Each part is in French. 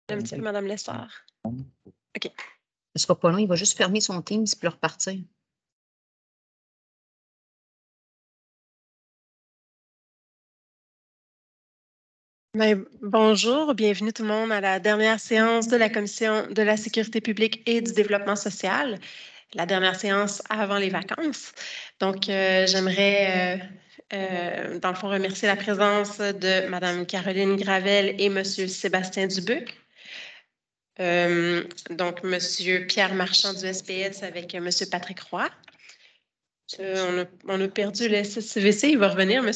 Un petit peu, Mme Lessard. OK. Ce sera pas long, il va juste fermer son Teams puis repartir. Bonjour, bienvenue tout le monde à la dernière séance de la Commission de la sécurité publique et du développement social, la dernière séance avant les vacances. Donc, j'aimerais, dans le fond, remercier la présence de Mme Caroline Gravel et M. Sébastien Dubuc. Donc, M. Pierre Marchand du SPS avec M. Patrick Roy. On a perdu le SCVC, il va revenir, M.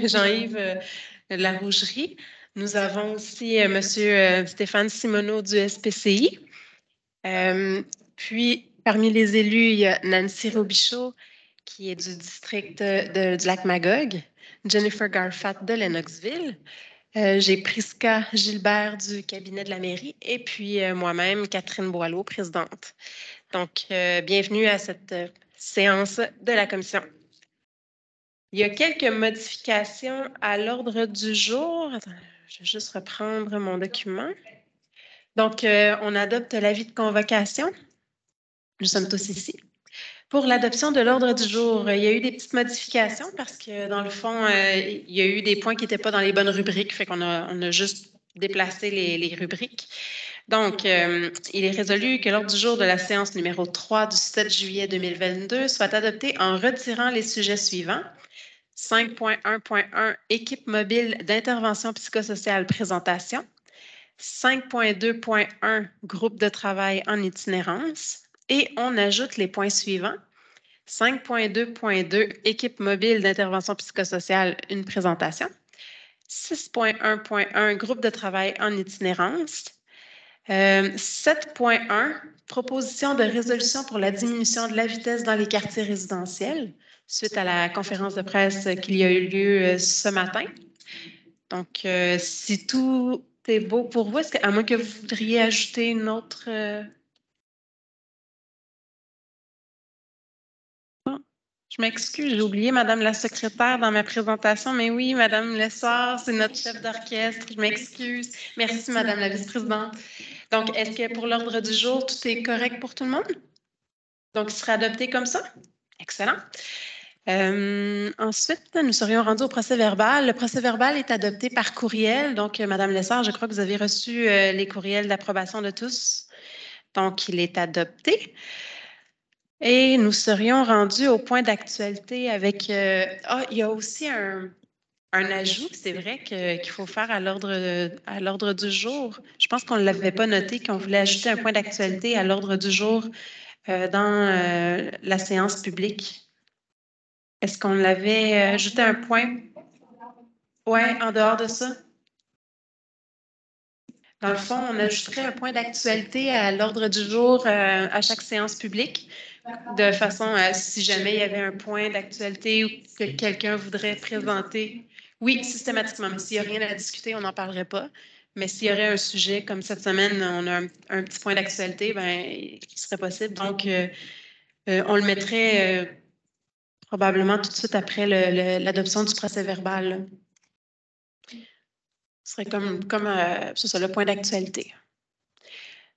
Jean-Yves Larougerie. Nous avons aussi M. Stéphane Simoneau du SPCI. Puis, parmi les élus, il y a Nancy Robichaud, qui est du district du Lac-Magog, Jennifer Garfat de Lennoxville. J'ai Prisca Gilbert du cabinet de la mairie et puis moi-même, Catherine Boileau, présidente. Donc, bienvenue à cette séance de la commission. Il y a quelques modifications à l'ordre du jour. Attends, je vais juste reprendre mon document. Donc, on adopte l'avis de convocation. Nous sommes tous ici. Pour l'adoption de l'ordre du jour, il y a eu des petites modifications parce que, dans le fond, il y a eu des points qui n'étaient pas dans les bonnes rubriques, fait qu'on a juste déplacé les rubriques. Donc, il est résolu que l'ordre du jour de la séance numéro 3 du 7 juillet 2022 soit adopté en retirant les sujets suivants. 5.1.1 Équipe mobile d'intervention psychosociale présentation. 5.2.1 Groupe de travail en itinérance. Et on ajoute les points suivants. 5.2.2 Équipe mobile d'intervention psychosociale, une présentation. 6.1.1 Groupe de travail en itinérance. 7.1 Proposition de résolution pour la diminution de la vitesse dans les quartiers résidentiels, suite à la conférence de presse qu'il y a eu lieu ce matin. Donc, si tout est beau pour vous, à moins que vous voudriez ajouter une autre... Je m'excuse, j'ai oublié Madame la secrétaire dans ma présentation, mais oui, Madame Lessard, c'est notre chef d'orchestre. Je m'excuse. Merci, Madame la vice-présidente. Donc, est-ce que pour l'ordre du jour, tout est correct pour tout le monde? Donc, il sera adopté comme ça? Excellent. Ensuite, nous serions rendus au procès-verbal. Le procès-verbal est adopté par courriel. Donc, Madame Lessard, je crois que vous avez reçu les courriels d'approbation de tous. Donc, il est adopté. Et nous serions rendus au point d'actualité avec... il y a aussi un ajout, c'est vrai, qu'il faut faire à l'ordre du jour. Je pense qu'on ne l'avait pas noté, qu'on voulait ajouter un point d'actualité à l'ordre du jour dans la séance publique. Est-ce qu'on l'avait ajouté un point? Oui, en dehors de ça. Dans le fond, on ajouterait un point d'actualité à l'ordre du jour à chaque séance publique, de façon à, si jamais il y avait un point d'actualité ou que quelqu'un voudrait présenter. Oui, systématiquement, mais s'il n'y a rien à discuter, on n'en parlerait pas. Mais s'il y aurait un sujet, comme cette semaine, on a un petit point d'actualité, ben, il serait possible. Donc, on le mettrait probablement tout de suite après l'adoption du procès-verbal. Ce serait comme c'est ça, le point d'actualité.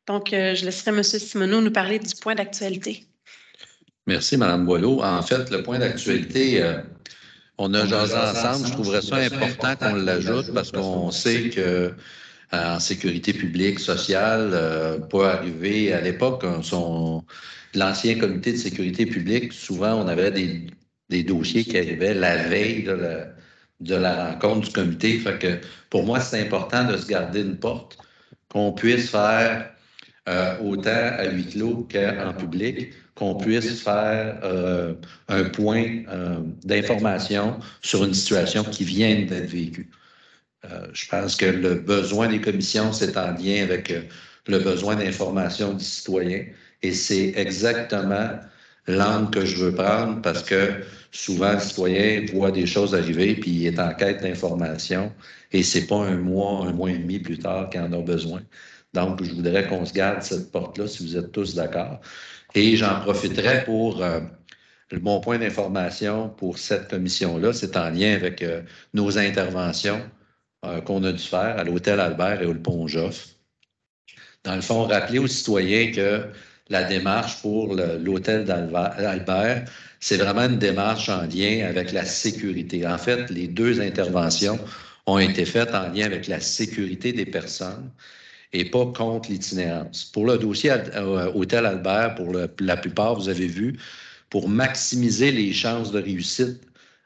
Donc, je laisserai M. Simoneau nous parler du point d'actualité. Merci, Mme Boileau. En fait, le point d'actualité, on a jasé ensemble. Je trouverais ça important qu'on l'ajoute parce qu'on sait que en sécurité publique, sociale, peut arriver à l'époque, l'ancien comité de sécurité publique, souvent, on avait des dossiers qui arrivaient la veille de la rencontre du comité. Fait que pour moi, c'est important de se garder une porte qu'on puisse faire autant à huis clos qu'en public, qu'on puisse faire un point d'information sur une situation qui vient d'être vécue. Je pense que le besoin des commissions, c'est en lien avec le besoin d'information du citoyen et c'est exactement l'angle que je veux prendre parce que souvent, le citoyen voit des choses arriver puis il est en quête d'information et c'est pas un mois et demi plus tard qu'il en a besoin. Donc, je voudrais qu'on se garde cette porte-là, si vous êtes tous d'accord. Et j'en profiterai pour mon point d'information pour cette commission-là, c'est en lien avec nos interventions qu'on a dû faire à l'Hôtel Albert et au Pont Joffre. dans le fond, rappeler aux citoyens que la démarche pour l'hôtel d'Albert, c'est vraiment une démarche en lien avec la sécurité. En fait, les deux interventions ont été faites en lien avec la sécurité des personnes et pas contre l'itinérance. Pour le dossier Hôtel Albert, pour la plupart, vous avez vu, pour maximiser les chances de réussite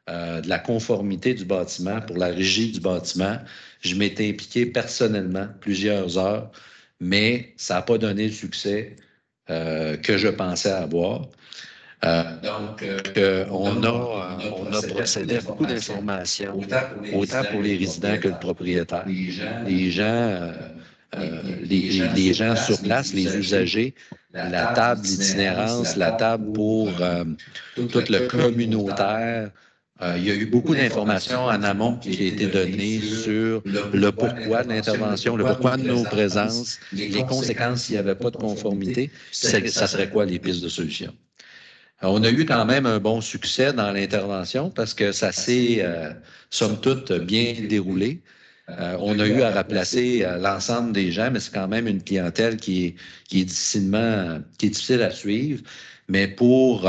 de la conformité du bâtiment, pour la régie du bâtiment, je m'étais impliqué personnellement plusieurs heures, mais ça n'a pas donné le succès que je pensais avoir. Donc, on a procédé à beaucoup d'informations, autant pour les résidents que le propriétaire. Les gens sur place, les usagers, la table d'itinérance, la table pour tout le communautaire. Il y a eu beaucoup d'informations en amont qui ont été données sur le pourquoi de l'intervention, le pourquoi de nos présences, les conséquences s'il n'y avait pas de conformité, ça serait quoi les pistes de solution. On a eu quand même un bon succès dans l'intervention parce que ça s'est, somme toute, bien déroulé. On a eu à remplacer l'ensemble des gens, mais c'est quand même une clientèle qui est difficile à suivre. Mais pour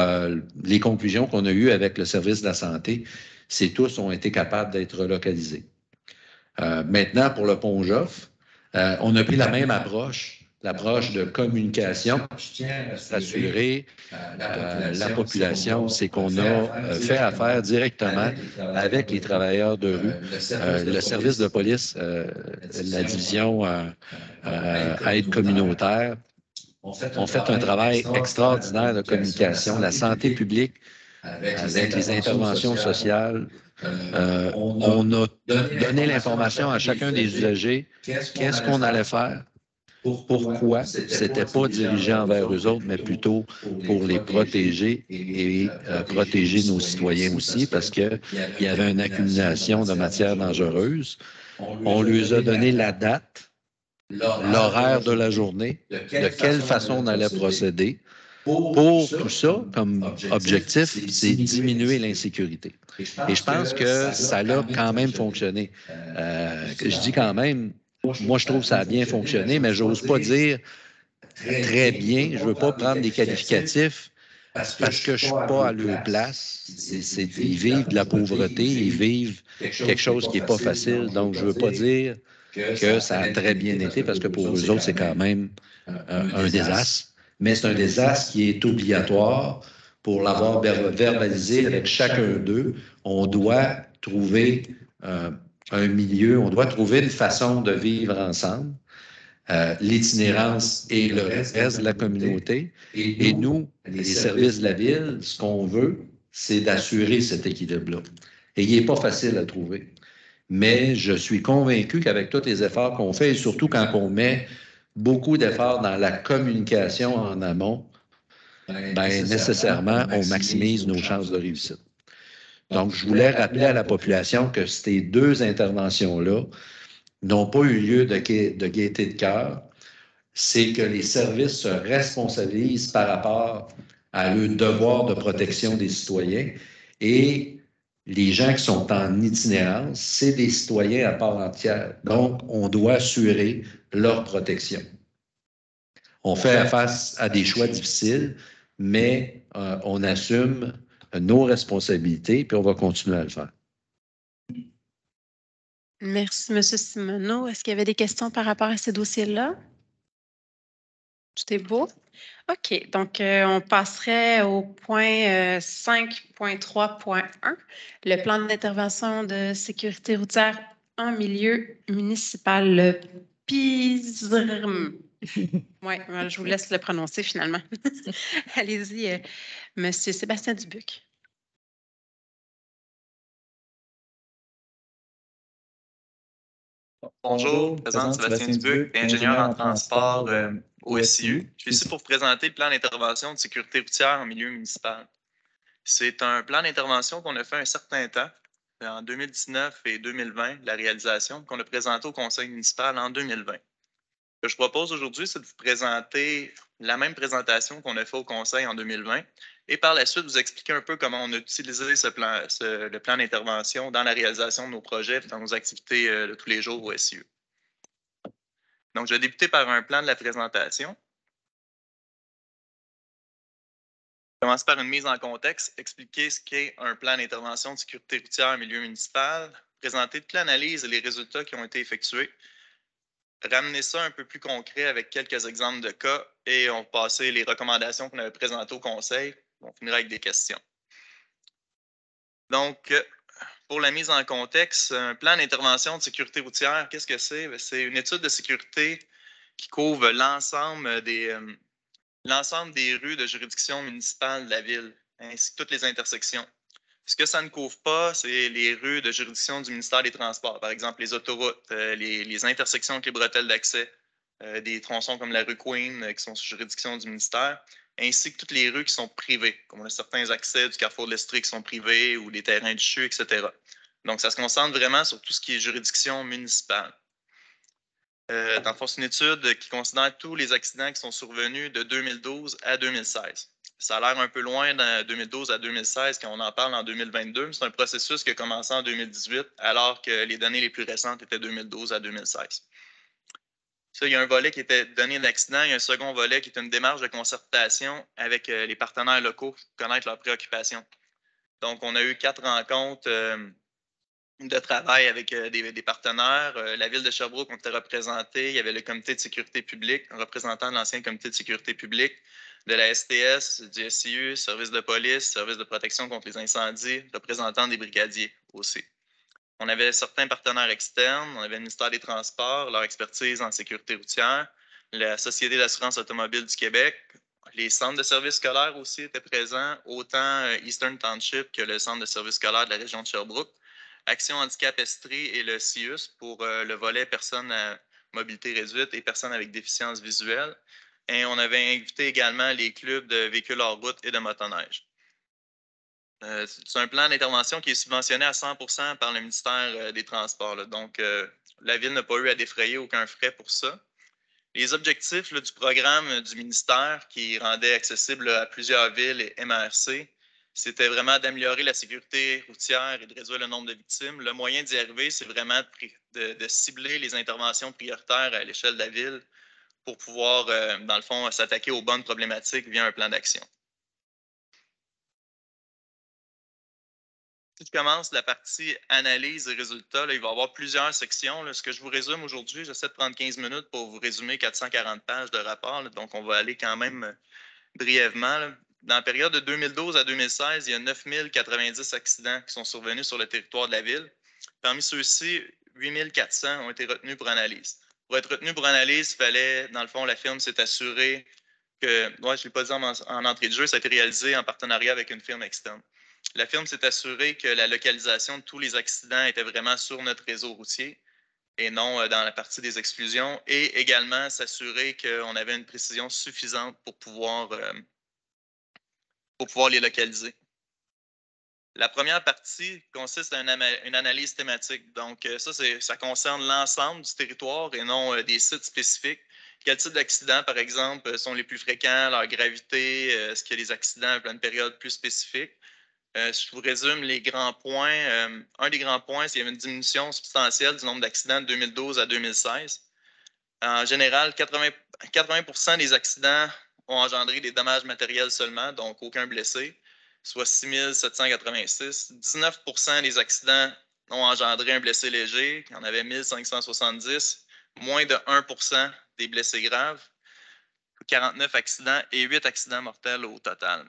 les conclusions qu'on a eues avec le service de la santé, c'est tous ont été capables d'être relocalisés. Maintenant, pour le pont Joffre, on a pris la même approche, l'approche de communication. Je tiens à rassurer la population, c'est qu'on a fait affaire directement avec les travailleurs de rue, le service de police, la division aide communautaire, ont fait un travail extraordinaire de communication, la santé publique, avec les interventions sociales. On a donné l'information à chacun des usagers, qu'est-ce qu'on allait faire, pourquoi. C'était pas dirigé envers eux autres, mais plutôt pour les protéger et protéger nos citoyens aussi, parce qu'il y avait une accumulation de matières dangereuses. On leur a donné la date, l'horaire de la journée, de quelle façon on allait procéder. Pour tout ça, comme objectif, c'est diminuer l'insécurité. Et je pense que ça a quand même fonctionné. Je dis quand même, moi je trouve que ça a bien fonctionné, mais j'ose pas dire très bien. Je veux pas prendre des qualificatifs parce que je suis pas à leur place. Ils vivent de la pauvreté, ils vivent quelque chose qui est pas facile. Donc, je veux pas dire que ça a très bien été parce que pour eux autres, c'est quand même un désastre. Mais c'est un désastre qui est obligatoire pour l'avoir verbalisé avec chacun d'eux. On doit trouver un milieu, on doit trouver une façon de vivre ensemble. L'itinérance et le reste de la communauté. Et nous, les services de la ville, ce qu'on veut, c'est d'assurer cet équilibre-là. Et il n'est pas facile à trouver. Mais je suis convaincu qu'avec tous les efforts qu'on fait, et surtout quand on met beaucoup d'efforts dans la communication en amont, ben, nécessairement, on maximise nos chances de réussite. Donc, je voulais rappeler à la population que ces deux interventions-là n'ont pas eu lieu de gaieté de cœur. C'est que les services se responsabilisent par rapport à leur devoir de protection des citoyens et les gens qui sont en itinérance, c'est des citoyens à part entière. Donc, on doit assurer leur protection. On fait face à des choix difficiles, mais on assume nos responsabilités puis on va continuer à le faire. Merci, M. Simoneau. Est-ce qu'il y avait des questions par rapport à ces dossiers-là? Tout est beau? OK. Donc, on passerait au point 5.3.1, le plan d'intervention de sécurité routière en milieu municipal, le PISRM. Oui, je vous laisse le prononcer finalement. Allez-y, M. Sébastien Dubuc. Bonjour, je me présente Sébastien Dubuc, ingénieur en transport au SIU. Je suis ici pour vous présenter le plan d'intervention de sécurité routière en milieu municipal. C'est un plan d'intervention qu'on a fait un certain temps, en 2019 et 2020, la réalisation, qu'on a présenté au conseil municipal en 2020. Ce que je propose aujourd'hui, c'est de vous présenter la même présentation qu'on a fait au conseil en 2020 et par la suite, vous expliquer un peu comment on a utilisé le plan d'intervention dans la réalisation de nos projets, dans nos activités de tous les jours au SIU. Donc, je vais débuter par un plan de la présentation. Je commence par une mise en contexte, expliquer ce qu'est un plan d'intervention de sécurité routière en milieu municipal, présenter toute l'analyse et les résultats qui ont été effectués, ramener ça un peu plus concret avec quelques exemples de cas et on va passer les recommandations qu'on avait présentées au conseil. On finira avec des questions. Donc, pour la mise en contexte, un plan d'intervention de sécurité routière, qu'est-ce que c'est? C'est une étude de sécurité qui couvre l'ensemble des rues de juridiction municipale de la ville, ainsi que toutes les intersections. Ce que ça ne couvre pas, c'est les rues de juridiction du ministère des Transports, par exemple les autoroutes, les intersections avec les bretelles d'accès, des tronçons comme la rue Queen qui sont sous juridiction du ministère, ainsi que toutes les rues qui sont privées, comme on a certains accès du carrefour de l'Estrie qui sont privés ou des terrains du CHU, etc. Donc, ça se concentre vraiment sur tout ce qui est juridiction municipale. Dans le fond, c'est une étude qui considère tous les accidents qui sont survenus de 2012 à 2016. Ça a l'air un peu loin de 2012 à 2016 quand on en parle en 2022, mais c'est un processus qui a commencé en 2018, alors que les données les plus récentes étaient 2012 à 2016. Ça, il y a un volet qui était donné d'accident, il y a un second volet qui est une démarche de concertation avec les partenaires locaux pour connaître leurs préoccupations. Donc, on a eu 4 rencontres de travail avec des partenaires. La ville de Sherbrooke, on était représenté. Il y avait le comité de sécurité publique, un représentant de l'ancien comité de sécurité publique, de la STS, du SIU, service de police, service de protection contre les incendies, représentant des brigadiers aussi. On avait certains partenaires externes, on avait le ministère des Transports, leur expertise en sécurité routière, la Société d'assurance automobile du Québec, les centres de services scolaires aussi étaient présents, autant Eastern Township que le centre de services scolaires de la région de Sherbrooke, Action Handicap Estrie et le CIUS pour le volet personnes à mobilité réduite et personnes avec déficience visuelle. Et on avait invité également les clubs de véhicules hors route et de motoneige. C'est un plan d'intervention qui est subventionné à 100% par le ministère des Transports. Là. Donc, la Ville n'a pas eu à défrayer aucun frais pour ça. Les objectifs du programme du ministère qui rendait accessible à plusieurs villes et MRC, c'était vraiment d'améliorer la sécurité routière et de réduire le nombre de victimes. Le moyen d'y arriver, c'est vraiment de cibler les interventions prioritaires à l'échelle de la ville pour pouvoir, dans le fond, s'attaquer aux bonnes problématiques via un plan d'action. Si je commence la partie analyse et résultats, là, il va y avoir plusieurs sections. Là. Ce que je vous résume aujourd'hui, j'essaie de prendre 15 minutes pour vous résumer 440 pages de rapport. Là. Donc, on va aller quand même brièvement. Là. Dans la période de 2012 à 2016, il y a 9090 accidents qui sont survenus sur le territoire de la ville. Parmi ceux-ci, 8400 ont été retenus pour analyse. Pour être retenu pour analyse, il fallait, dans le fond, la firme s'est assurée que, moi, je ne l'ai pas dit en entrée de jeu, ça a été réalisé en partenariat avec une firme externe. La firme s'est assurée que la localisation de tous les accidents était vraiment sur notre réseau routier et non dans la partie des exclusions, et également s'assurer qu'on avait une précision suffisante pour pouvoir les localiser. La première partie consiste à une analyse thématique. Donc, ça concerne l'ensemble du territoire et non des sites spécifiques. Quels types d'accidents, par exemple, sont les plus fréquents, leur gravité, est-ce qu'il y a des accidents à une période plus spécifique? Si je vous résume les grands points, un des grands points, c'est qu'il y avait une diminution substantielle du nombre d'accidents de 2012 à 2016. En général, 80% des accidents ont engendré des dommages matériels seulement, donc aucun blessé, soit 6 786. 19% des accidents ont engendré un blessé léger, il y en avait 1570, moins de 1% des blessés graves, 49 accidents et 8 accidents mortels au total.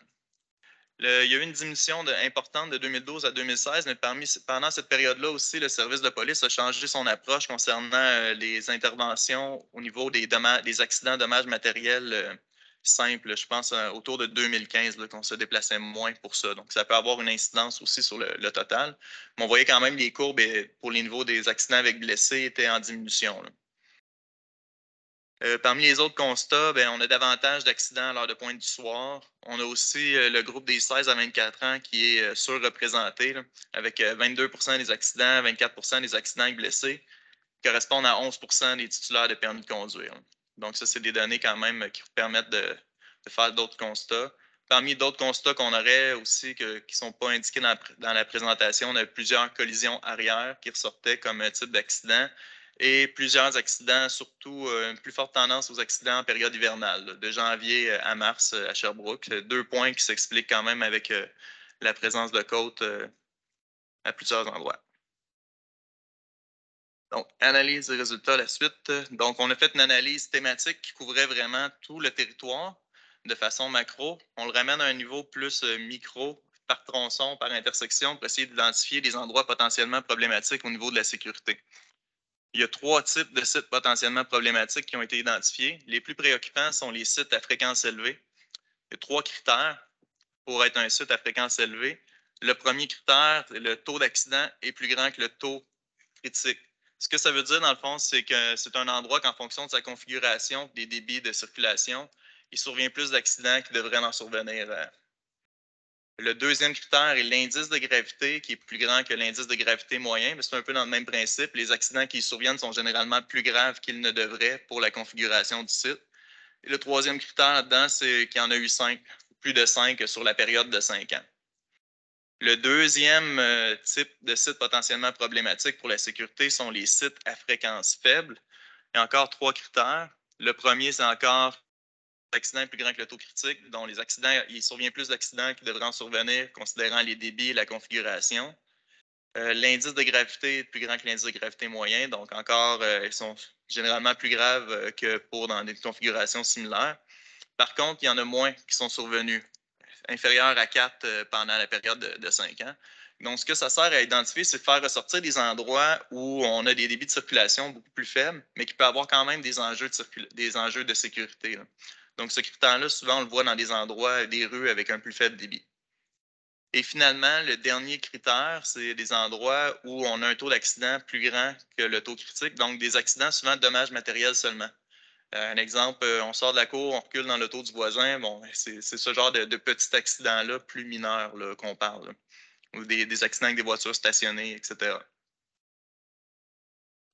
Il y a eu une diminution importante de 2012 à 2016, mais pendant cette période-là aussi, le service de police a changé son approche concernant les interventions au niveau des accidents dommages matériels simples. Je pense autour de 2015 qu'on se déplaçait moins pour ça. Donc, ça peut avoir une incidence aussi sur le total. Mais on voyait quand même les courbes pour les niveaux des accidents avec blessés étaient en diminution. Là. Parmi les autres constats, on a davantage d'accidents à l'heure de pointe du soir. On a aussi le groupe des 16 à 24 ans qui est surreprésenté, là, avec 22% des accidents, 24% des accidents avec blessés, qui correspondent à 11% des titulaires de permis de conduire. Là. Donc, ça, c'est des données quand même qui vous permettent de faire d'autres constats. Parmi d'autres constats qu'on aurait aussi qui ne sont pas indiqués dans la présentation, on a plusieurs collisions arrière qui ressortaient comme type d'accident et plusieurs accidents, surtout une plus forte tendance aux accidents en période hivernale, là, de janvier à mars à Sherbrooke. 2 points qui s'expliquent quand même avec la présence de côtes à plusieurs endroits. Donc, analyse des résultats, la suite. Donc, on a fait une analyse thématique qui couvrait vraiment tout le territoire de façon macro. On le ramène à un niveau plus micro, par tronçon, par intersection, pour essayer d'identifier des endroits potentiellement problématiques au niveau de la sécurité. Il y a 3 types de sites potentiellement problématiques qui ont été identifiés. Les plus préoccupants sont les sites à fréquence élevée. Il y a 3 critères pour être un site à fréquence élevée. Le premier critère, le taux d'accident est plus grand que le taux critique. Ce que ça veut dire, dans le fond, c'est que c'est un endroit qu'en fonction de sa configuration, des débits de circulation, il survient plus d'accidents qu'il devrait en survenir. Le deuxième critère est l'indice de gravité, qui est plus grand que l'indice de gravité moyen, mais c'est un peu dans le même principe. Les accidents qui surviennent sont généralement plus graves qu'ils ne devraient pour la configuration du site. Et le troisième critère là-dedans, c'est qu'il y en a eu 5, plus de 5 sur la période de 5 ans. Le deuxième type de site potentiellement problématique pour la sécurité sont les sites à fréquence faible. Il y a encore 3 critères. Le premier, c'est encore l'accident est plus grand que le taux critique. Donc, les accidents, il survient plus d'accidents qui devraient en survenir, considérant les débits et la configuration. L'indice de gravité est plus grand que l'indice de gravité moyen. Donc, encore, ils sont généralement plus graves que dans des configurations similaires. Par contre, il y en a moins qui sont survenus, inférieurs à 4 pendant la période de 5 ans. Donc, ce que ça sert à identifier, c'est de faire ressortir des endroits où on a des débits de circulation beaucoup plus faibles, mais qui peuvent avoir quand même des enjeux de sécurité, là. Donc, ce critère-là, souvent, on le voit dans des endroits, des rues avec un plus faible débit. Et finalement, le dernier critère, c'est des endroits où on a un taux d'accident plus grand que le taux critique, donc des accidents souvent de dommages matériels seulement. Un exemple, on sort de la cour, on recule dans l'auto du voisin, bon, c'est ce genre de petits accidents-là, plus mineurs qu'on parle, là. Ou des accidents avec des voitures stationnées, etc.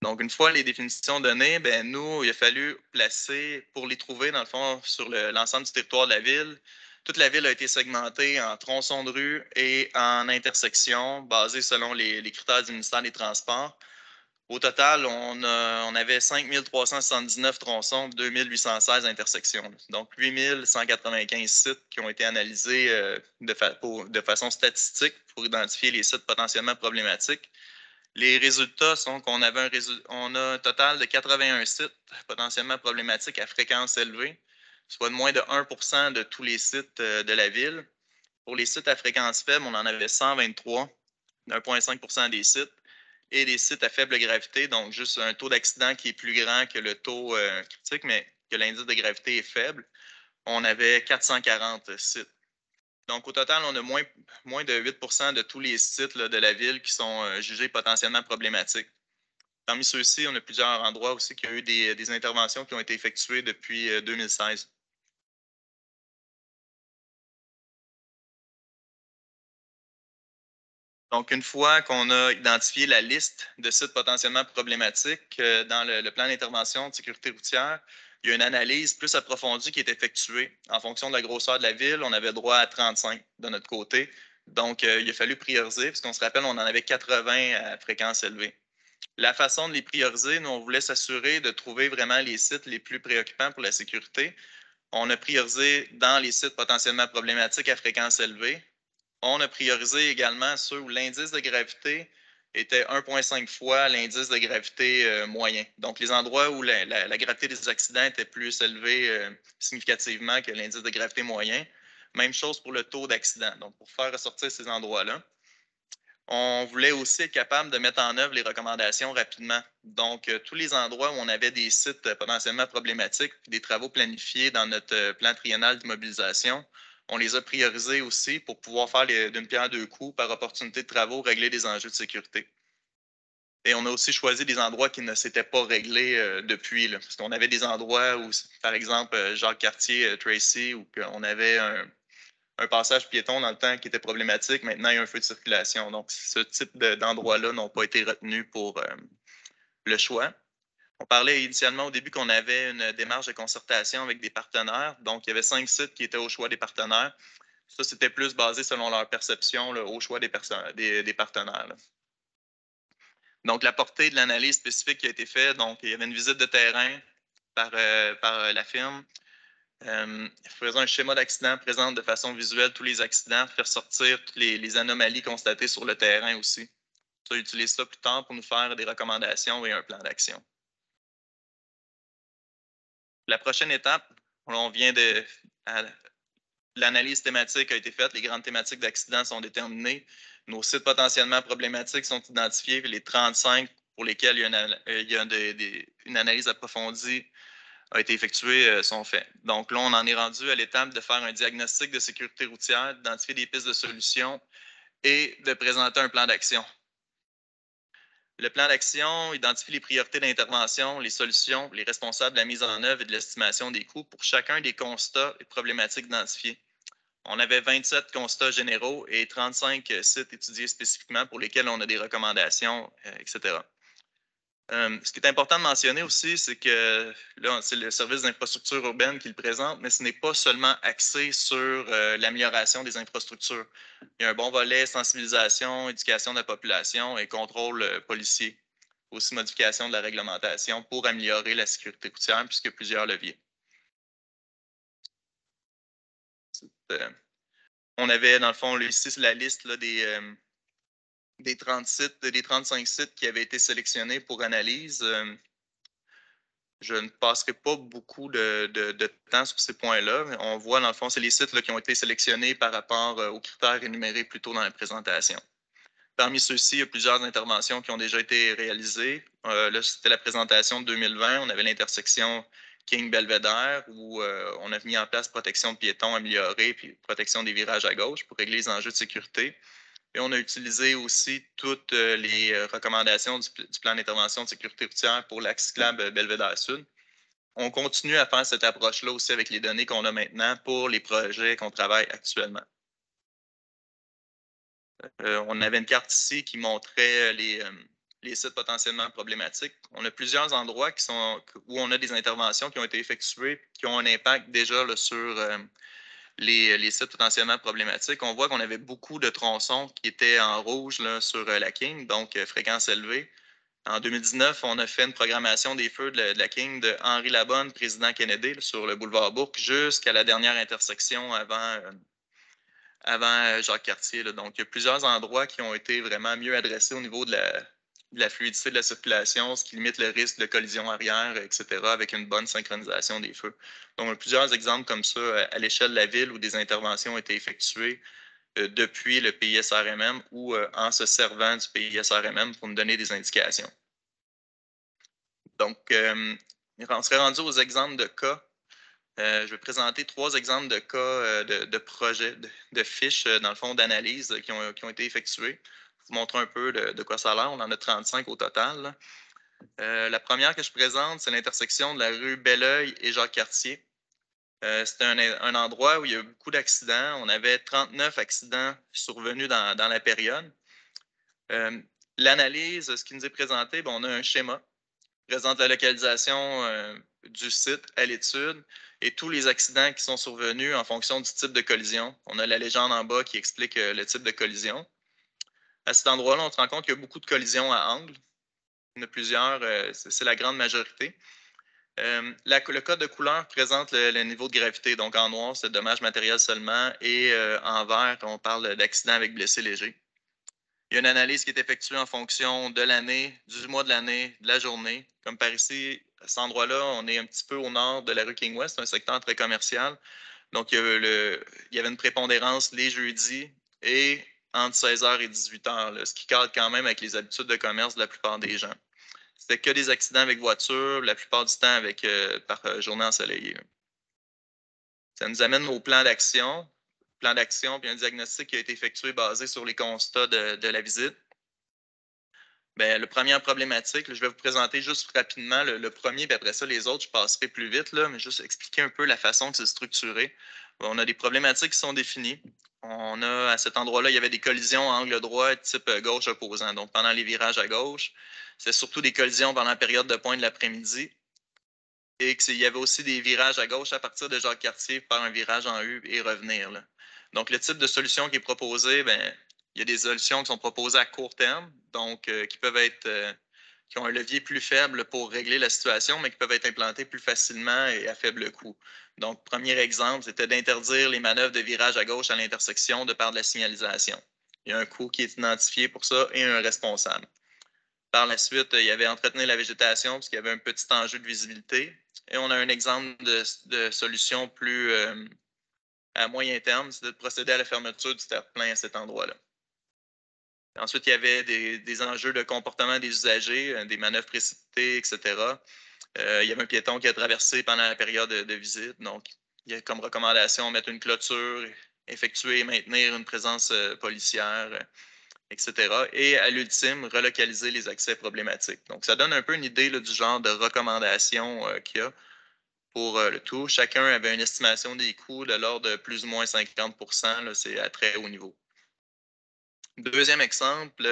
Donc, une fois les définitions données, ben, nous, il a fallu placer, pour les trouver, dans le fond, sur l'ensemble du territoire de la ville. Toute la ville a été segmentée en tronçons de rue et en intersections, basées selon les critères du ministère des Transports. Au total, on avait 5 379 tronçons, 2 816 intersections. Donc, 8 195 sites qui ont été analysés de façon statistique pour identifier les sites potentiellement problématiques. Les résultats sont qu'on avait on a un total de 81 sites potentiellement problématiques à fréquence élevée, soit de moins de 1 % de tous les sites de la ville. Pour les sites à fréquence faible, on en avait 123, 1,5 % des sites. Et des sites à faible gravité, donc juste un taux d'accident qui est plus grand que le taux critique, mais que l'indice de gravité est faible, on avait 440 sites. Donc, au total, on a moins de 8 % de tous les sites là, de la ville qui sont jugés potentiellement problématiques. Parmi ceux-ci, on a plusieurs endroits aussi qui ont eu des interventions qui ont été effectuées depuis 2016. Donc, une fois qu'on a identifié la liste de sites potentiellement problématiques dans le plan d'intervention de sécurité routière, il y a une analyse plus approfondie qui est effectuée. En fonction de la grosseur de la ville, on avait droit à 35 de notre côté. Donc, il a fallu prioriser, parce qu'on se rappelle, on en avait 80 à fréquence élevée. La façon de les prioriser, nous, on voulait s'assurer de trouver vraiment les sites les plus préoccupants pour la sécurité. On a priorisé dans les sites potentiellement problématiques à fréquence élevée. On a priorisé également ceux où l'indice de gravité était 1,5 fois l'indice de gravité moyen. Donc, les endroits où la gravité des accidents était plus élevée significativement que l'indice de gravité moyen. Même chose pour le taux d'accident. Donc, pour faire ressortir ces endroits-là, on voulait aussi être capable de mettre en œuvre les recommandations rapidement. Donc, tous les endroits où on avait des sites potentiellement problématiques, des travaux planifiés dans notre plan triennal d'immobilisation, on les a priorisés aussi pour pouvoir faire d'une pierre deux coups par opportunité de travaux, régler des enjeux de sécurité. Et on a aussi choisi des endroits qui ne s'étaient pas réglés depuis, là, parce qu'on avait des endroits où, par exemple, Jacques-Cartier, Tracy, où on avait un passage piéton dans le temps qui était problématique. Maintenant, il y a un feu de circulation. Donc, ce type d'endroits-là n'ont pas été retenus pour le choix. On parlait initialement au début qu'on avait une démarche de concertation avec des partenaires. Donc, il y avait 5 sites qui étaient au choix des partenaires. Ça, c'était plus basé selon leur perception là, au choix des partenaires, là. Donc, la portée de l'analyse spécifique qui a été faite, donc il y avait une visite de terrain par la firme. Faisant un schéma d'accident, présente de façon visuelle tous les accidents, faire sortir toutes les anomalies constatées sur le terrain aussi. On utilise ça plus tard pour nous faire des recommandations et un plan d'action. La prochaine étape, on vient de... L'analyse thématique a été faite, les grandes thématiques d'accidents sont déterminées, nos sites potentiellement problématiques sont identifiés, les 35 pour lesquels il y a une analyse approfondie a été effectuée sont faits. Donc là, on en est rendu à l'étape de faire un diagnostic de sécurité routière, d'identifier des pistes de solutions et de présenter un plan d'action. Le plan d'action identifie les priorités d'intervention, les solutions, les responsables de la mise en œuvre et de l'estimation des coûts pour chacun des constats et problématiques identifiés. On avait 27 constats généraux et 35 sites étudiés spécifiquement pour lesquels on a des recommandations, etc. Ce qui est important de mentionner aussi, c'est que là, c'est le service d'infrastructure urbaine qui le présente, mais ce n'est pas seulement axé sur l'amélioration des infrastructures. Il y a un bon volet sensibilisation, éducation de la population et contrôle policier. Aussi modification de la réglementation pour améliorer la sécurité routière, puisqu'il y a plusieurs leviers. On avait, dans le fond, ici, la liste là, des 30 sites, des 35 sites qui avaient été sélectionnés pour analyse. Je ne passerai pas beaucoup de temps sur ces points-là. On voit, dans le fond, c'est les sites là, qui ont été sélectionnés par rapport aux critères énumérés plus tôt dans la présentation. Parmi ceux-ci, il y a plusieurs interventions qui ont déjà été réalisées. Là, c'était la présentation de 2020. On avait l'intersection King-Belvedere où on a mis en place protection de piétons améliorée puis protection des virages à gauche pour régler les enjeux de sécurité. Et on a utilisé aussi toutes les recommandations du plan d'intervention de sécurité routière pour l'axe cyclable Belvedere Sud. On continue à faire cette approche-là aussi avec les données qu'on a maintenant pour les projets qu'on travaille actuellement. On avait une carte ici qui montrait les sites potentiellement problématiques. On a plusieurs endroits où on a des interventions qui ont été effectuées, qui ont un impact déjà là, sur les sites potentiellement problématiques. On voit qu'on avait beaucoup de tronçons qui étaient en rouge là, sur la King, donc fréquence élevée. En 2019, on a fait une programmation des feux de la King de Henri Labonne, président Kennedy, là, sur le boulevard Bourque, jusqu'à la dernière intersection avant Jacques-Cartier. Donc, il y a plusieurs endroits qui ont été vraiment mieux adressés au niveau de la fluidité de la circulation, ce qui limite le risque de collision arrière, etc., avec une bonne synchronisation des feux. Donc, on a plusieurs exemples comme ça à l'échelle de la ville où des interventions ont été effectuées depuis le PISRMM ou en se servant du PISRMM pour nous donner des indications. Donc, on serait rendu aux exemples de cas. Je vais présenter 3 exemples de cas de projets, de fiches, dans le fond, d'analyse qui ont été effectuées. Je vous montre un peu de quoi ça a l'air. On en a 35 au total. La première que je présente, c'est l'intersection de la rue Belleuil et Jacques-Cartier. C'est un endroit où il y a eu beaucoup d'accidents. On avait 39 accidents survenus dans la période. L'analyse, ce qui nous est présenté, on a un schéma qui présente la localisation du site à l'étude et tous les accidents qui sont survenus en fonction du type de collision. On a la légende en bas qui explique le type de collision. À cet endroit-là, on se rend compte qu'il y a beaucoup de collisions à angle. Il y en a plusieurs, c'est la grande majorité. Le code de couleur présente le niveau de gravité. Donc, en noir, c'est dommage matériel seulement. Et en vert, on parle d'accident avec blessé léger. Il y a une analyse qui est effectuée en fonction de l'année, du mois de l'année, de la journée. Comme par ici, à cet endroit-là, on est un petit peu au nord de la rue King West, un secteur très commercial. Donc, il y avait une prépondérance les jeudis et entre 16h et 18h, là, ce qui cadre quand même avec les habitudes de commerce de la plupart des gens. C'était que des accidents avec voiture, la plupart du temps par journée ensoleillée. Là. Ça nous amène au plan d'action. Plan d'action puis un diagnostic qui a été effectué basé sur les constats de la visite. Bien, la première problématique, là, je vais vous présenter juste rapidement le premier, puis après ça, les autres, je passerai plus vite, là, mais juste expliquer un peu la façon que c'est structuré. On a des problématiques qui sont définies. On a, à cet endroit-là, il y avait des collisions à angle droit type gauche opposant. Donc, pendant les virages à gauche, c'est surtout des collisions pendant la période de pointe de l'après-midi. Et qu'il y avait aussi des virages à gauche à partir de Jacques-Cartier par un virage en U et revenir. Là. Donc, le type de solution qui est proposé, bien, Il y a des solutions qui sont proposées à court terme, donc qui peuvent être, qui ont un levier plus faible pour régler la situation, mais qui peuvent être implantées plus facilement et à faible coût. Donc, premier exemple, c'était d'interdire les manœuvres de virage à gauche à l'intersection de par de la signalisation. Il y a un coût qui est identifié pour ça et un responsable. Par la suite, il y avait entretenir la végétation parce qu'il y avait un petit enjeu de visibilité. Et on a un exemple de solution plus à moyen terme, c'est de procéder à la fermeture du terre-plein à cet endroit-là. Ensuite, il y avait des enjeux de comportement des usagers, des manœuvres précipitées, etc. Il y avait un piéton qui a traversé pendant la période de visite. Donc, il y a comme recommandation mettre une clôture, effectuer et maintenir une présence policière, etc. Et à l'ultime, relocaliser les accès problématiques. Donc, ça donne un peu une idée là, du genre de recommandations qu'il y a pour le tout. Chacun avait une estimation des coûts de l'ordre de plus ou moins 50 %. C'est à très haut niveau. Deuxième exemple,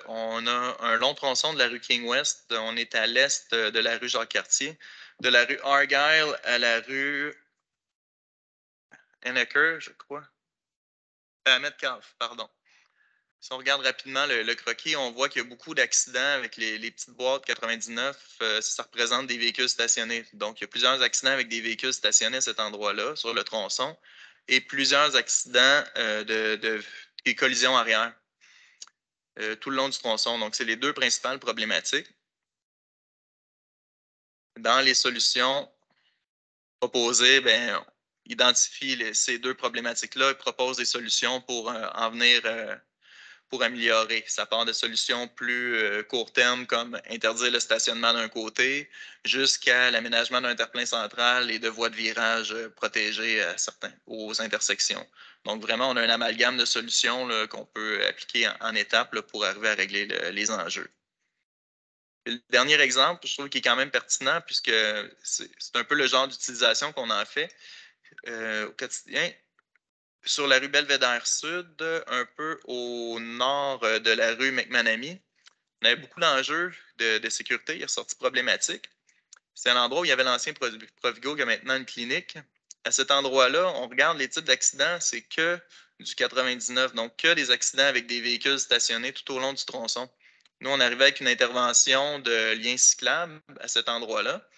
on a un long tronçon de la rue King West. On est à l'est de la rue Jacques-Cartier, de la rue Argyle à la rue Hennecker, je crois. À Metcalfe, pardon. Si on regarde rapidement le croquis, on voit qu'il y a beaucoup d'accidents avec les petites boîtes 99. Ça représente des véhicules stationnés. Donc, il y a plusieurs accidents avec des véhicules stationnés à cet endroit-là, sur le tronçon, et plusieurs accidents des collisions arrière. Tout le long du tronçon. Donc, c'est les deux principales problématiques. Dans les solutions proposées, on identifie ces deux problématiques-là et propose des solutions pour en venir, pour améliorer. Ça part de solutions plus court terme, comme interdire le stationnement d'un côté, jusqu'à l'aménagement d'un terre-plein central et de voies de virage protégées aux intersections. Donc, vraiment, on a un amalgame de solutions qu'on peut appliquer en étapes pour arriver à régler les enjeux. Le dernier exemple, je trouve qu'il est quand même pertinent puisque c'est un peu le genre d'utilisation qu'on en fait au quotidien. Sur la rue Belvédère Sud, un peu au nord de la rue McManamy, on avait beaucoup d'enjeux de sécurité, il est ressorti problématique. C'est un endroit où il y avait l'ancien Provigo, qui a maintenant une clinique. À cet endroit-là, on regarde les types d'accidents, c'est que du 99, donc que des accidents avec des véhicules stationnés tout au long du tronçon. Nous, on arrivait avec une intervention de liens cyclables à cet endroit-là.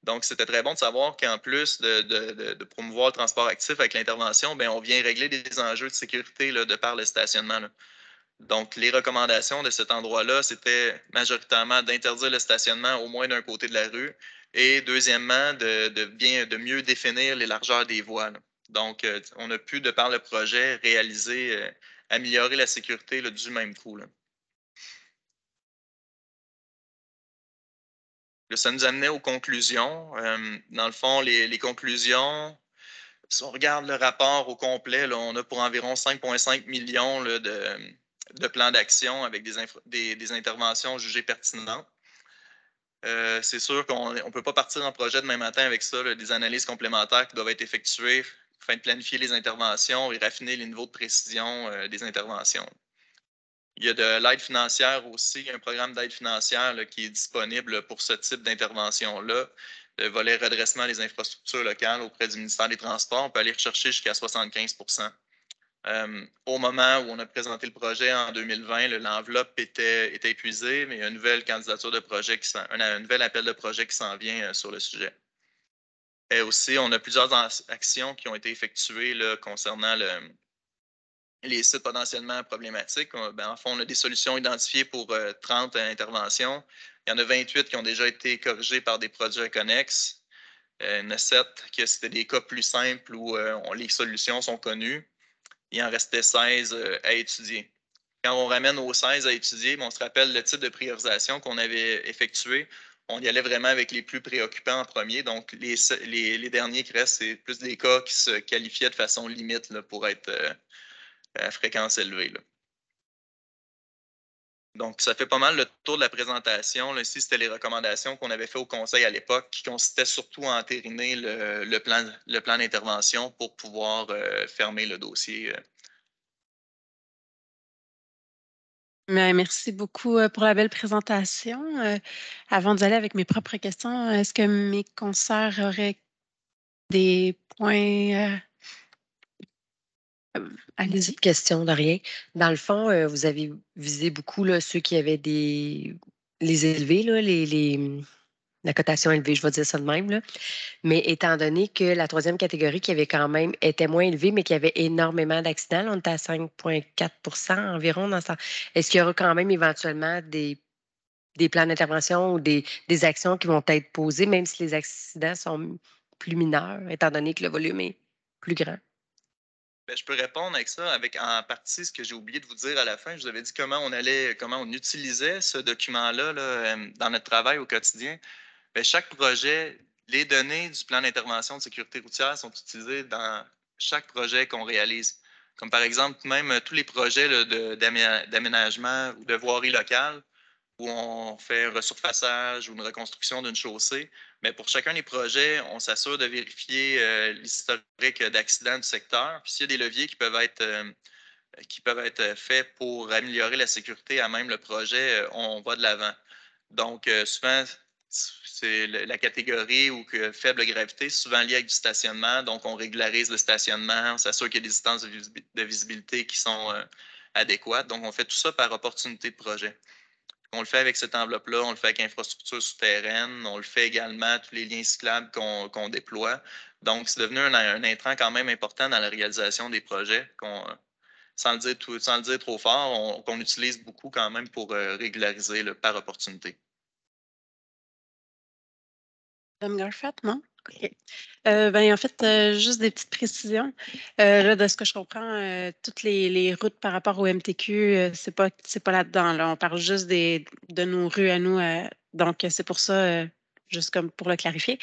Donc, c'était très bon de savoir qu'en plus de promouvoir le transport actif avec l'intervention, on vient régler des enjeux de sécurité là, de par le stationnement. Là. Donc, les recommandations de cet endroit-là, c'était majoritairement d'interdire le stationnement au moins d'un côté de la rue et deuxièmement, de mieux définir les largeurs des voies. Là. Donc, on a pu, de par le projet, améliorer la sécurité là, du même coup. Là. Ça nous amenait aux conclusions. Dans le fond, les conclusions, si on regarde le rapport au complet, là, on a pour environ 5,5 millions là, de plans d'action avec des interventions jugées pertinentes. C'est sûr qu'on ne peut pas partir en projet demain matin avec ça, là, des analyses complémentaires qui doivent être effectuées afin de planifier les interventions et raffiner les niveaux de précision des interventions. Il y a de l'aide financière aussi, un programme d'aide financière là, qui est disponible pour ce type d'intervention-là. Le volet redressement des infrastructures locales auprès du ministère des Transports, on peut aller rechercher jusqu'à 75 %. Au moment où on a présenté le projet en 2020, l'enveloppe était épuisée, mais il y a une nouvelle candidature de projet, un nouvel appel de projet qui s'en vient sur le sujet. Et aussi, on a plusieurs actions qui ont été effectuées là, concernant les sites potentiellement problématiques. En fond, on a des solutions identifiées pour 30 interventions. Il y en a 28 qui ont déjà été corrigées par des projets connexes. Il y en a 7 que c'était des cas plus simples où les solutions sont connues. Il en restait 16 à étudier. Quand on ramène aux 16 à étudier, on se rappelle le type de priorisation qu'on avait effectué. On y allait vraiment avec les plus préoccupants en premier. Donc, les derniers qui restent, c'est plus des cas qui se qualifiaient de façon limite là, pour être à fréquence élevée. Là. Donc, ça fait pas mal le tour de la présentation. Là, ici, c'était les recommandations qu'on avait fait au conseil à l'époque, qui consistaient surtout à entériner le plan d'intervention pour pouvoir fermer le dossier. Merci beaucoup pour la belle présentation. Avant d'aller avec mes propres questions, est-ce que mes consoeurs auraient des points Allez-y. Question de rien. Dans le fond, vous avez visé beaucoup là, ceux qui avaient les élevés, là, la cotation élevée, je vais dire ça de même. Là. Mais étant donné que la troisième catégorie qui avait quand même était moins élevée, mais qui avait énormément d'accidents, là, on était à 5,4 environ dans ça. Est-ce qu'il y aura quand même éventuellement des plans d'intervention ou des actions qui vont être posées, même si les accidents sont plus mineurs, étant donné que le volume est plus grand? Ben, je peux répondre avec ça, avec en partie ce que j'ai oublié de vous dire à la fin. Je vous avais dit comment on utilisait ce document-là là, dans notre travail au quotidien. Ben, chaque projet, les données du plan d'intervention de sécurité routière sont utilisées dans chaque projet qu'on réalise. Comme par exemple, même tous les projets là, d'aménagement ou de voirie locale, où on fait un resurfaçage ou une reconstruction d'une chaussée. Mais pour chacun des projets, on s'assure de vérifier l'historique d'accidents du secteur. Puis s'il y a des leviers qui peuvent être faits pour améliorer la sécurité à même le projet, on va de l'avant. Donc, souvent, c'est la catégorie où que faible gravité, souvent liée avec du stationnement. Donc, on régularise le stationnement, on s'assure qu'il y a des distances de visibilité qui sont adéquates. Donc, on fait tout ça par opportunité de projet. On le fait avec cette enveloppe-là, on le fait avec infrastructure souterraine, on le fait également tous les liens cyclables qu'on déploie. Donc, c'est devenu un intrant quand même important dans la réalisation des projets, sans le dire trop fort, qu'on utilise beaucoup quand même pour régulariser par opportunité. Madame Garfat, non? OK. En fait, juste des petites précisions. Là, de ce que je comprends, toutes les routes par rapport au MTQ, c'est pas là-dedans. Là. On parle juste de nos rues à nous. Donc, c'est pour ça, juste comme pour le clarifier.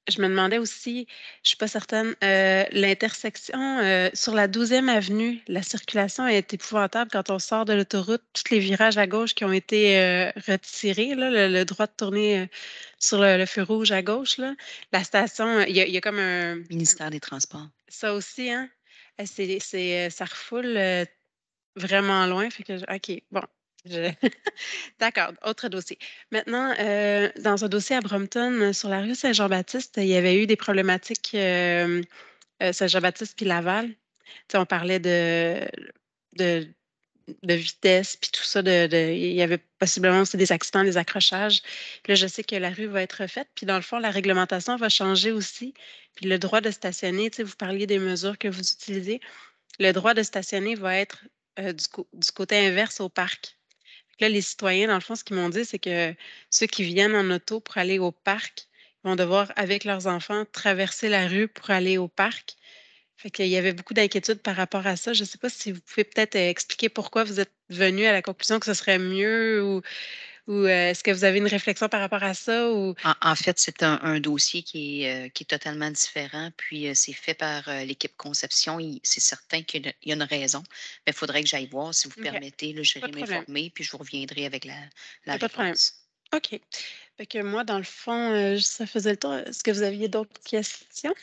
Je me demandais aussi, je suis pas certaine, l'intersection sur la 12e avenue, la circulation est épouvantable quand on sort de l'autoroute. Tous les virages à gauche qui ont été retirés, là, le droit de tourner sur le feu rouge à gauche, là. La station, il y a comme un... Ministère des Transports. Ça aussi, hein? Ça refoule vraiment loin. Fait que, OK, bon. je- D'accord, autre dossier. Maintenant, dans un dossier à Brompton, sur la rue Saint-Jean-Baptiste, il y avait eu des problématiques Saint-Jean-Baptiste puis Laval. Tu sais, on parlait de, de vitesse puis tout ça. Il y avait possiblement aussi des accidents, des accrochages. Puis là, je sais que la rue va être refaite. Puis dans le fond, la réglementation va changer aussi. Puis le droit de stationner, tu sais, vous parliez des mesures que vous utilisez. Le droit de stationner va être du côté inverse au parc. Là, les citoyens, dans le fond, ce qu'ils m'ont dit, c'est que ceux qui viennent en auto pour aller au parc vont devoir, avec leurs enfants, traverser la rue pour aller au parc. Fait qu'il y avait beaucoup d'inquiétudes par rapport à ça. Je ne sais pas si vous pouvez peut-être expliquer pourquoi vous êtes venu à la conclusion que ce serait mieux ou est-ce que vous avez une réflexion par rapport à ça ou... En fait, c'est un dossier qui est totalement différent, puis c'est fait par l'équipe conception. C'est certain qu'il y a une raison, mais il faudrait que j'aille voir. Si vous OK. permettez, là, Pas j'irai de problème. m'informer, puis je vous reviendrai avec la Pas de problème. réponse. OK. Fait que moi, dans le fond, ça faisait le tour. Est-ce que vous aviez d'autres questions?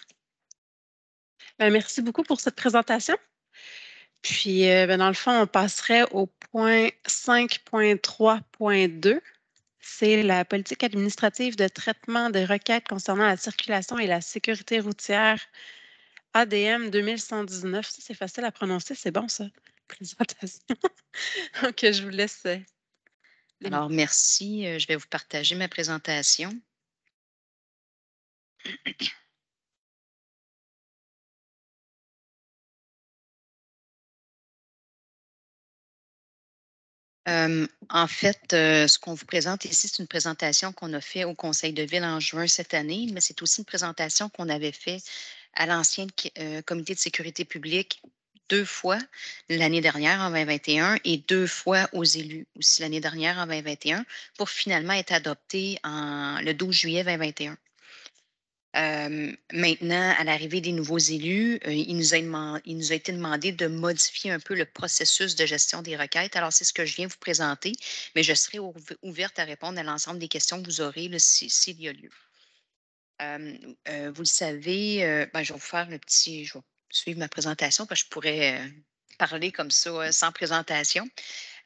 Merci beaucoup pour cette présentation. Puis, dans le fond, on passerait au point 5.3.2. C'est la politique administrative de traitement des requêtes concernant la circulation et la sécurité routière ADM 2119. Ça, c'est facile à prononcer, c'est bon ça, présentation. Donc, je vous laisse. Alors, merci. Je vais vous partager ma présentation. En fait, ce qu'on vous présente ici, c'est une présentation qu'on a faite au Conseil de ville en juin cette année, mais c'est aussi une présentation qu'on avait faite à l'ancien comité de sécurité publique 2 fois l'année dernière en 2021 et 2 fois aux élus aussi l'année dernière en 2021 pour finalement être adoptée le 12 juillet 2021. Maintenant, à l'arrivée des nouveaux élus, il nous a été demandé de modifier un peu le processus de gestion des requêtes. Alors, c'est ce que je viens vous présenter, mais je serai ouverte à répondre à l'ensemble des questions que vous aurez s'il y a lieu. Vous le savez, je vais vous faire je vais suivre ma présentation parce que je pourrais parler comme ça sans présentation.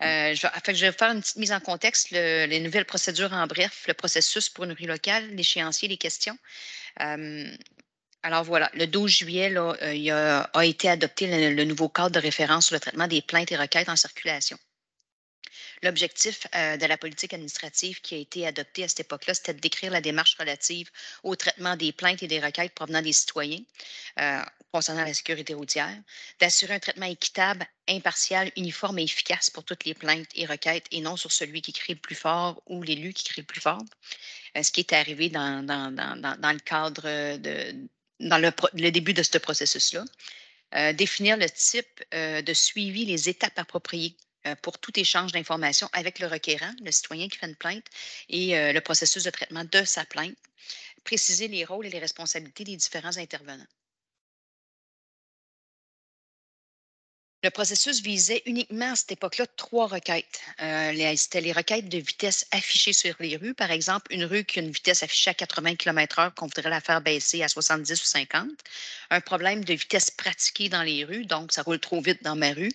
Je vais faire une petite mise en contexte, les nouvelles procédures en bref, le processus pour une rue locale, l'échéancier, les questions. Alors voilà, le 12 juillet, là, a été adopté le nouveau cadre de référence sur le traitement des plaintes et requêtes en circulation. L'objectif de la politique administrative qui a été adoptée à cette époque-là, c'était de décrire la démarche relative au traitement des plaintes et des requêtes provenant des citoyens concernant la sécurité routière, d'assurer un traitement équitable, impartial, uniforme et efficace pour toutes les plaintes et requêtes et non sur celui qui crie le plus fort ou l'élu qui crie le plus fort, ce qui est arrivé dans le cadre dans le début de ce processus-là. Définir le type de suivi, les étapes appropriées pour tout échange d'informations avec le requérant, le citoyen qui fait une plainte, et le processus de traitement de sa plainte. Préciser les rôles et les responsabilités des différents intervenants. Le processus visait uniquement à cette époque-là 3 requêtes. C'était les requêtes de vitesse affichées sur les rues. Par exemple, une rue qui a une vitesse affichée à 80 km/h, qu'on voudrait la faire baisser à 70 ou 50. Un problème de vitesse pratiquée dans les rues, donc ça roule trop vite dans ma rue,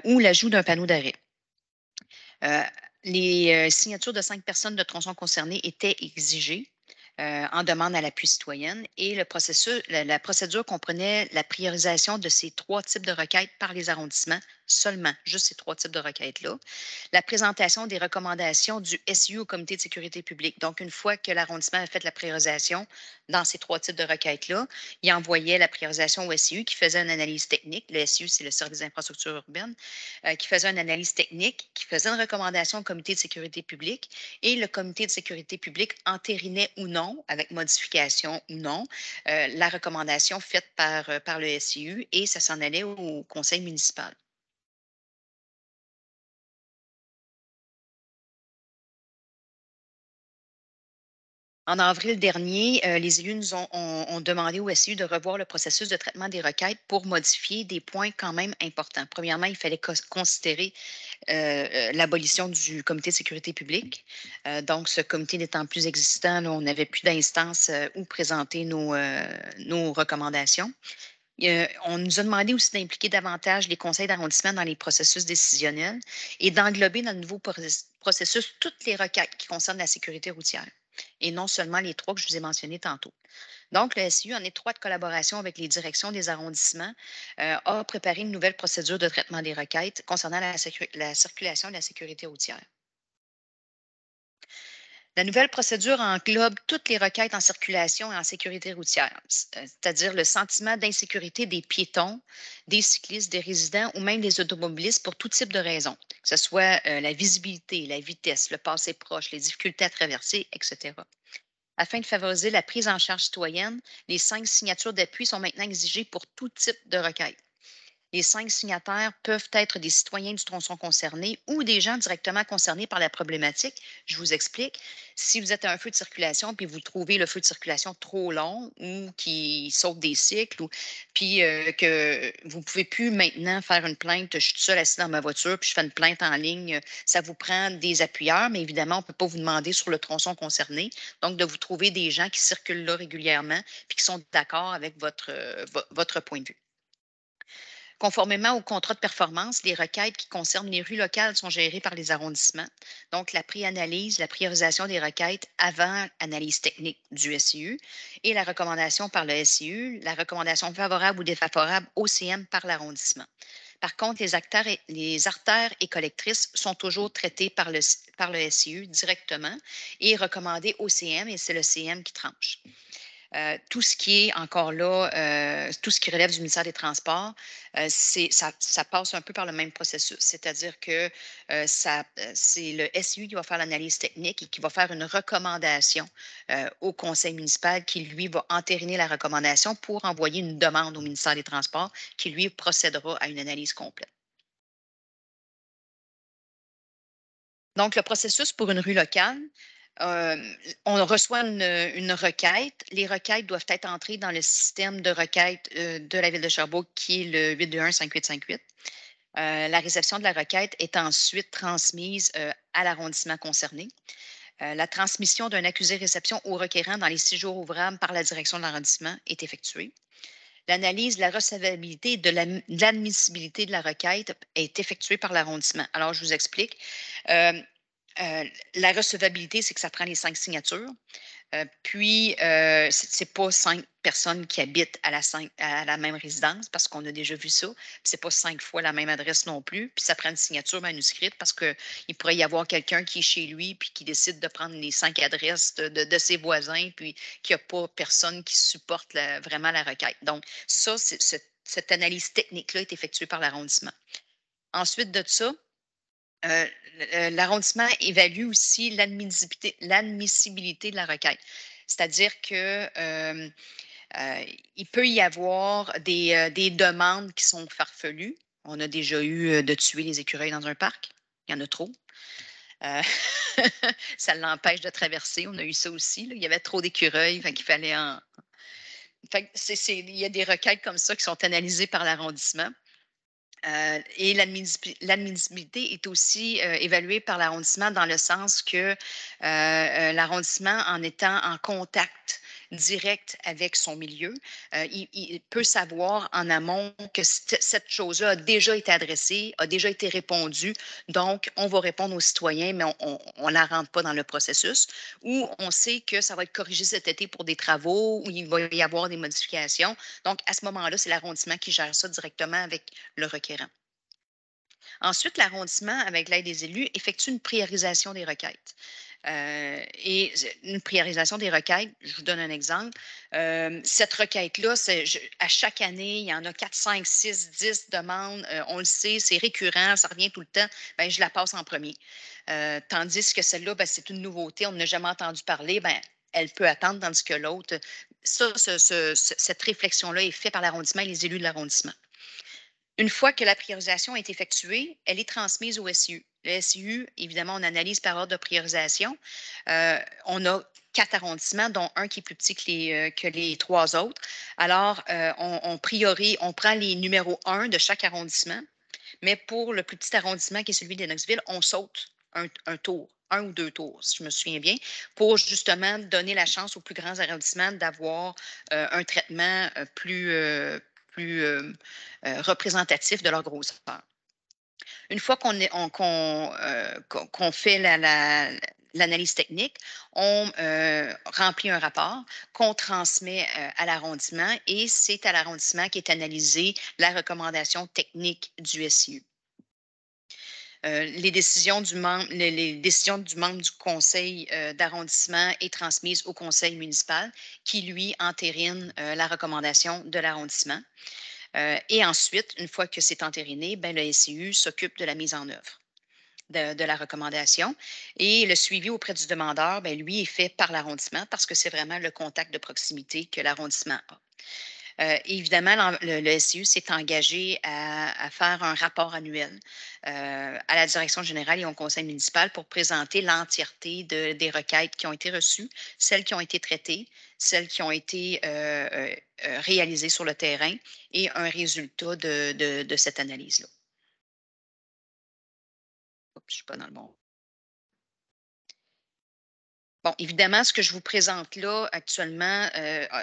ou l'ajout d'un panneau d'arrêt. Les signatures de 5 personnes de tronçons concernés étaient exigées en demande à l'appui citoyenne et la procédure comprenait la priorisation de ces 3 types de requêtes par les arrondissements seulement, juste ces 3 types de requêtes-là. La présentation des recommandations du SIU au comité de sécurité publique. Donc, une fois que l'arrondissement a fait la priorisation dans ces 3 types de requêtes-là, il envoyait la priorisation au SIU qui faisait une analyse technique. Le SIU, c'est le service d'infrastructure urbaine, qui faisait une analyse technique, qui faisait une recommandation au comité de sécurité publique et le comité de sécurité publique entérinait ou non, avec modification ou non, la recommandation faite par le SIU et ça s'en allait au conseil municipal. En avril dernier, les élus nous ont demandé au SIU de revoir le processus de traitement des requêtes pour modifier des points quand même importants. Premièrement, il fallait considérer l'abolition du comité de sécurité publique. Donc, ce comité n'étant plus existant, là, on n'avait plus d'instance où présenter nos recommandations. On nous a demandé aussi d'impliquer davantage les conseils d'arrondissement dans les processus décisionnels et d'englober dans le nouveau processus toutes les requêtes qui concernent la sécurité routière et non seulement les 3 que je vous ai mentionnés tantôt. Donc, le SIU, en étroite collaboration avec les directions des arrondissements, a préparé une nouvelle procédure de traitement des requêtes concernant la circulation et la sécurité routière. La nouvelle procédure englobe toutes les requêtes en circulation et en sécurité routière, c'est-à-dire le sentiment d'insécurité des piétons, des cyclistes, des résidents ou même des automobilistes pour tout type de raisons, que ce soit la visibilité, la vitesse, le passé proche, les difficultés à traverser, etc. Afin de favoriser la prise en charge citoyenne, les 5 signatures d'appui sont maintenant exigées pour tout type de requête. Les 5 signataires peuvent être des citoyens du tronçon concerné ou des gens directement concernés par la problématique. Je vous explique. Si vous êtes à un feu de circulation puis vous trouvez le feu de circulation trop long ou qui saute des cycles, puis que vous ne pouvez plus maintenant faire une plainte, je suis seule assise dans ma voiture puis je fais une plainte en ligne, ça vous prend des appuyeurs, mais évidemment, on ne peut pas vous demander sur le tronçon concerné. Donc, de vous trouver des gens qui circulent là régulièrement puis qui sont d'accord avec votre point de vue. Conformément au contrat de performance, les requêtes qui concernent les rues locales sont gérées par les arrondissements. Donc, la pré-analyse, la priorisation des requêtes avant analyse technique du SIU et la recommandation par le SIU, la recommandation favorable ou défavorable au CM par l'arrondissement. Par contre, les artères et collectrices sont toujours traitées par le SIU directement et recommandées au CM et c'est le CM qui tranche. Tout ce qui est encore là, tout ce qui relève du ministère des Transports, ça passe un peu par le même processus. C'est-à-dire que c'est le SIU qui va faire l'analyse technique et qui va faire une recommandation au conseil municipal qui, lui, va entériner la recommandation pour envoyer une demande au ministère des Transports qui, lui, procédera à une analyse complète. Donc, le processus pour une rue locale, on reçoit une requête. Les requêtes doivent être entrées dans le système de requête de la Ville de Sherbrooke, qui est le 821-5858. La réception de la requête est ensuite transmise à l'arrondissement concerné. La transmission d'un accusé-réception au requérant dans les 6 jours ouvrables par la direction de l'arrondissement est effectuée. L'analyse de la recevabilité et de l'admissibilité de la requête est effectuée par l'arrondissement. Alors, je vous explique. La recevabilité, c'est que ça prend les 5 signatures. Puis, ce n'est pas 5 personnes qui habitent à la même résidence parce qu'on a déjà vu ça. Ce n'est pas 5 fois la même adresse non plus. Puis, ça prend une signature manuscrite parce qu'il pourrait y avoir quelqu'un qui est chez lui puis qui décide de prendre les 5 adresses de ses voisins puis qu'il n'y a pas personne qui supporte vraiment la requête. Donc, ça, cette analyse technique-là est effectuée par l'arrondissement. Ensuite de ça, l'arrondissement évalue aussi l'admissibilité de la requête. C'est-à-dire que il peut y avoir des demandes qui sont farfelues. On a déjà eu de tuer les écureuils dans un parc. Il y en a trop. Ça l'empêche de traverser. On a eu ça aussi. Là. Il y avait trop d'écureuils, qu'il fallait en. Il y a des requêtes comme ça qui sont analysées par l'arrondissement. Et l'admissibilité est aussi évaluée par l'arrondissement dans le sens que l'arrondissement, en étant en contact direct avec son milieu, il peut savoir en amont que cette chose-là a déjà été adressée, a déjà été répondue. Donc, on va répondre aux citoyens, mais on ne la rentre pas dans le processus. Ou on sait que ça va être corrigé cet été pour des travaux, ou il va y avoir des modifications. Donc, à ce moment-là, c'est l'arrondissement qui gère ça directement avec le requérant. Ensuite, l'arrondissement, avec l'aide des élus, effectue une priorisation des requêtes. Et une priorisation des requêtes, je vous donne un exemple. Cette requête-là, à chaque année, il y en a 4, 5, 6, 10 demandes. On le sait, c'est récurrent, ça revient tout le temps. Bien, je la passe en premier. Tandis que celle-là, c'est une nouveauté, on n'a jamais entendu parler. Bien, elle peut attendre, tandis que l'autre, cette réflexion-là est faite par l'arrondissement et les élus de l'arrondissement. Une fois que la priorisation est effectuée, elle est transmise au SIU. Le SIU, évidemment, on analyse par ordre de priorisation. On a 4 arrondissements, dont un qui est plus petit que les 3 autres. Alors, on prend les numéros 1 de chaque arrondissement, mais pour le plus petit arrondissement, qui est celui de Lennoxville, on saute un tour, 1 ou 2 tours, si je me souviens bien, pour justement donner la chance aux plus grands arrondissements d'avoir un traitement plus représentatif de leur grosseur. Une fois qu'on fait l'analyse technique, on remplit un rapport qu'on transmet à l'arrondissement et c'est à l'arrondissement qu'est analysée la recommandation technique du SIU. Les décisions du membre du conseil d'arrondissement est transmise au conseil municipal qui, lui, entérine la recommandation de l'arrondissement. Et ensuite, une fois que c'est entériné, le SIU s'occupe de la mise en œuvre de la recommandation. Et le suivi auprès du demandeur, lui, est fait par l'arrondissement parce que c'est vraiment le contact de proximité que l'arrondissement a. Évidemment, le SIU s'est engagé à faire un rapport annuel à la direction générale et au conseil municipal pour présenter l'entièreté des requêtes qui ont été reçues, celles qui ont été traitées, celles qui ont été réalisées sur le terrain et un résultat de cette analyse-là. Je ne suis pas dans le bon. Bon, évidemment, ce que je vous présente là actuellement,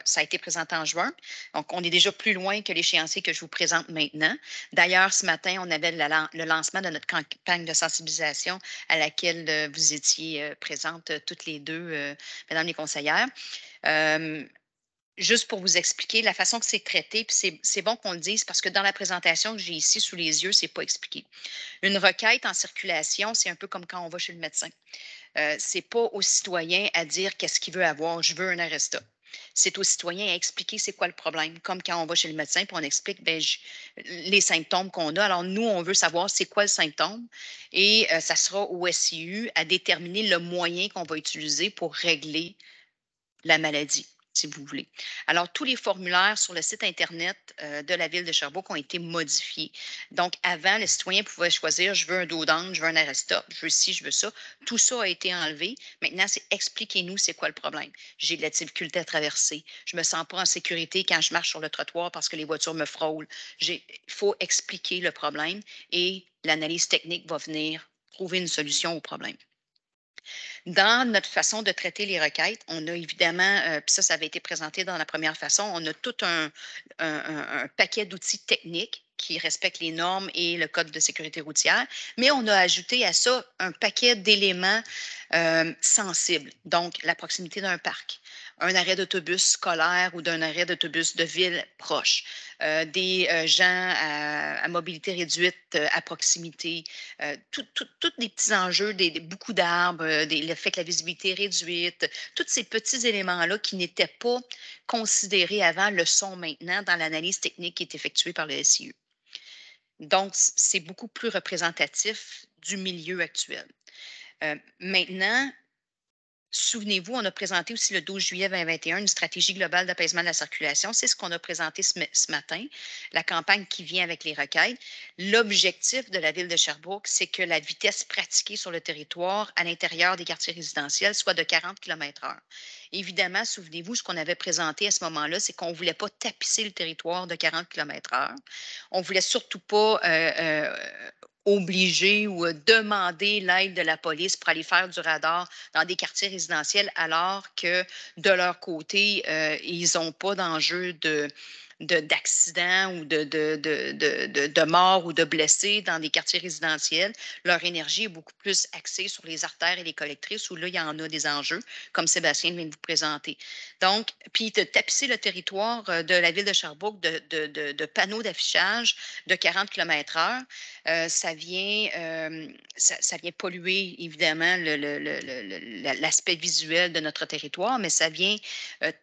ça a été présenté en juin. Donc, on est déjà plus loin que l'échéancier que je vous présente maintenant. D'ailleurs, ce matin, on avait le lancement de notre campagne de sensibilisation à laquelle vous étiez présentes toutes les deux, mesdames les conseillères. Juste pour vous expliquer la façon que c'est traité, puis c'est bon qu'on le dise parce que dans la présentation que j'ai ici sous les yeux, ce n'est pas expliqué. Une requête en circulation, c'est un peu comme quand on va chez le médecin. Ce n'est pas au citoyen à dire qu'est-ce qu'il veut avoir, je veux un Aresta. C'est au citoyen à expliquer c'est quoi le problème, comme quand on va chez le médecin puis on explique les symptômes qu'on a. Alors, nous, on veut savoir c'est quoi le symptôme et ça sera au SIU à déterminer le moyen qu'on va utiliser pour régler la maladie, si vous voulez. Alors, tous les formulaires sur le site Internet de la Ville de Sherbrooke ont été modifiés. Donc, avant, le citoyen pouvait choisir, je veux un dos d'âne, je veux un Aresta, je veux ci, je veux ça. Tout ça a été enlevé. Maintenant, c'est expliquez-nous c'est quoi le problème. J'ai de la difficulté à traverser. Je ne me sens pas en sécurité quand je marche sur le trottoir parce que les voitures me frôlent. Il faut expliquer le problème et l'analyse technique va venir trouver une solution au problème. Dans notre façon de traiter les requêtes, on a évidemment, puis ça avait été présenté dans la première façon, on a tout un paquet d'outils techniques qui respectent les normes et le code de sécurité routière, mais on a ajouté à ça un paquet d'éléments sensibles, donc la proximité d'un parc, un arrêt d'autobus scolaire ou d'un arrêt d'autobus de ville proche, des gens à mobilité réduite à proximité, tous les petits enjeux, beaucoup d'arbres, le fait que la visibilité est réduite, tous ces petits éléments-là qui n'étaient pas considérés avant le sont maintenant dans l'analyse technique qui est effectuée par le SIU. Donc, c'est beaucoup plus représentatif du milieu actuel. Maintenant, souvenez-vous, on a présenté aussi le 12 juillet 2021 une stratégie globale d'apaisement de la circulation. C'est ce qu'on a présenté ce matin, la campagne qui vient avec les requêtes. L'objectif de la Ville de Sherbrooke, c'est que la vitesse pratiquée sur le territoire à l'intérieur des quartiers résidentiels soit de 40 km/h. Évidemment, souvenez-vous, ce qu'on avait présenté à ce moment-là, c'est qu'on ne voulait pas tapisser le territoire de 40 km/h. On ne voulait surtout pas obliger ou demander l'aide de la police pour aller faire du radar dans des quartiers résidentiels alors que de leur côté, ils n'ont pas d'enjeu d'accident ou de mort ou de blessés dans des quartiers résidentiels. Leur énergie est beaucoup plus axée sur les artères et les collectrices où là, il y en a des enjeux, comme Sébastien vient de vous présenter. Donc, puis de tapisser le territoire de la ville de Sherbrooke de panneaux d'affichage de 40 km/h, ça vient polluer évidemment l'aspect visuel de notre territoire, mais ça vient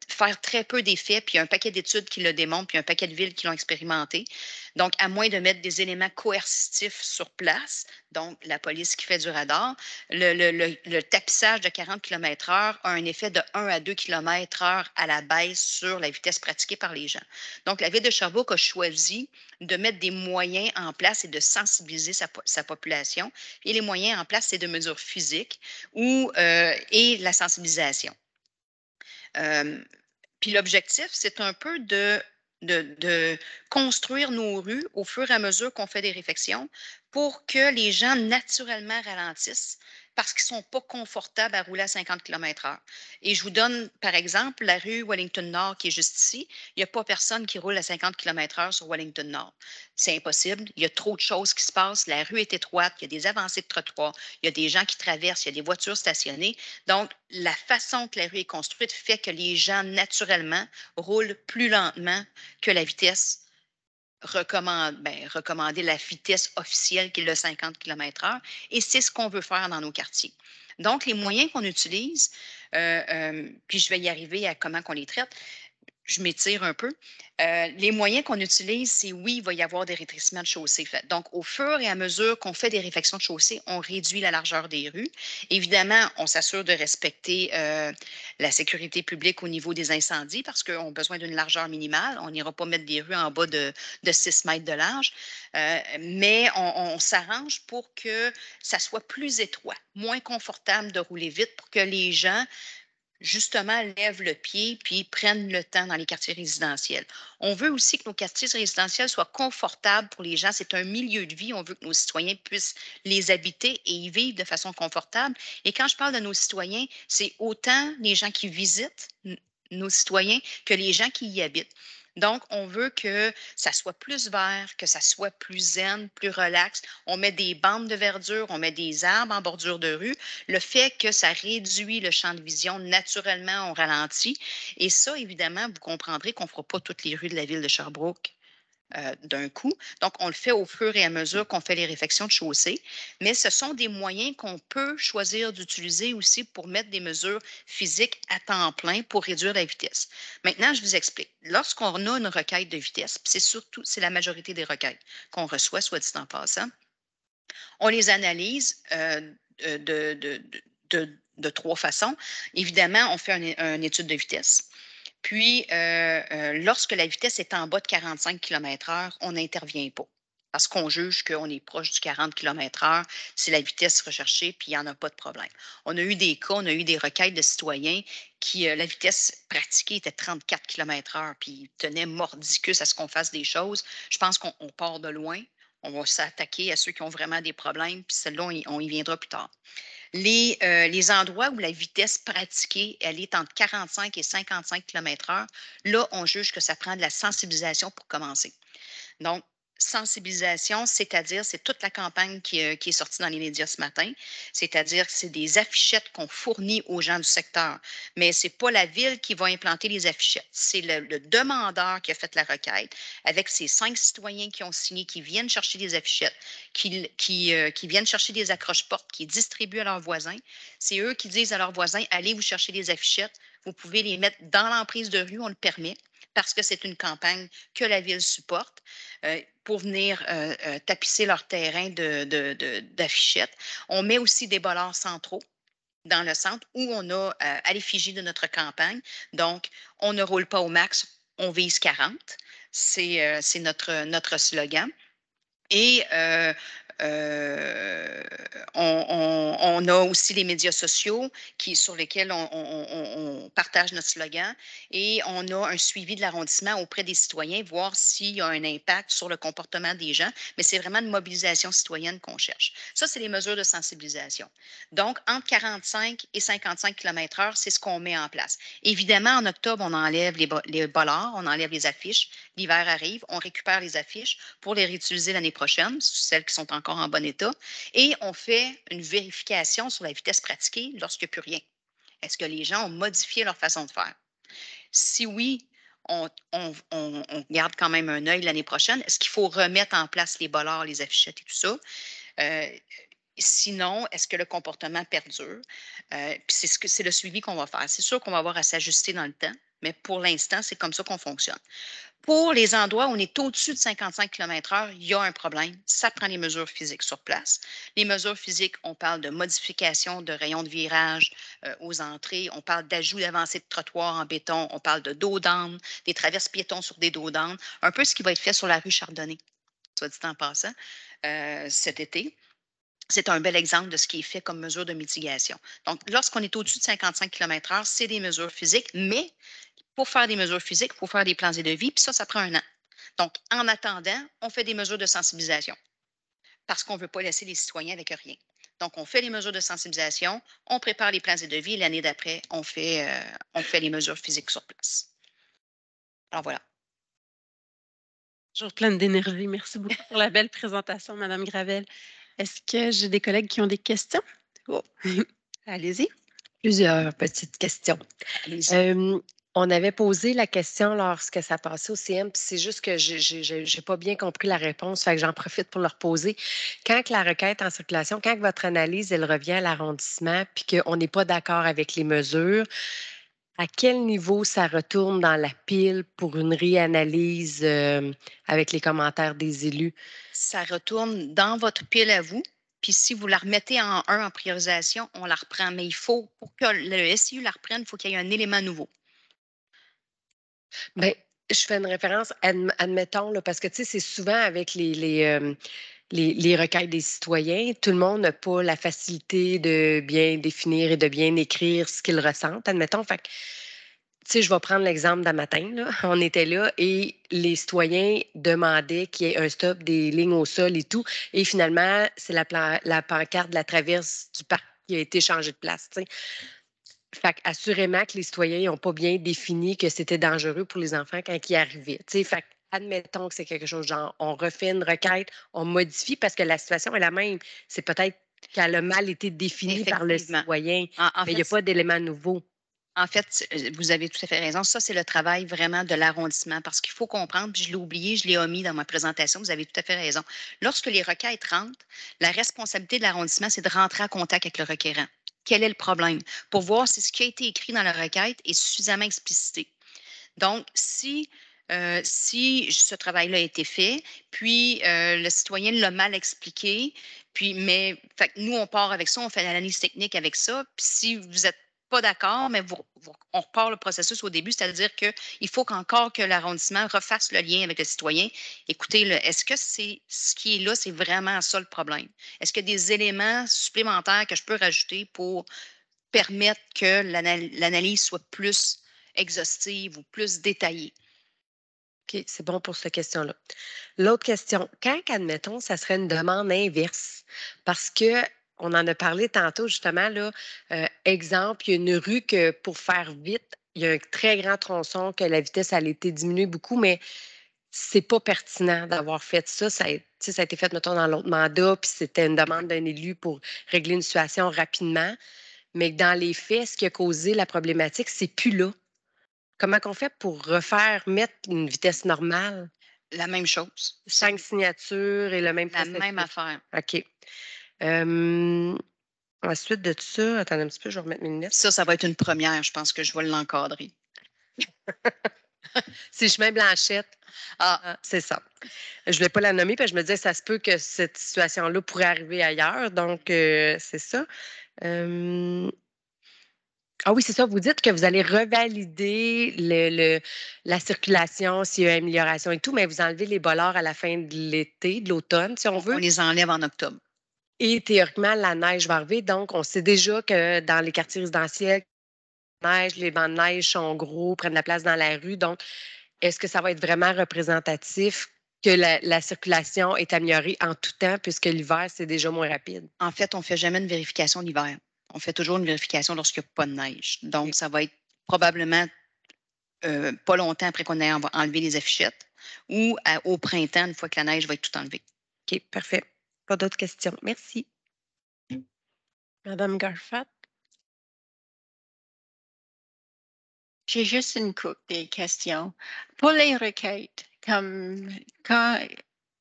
faire très peu d'effets, puis il y a un paquet d'études qui le démontrent, puis un paquet de villes qui l'ont expérimenté. Donc, à moins de mettre des éléments coercitifs sur place, donc la police qui fait du radar, le tapissage de 40 km/h a un effet de 1 à 2 km/h à la baisse sur la vitesse pratiquée par les gens. Donc, la ville de Sherbrooke a choisi de mettre des moyens en place et de sensibiliser sa population. Et les moyens en place, c'est de mesures physiques et la sensibilisation. Puis l'objectif, c'est un peu de construire nos rues au fur et à mesure qu'on fait des réflexions pour que les gens naturellement ralentissent parce qu'ils ne sont pas confortables à rouler à 50 km/h. Et je vous donne, par exemple, la rue Wellington-Nord qui est juste ici. Il n'y a pas personne qui roule à 50 km/h sur Wellington-Nord. C'est impossible. Il y a trop de choses qui se passent. La rue est étroite. Il y a des avancées de trottoir. Il y a des gens qui traversent. Il y a des voitures stationnées. Donc, la façon que la rue est construite fait que les gens, naturellement, roulent plus lentement que la vitesse recommander la vitesse officielle qui est le 50 km/h. Et c'est ce qu'on veut faire dans nos quartiers. Donc, les moyens qu'on utilise, puis je vais y arriver à comment on les traite, je m'étire un peu. Les moyens qu'on utilise, c'est oui, il va y avoir des rétrécissements de chaussée. Donc, au fur et à mesure qu'on fait des réfections de chaussée, on réduit la largeur des rues. Évidemment, on s'assure de respecter la sécurité publique au niveau des incendies parce qu'on a besoin d'une largeur minimale. On n'ira pas mettre des rues en bas de 6 mètres de large, mais on s'arrange pour que ça soit plus étroit, moins confortable de rouler vite pour que les gens justement, lèvent le pied puis prennent le temps dans les quartiers résidentiels. On veut aussi que nos quartiers résidentiels soient confortables pour les gens. C'est un milieu de vie. On veut que nos citoyens puissent les habiter et y vivre de façon confortable. Et quand je parle de nos citoyens, c'est autant les gens qui visitent nos citoyens que les gens qui y habitent. Donc, on veut que ça soit plus vert, que ça soit plus zen, plus relax. On met des bandes de verdure, on met des arbres en bordure de rue. Le fait que ça réduit le champ de vision, naturellement, on ralentit. Et ça, évidemment, vous comprendrez qu'on ne fera pas toutes les rues de la ville de Sherbrooke d'un coup. Donc, on le fait au fur et à mesure qu'on fait les réfections de chaussée, mais ce sont des moyens qu'on peut choisir d'utiliser aussi pour mettre des mesures physiques à temps plein pour réduire la vitesse. Maintenant, je vous explique. Lorsqu'on a une requête de vitesse, c'est la majorité des requêtes qu'on reçoit, soit dit en passant, on les analyse de trois façons. Évidemment, on fait une étude de vitesse. Puis, lorsque la vitesse est en bas de 45 km/h, on n'intervient pas parce qu'on juge qu'on est proche du 40 km/h, c'est la vitesse recherchée, puis il n'y en a pas de problème. On a eu des cas, on a eu des requêtes de citoyens qui, la vitesse pratiquée était 34 km/h, puis ils tenaient mordicus à ce qu'on fasse des choses. Je pense qu'on part de loin. On va s'attaquer à ceux qui ont vraiment des problèmes, puis celle-là, on y viendra plus tard. Les endroits où la vitesse pratiquée, elle est entre 45 et 55 km/h, là, on juge que ça prend de la sensibilisation pour commencer. Donc, sensibilisation, c'est-à-dire, c'est toute la campagne qui est sortie dans les médias ce matin, c'est-à-dire que c'est des affichettes qu'on fournit aux gens du secteur, mais ce n'est pas la ville qui va implanter les affichettes, c'est le demandeur qui a fait la requête avec ces 5 citoyens qui ont signé, qui viennent chercher des affichettes, qui viennent chercher des accroche-portes, qui distribuent à leurs voisins. C'est eux qui disent à leurs voisins, allez vous chercher des affichettes, vous pouvez les mettre dans l'emprise de rue, on le permet, parce que c'est une campagne que la ville supporte pour venir tapisser leur terrain d'affichettes. On met aussi des bollards centraux dans le centre où on a à l'effigie de notre campagne. Donc, on ne roule pas au max, on vise 40. C'est notre slogan. Et on a aussi les médias sociaux sur lesquels on partage notre slogan et on a un suivi de l'arrondissement auprès des citoyens, voir s'il y a un impact sur le comportement des gens, mais c'est vraiment une mobilisation citoyenne qu'on cherche. Ça, c'est les mesures de sensibilisation. Donc, entre 45 et 55 km/h, c'est ce qu'on met en place. Évidemment, en octobre, on enlève les bollards, on enlève les affiches. L'hiver arrive, on récupère les affiches pour les réutiliser l'année prochaine, celles qui sont encore en bon état, et on fait une vérification sur la vitesse pratiquée lorsqu'il n'y a plus rien. Est-ce que les gens ont modifié leur façon de faire? Si oui, on garde quand même un œil l'année prochaine. Est-ce qu'il faut remettre en place les bollards, les affichettes et tout ça? Sinon, est-ce que le comportement perdure? Puis c'est le suivi qu'on va faire. C'est sûr qu'on va avoir à s'ajuster dans le temps, mais pour l'instant, c'est comme ça qu'on fonctionne. Pour les endroits où on est au-dessus de 55 km/h, il y a un problème. Ça prend les mesures physiques sur place. Les mesures physiques, on parle de modification de rayons de virage aux entrées, on parle d'ajout d'avancées de trottoirs en béton, on parle de dos d'âne, des traverses piétons sur des dos d'âne, un peu ce qui va être fait sur la rue Chardonnay, soit dit en passant, cet été. C'est un bel exemple de ce qui est fait comme mesure de mitigation. Donc, lorsqu'on est au-dessus de 55 km/h, c'est des mesures physiques, mais pour faire des mesures physiques, il faut faire des plans et devis, puis ça prend 1 an. Donc, en attendant, on fait des mesures de sensibilisation parce qu'on ne veut pas laisser les citoyens avec rien. Donc, on fait les mesures de sensibilisation, on prépare les plans et devis, et l'année d'après, on fait les mesures physiques sur place. Alors, voilà. Toujours pleine d'énergie. Merci beaucoup pour la belle présentation, Madame Gravel. Est-ce que j'ai des collègues qui ont des questions? Oh. Allez-y. Plusieurs petites questions. Allez-y. On avait posé la question lorsque ça passait au CM, puis c'est juste que je n'ai pas bien compris la réponse, fait que j'en profite pour le reposer. Quand la requête en circulation, quand votre analyse, elle revient à l'arrondissement, puis qu'on n'est pas d'accord avec les mesures, à quel niveau ça retourne dans la pile pour une réanalyse avec les commentaires des élus? Ça retourne dans votre pile à vous. Puis si vous la remettez en 1 en priorisation, on la reprend. Mais il faut, pour que le SIU la reprenne, il faut qu'il y ait un élément nouveau. Bien, je fais une référence, admettons, là, parce que tu sais, c'est souvent avec les requêtes des citoyens, tout le monde n'a pas la facilité de bien définir et de bien écrire ce qu'ils ressentent, admettons. Fait que, tu sais, je vais prendre l'exemple d'un matin, là. On était là et les citoyens demandaient qu'il y ait un stop des lignes au sol et tout. Et finalement, c'est la pancarte de la traverse du parc qui a été changée de place, tu sais. Fait assurément que les citoyens n'ont pas bien défini que c'était dangereux pour les enfants quand ils arrivaient. Tu sais, fait admettons que c'est quelque chose genre, on refait une requête, on modifie parce que la situation est la même. C'est peut-être qu'elle a mal été définie par le citoyen, mais il n'y a pas d'élément nouveau. En fait, vous avez tout à fait raison. Ça, c'est le travail vraiment de l'arrondissement parce qu'il faut comprendre, puis je l'ai oublié, je l'ai omis dans ma présentation, vous avez tout à fait raison. Lorsque les requêtes rentrent, la responsabilité de l'arrondissement, c'est de rentrer en contact avec le requérant. Quel est le problème? Pour voir si ce qui a été écrit dans la requête est suffisamment explicité. Donc, si ce travail-là a été fait, puis le citoyen l'a mal expliqué, mais fait que nous, on part avec ça, on fait l'analyse technique avec ça, puis si vous n'êtes pas d'accord, mais on repart le processus au début, c'est-à-dire qu'il faut qu'encore que l'arrondissement refasse le lien avec le citoyen. Écoutez, est-ce que c'est ce qui est là, c'est vraiment ça le problème? Est-ce qu'il y a des éléments supplémentaires que je peux rajouter pour permettre que l'analyse soit plus exhaustive ou plus détaillée? OK, c'est bon pour cette question-là. L'autre question, quand, admettons, ça serait une demande inverse, parce que on en a parlé tantôt, justement, là, exemple, il y a une rue que pour faire vite, il y a un très grand tronçon que la vitesse a été diminuée beaucoup, mais c'est pas pertinent d'avoir fait ça. Ça a été fait, mettons, dans l'autre mandat, puis c'était une demande d'un élu pour régler une situation rapidement. Mais dans les faits, ce qui a causé la problématique, c'est plus là. Comment on fait pour mettre une vitesse normale? La même chose. 5 signatures et le même La même affaire. OK. Ensuite de ça, attendez un petit peu, je vais remettre mes lunettes. Ça va être une première. Je pense que je vais l'encadrer. Si je mets Blanchette, c'est ça. Je ne voulais pas la nommer parce que je me disais ça se peut que cette situation-là pourrait arriver ailleurs. Donc, c'est ça. Ah oui, c'est ça. Vous dites que vous allez revalider la circulation s'il y a amélioration et tout, mais vous enlevez les bollards à la fin de l'été, de l'automne, si on veut. On les enlève en octobre. Et théoriquement, la neige va arriver. Donc, on sait déjà que dans les quartiers résidentiels, les bancs de neige sont gros, prennent de la place dans la rue. Donc, est-ce que ça va être vraiment représentatif que la circulation est améliorée en tout temps puisque l'hiver, c'est déjà moins rapide? En fait, on ne fait jamais une vérification l'hiver. On fait toujours une vérification lorsqu'il n'y a pas de neige. Donc, ça va être probablement pas longtemps après qu'on ait enlevé les affichettes ou au printemps, une fois que la neige va être tout enlevée. OK, parfait. Pas d'autres questions. Merci. Madame Garfat? J'ai juste une couple de questions. Pour les requêtes, comme quand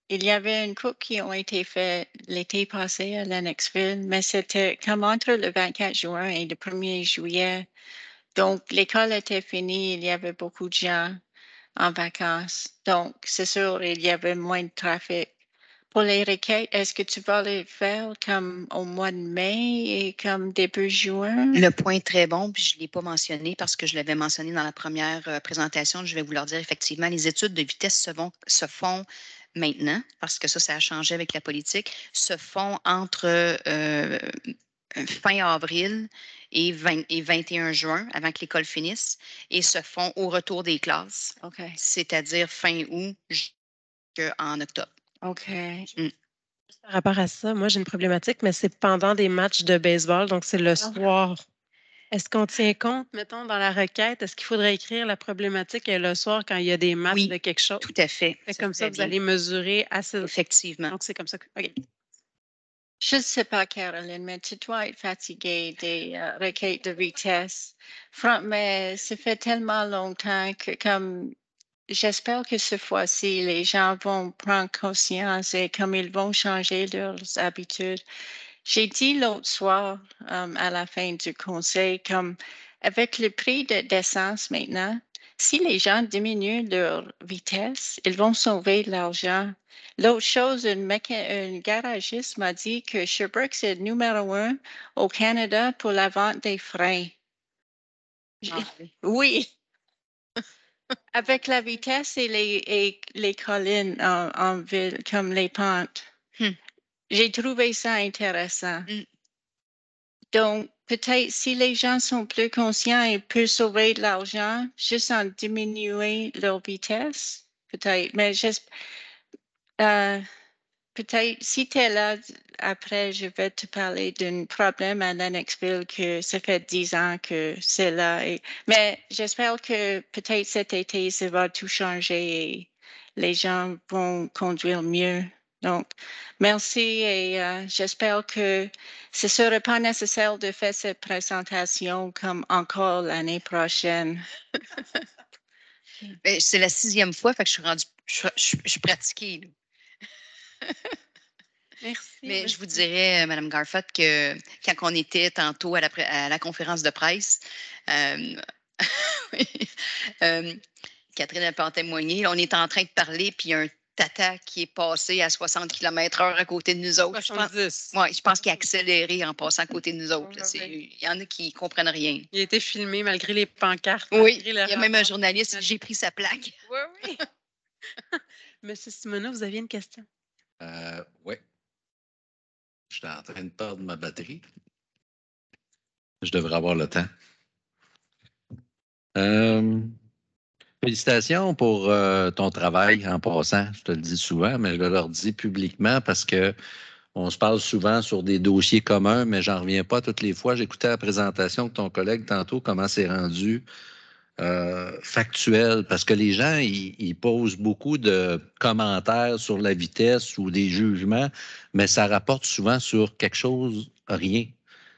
il y avait une couple qui ont été faites l'été passé à Lennoxville, mais c'était comme entre le 24 juin et le 1er juillet. Donc, l'école était finie, il y avait beaucoup de gens en vacances. Donc, c'est sûr, il y avait moins de trafic. Pour les requêtes, est-ce que tu vas les faire comme au mois de mai et comme début juin? Le point est très bon, puis je ne l'ai pas mentionné parce que je l'avais mentionné dans la première présentation. Je vais vous leur dire effectivement, les études de vitesse se font maintenant, parce que ça a changé avec la politique, se font entre fin avril et 21 juin, avant que l'école finisse, et se font au retour des classes, c'est-à-dire fin août jusqu'en octobre. OK. Par rapport à ça, moi, j'ai une problématique, mais c'est pendant des matchs de baseball, donc c'est le soir. Est-ce qu'on tient compte, mettons, dans la requête, est-ce qu'il faudrait écrire la problématique le soir quand il y a des matchs de quelque chose? Tout à fait. C'est comme ça, vous allez mesurer assez. Effectivement. Donc, c'est comme ça. OK. Je ne sais pas, Caroline, mais tu dois être fatiguée des requêtes de vitesse. Mais ça fait tellement longtemps que comme j'espère que cette fois-ci, les gens vont prendre conscience et comme ils vont changer leurs habitudes. J'ai dit l'autre soir, à la fin du conseil, comme avec le prix d'essence maintenant, si les gens diminuent leur vitesse, ils vont sauver de l'argent. L'autre chose, un garagiste m'a dit que Sherbrooke, c'est le numéro 1 au Canada pour la vente des freins. Oui. Avec la vitesse et les collines en ville, comme les pentes. J'ai trouvé ça intéressant. Donc, peut-être si les gens sont plus conscients, ils peuvent sauver de l'argent juste en diminuant leur vitesse. Peut-être. Mais peut-être si tu es là, après, je vais te parler d'un problème à Lennoxville que ça fait 10 ans que c'est là. Mais j'espère que peut-être cet été, ça va tout changer et les gens vont conduire mieux. Donc, merci et j'espère que ce ne serait pas nécessaire de faire cette présentation comme encore l'année prochaine. C'est la 6e fois, fait que je suis pratiquée. Merci. Mais je vous dirais, Mme Garfat, que quand on était tantôt à la conférence de presse, Catherine a pu en témoigner, on est en train de parler, puis il y a un tata qui est passé à 60 km/h à côté de nous autres. Je pense qu'il a accéléré en passant à côté de nous autres. Il y en a qui ne comprennent rien. Il a été filmé malgré les pancartes. Oui, il y a même un journaliste, j'ai pris sa plaque. Oui. Monsieur Simoneau, vous aviez une question? Oui. Je suis en train de perdre ma batterie. Je devrais avoir le temps. Félicitations pour ton travail en passant. Je te le dis souvent, mais je le leur dis publiquement parce qu'on se parle souvent sur des dossiers communs, mais j'en reviens pas toutes les fois. J'écoutais la présentation de ton collègue tantôt, comment c'est rendu factuel, parce que les gens, ils posent beaucoup de commentaires sur la vitesse ou des jugements, mais ça rapporte souvent sur quelque chose, rien.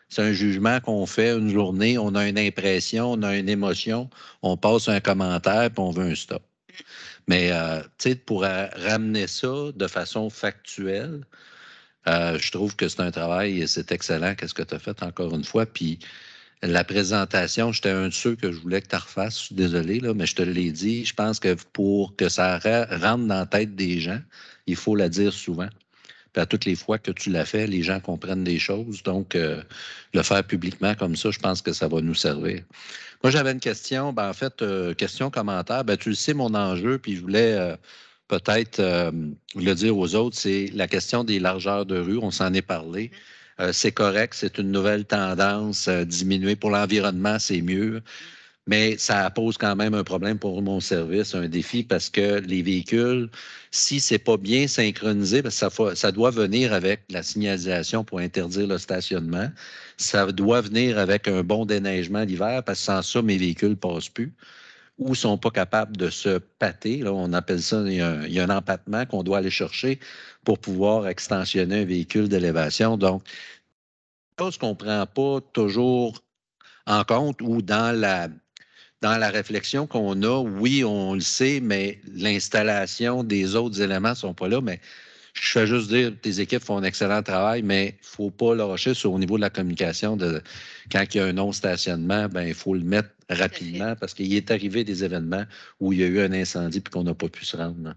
C'est un jugement qu'on fait une journée, on a une impression, on a une émotion, on passe un commentaire, puis on veut un stop. Mais, tu sais, pour ramener ça de façon factuelle, je trouve que c'est un travail et c'est excellent qu'est-ce que tu as fait encore une fois. Puis la présentation, j'étais un de ceux que je voulais que tu refasses. Je suis désolé, là, mais je te l'ai dit. Je pense que pour que ça rentre dans la tête des gens, il faut la dire souvent. Puis à toutes les fois que tu l'as fait, les gens comprennent des choses. Donc, le faire publiquement comme ça, je pense que ça va nous servir. Moi, j'avais une question. Ben, en fait, question, commentaire. Ben, tu le sais, mon enjeu, puis je voulais peut-être le dire aux autres, c'est la question des largeurs de rue. On s'en est parlé. C'est correct, c'est une nouvelle tendance. Diminuer pour l'environnement, c'est mieux. Mais ça pose quand même un problème pour mon service, un défi, parce que les véhicules, si ce n'est pas bien synchronisé, parce que ça doit venir avec la signalisation pour interdire le stationnement. Ça doit venir avec un bon déneigement l'hiver, parce que sans ça, mes véhicules ne passent plus ou ne sont pas capables de se pâter. Là, on appelle ça, il y a un empattement qu'on doit aller chercher pour pouvoir extensionner un véhicule d'élévation. Donc, chose qu'on ne prend pas toujours en compte ou dans la réflexion qu'on a, oui, on le sait, mais l'installation des autres éléments ne sont pas là. Mais je fais juste dire que tes équipes font un excellent travail, mais il ne faut pas lâcher au niveau de la communication. Quand il y a un non-stationnement, ben, il faut le mettre rapidement parce qu'il est arrivé des événements où il y a eu un incendie et qu'on n'a pas pu se rendre.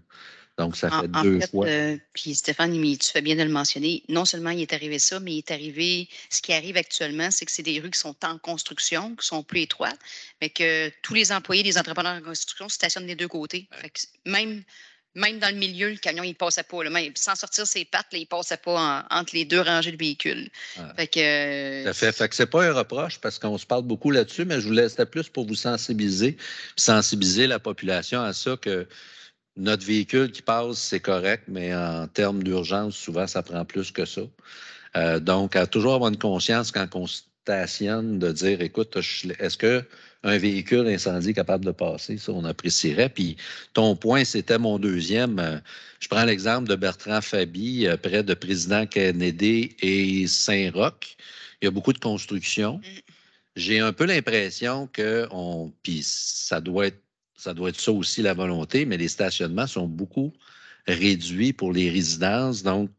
Donc, ça fait deux fois. Puis Stéphane, tu fais bien de le mentionner. Non seulement il est arrivé ça, mais il est arrivé, ce qui arrive actuellement, c'est que c'est des rues qui sont en construction, qui sont plus étroites, mais que tous les employés des entrepreneurs en construction stationnent des deux côtés. Fait que même dans le milieu, le camion, il ne passait pas. Là, même sans sortir ses pattes, là, il ne passait pas entre les deux rangées de véhicules. Fait que, tout à fait. Fait que c'est pas un reproche parce qu'on se parle beaucoup là-dessus, mais c'était plus pour vous sensibiliser la population à ça que notre véhicule qui passe, c'est correct, mais en termes d'urgence, souvent, ça prend plus que ça. Donc, à toujours avoir une conscience quand on stationne de dire, écoute, est-ce qu'un véhicule incendie est capable de passer? Ça, on apprécierait. Puis, ton point, c'était mon deuxième. Je prends l'exemple de Bertrand Faby, près de Président Kennedy et Saint-Roch. Il y a beaucoup de construction. J'ai un peu l'impression que puis ça doit être ça aussi la volonté, mais les stationnements sont beaucoup réduits pour les résidences. Donc,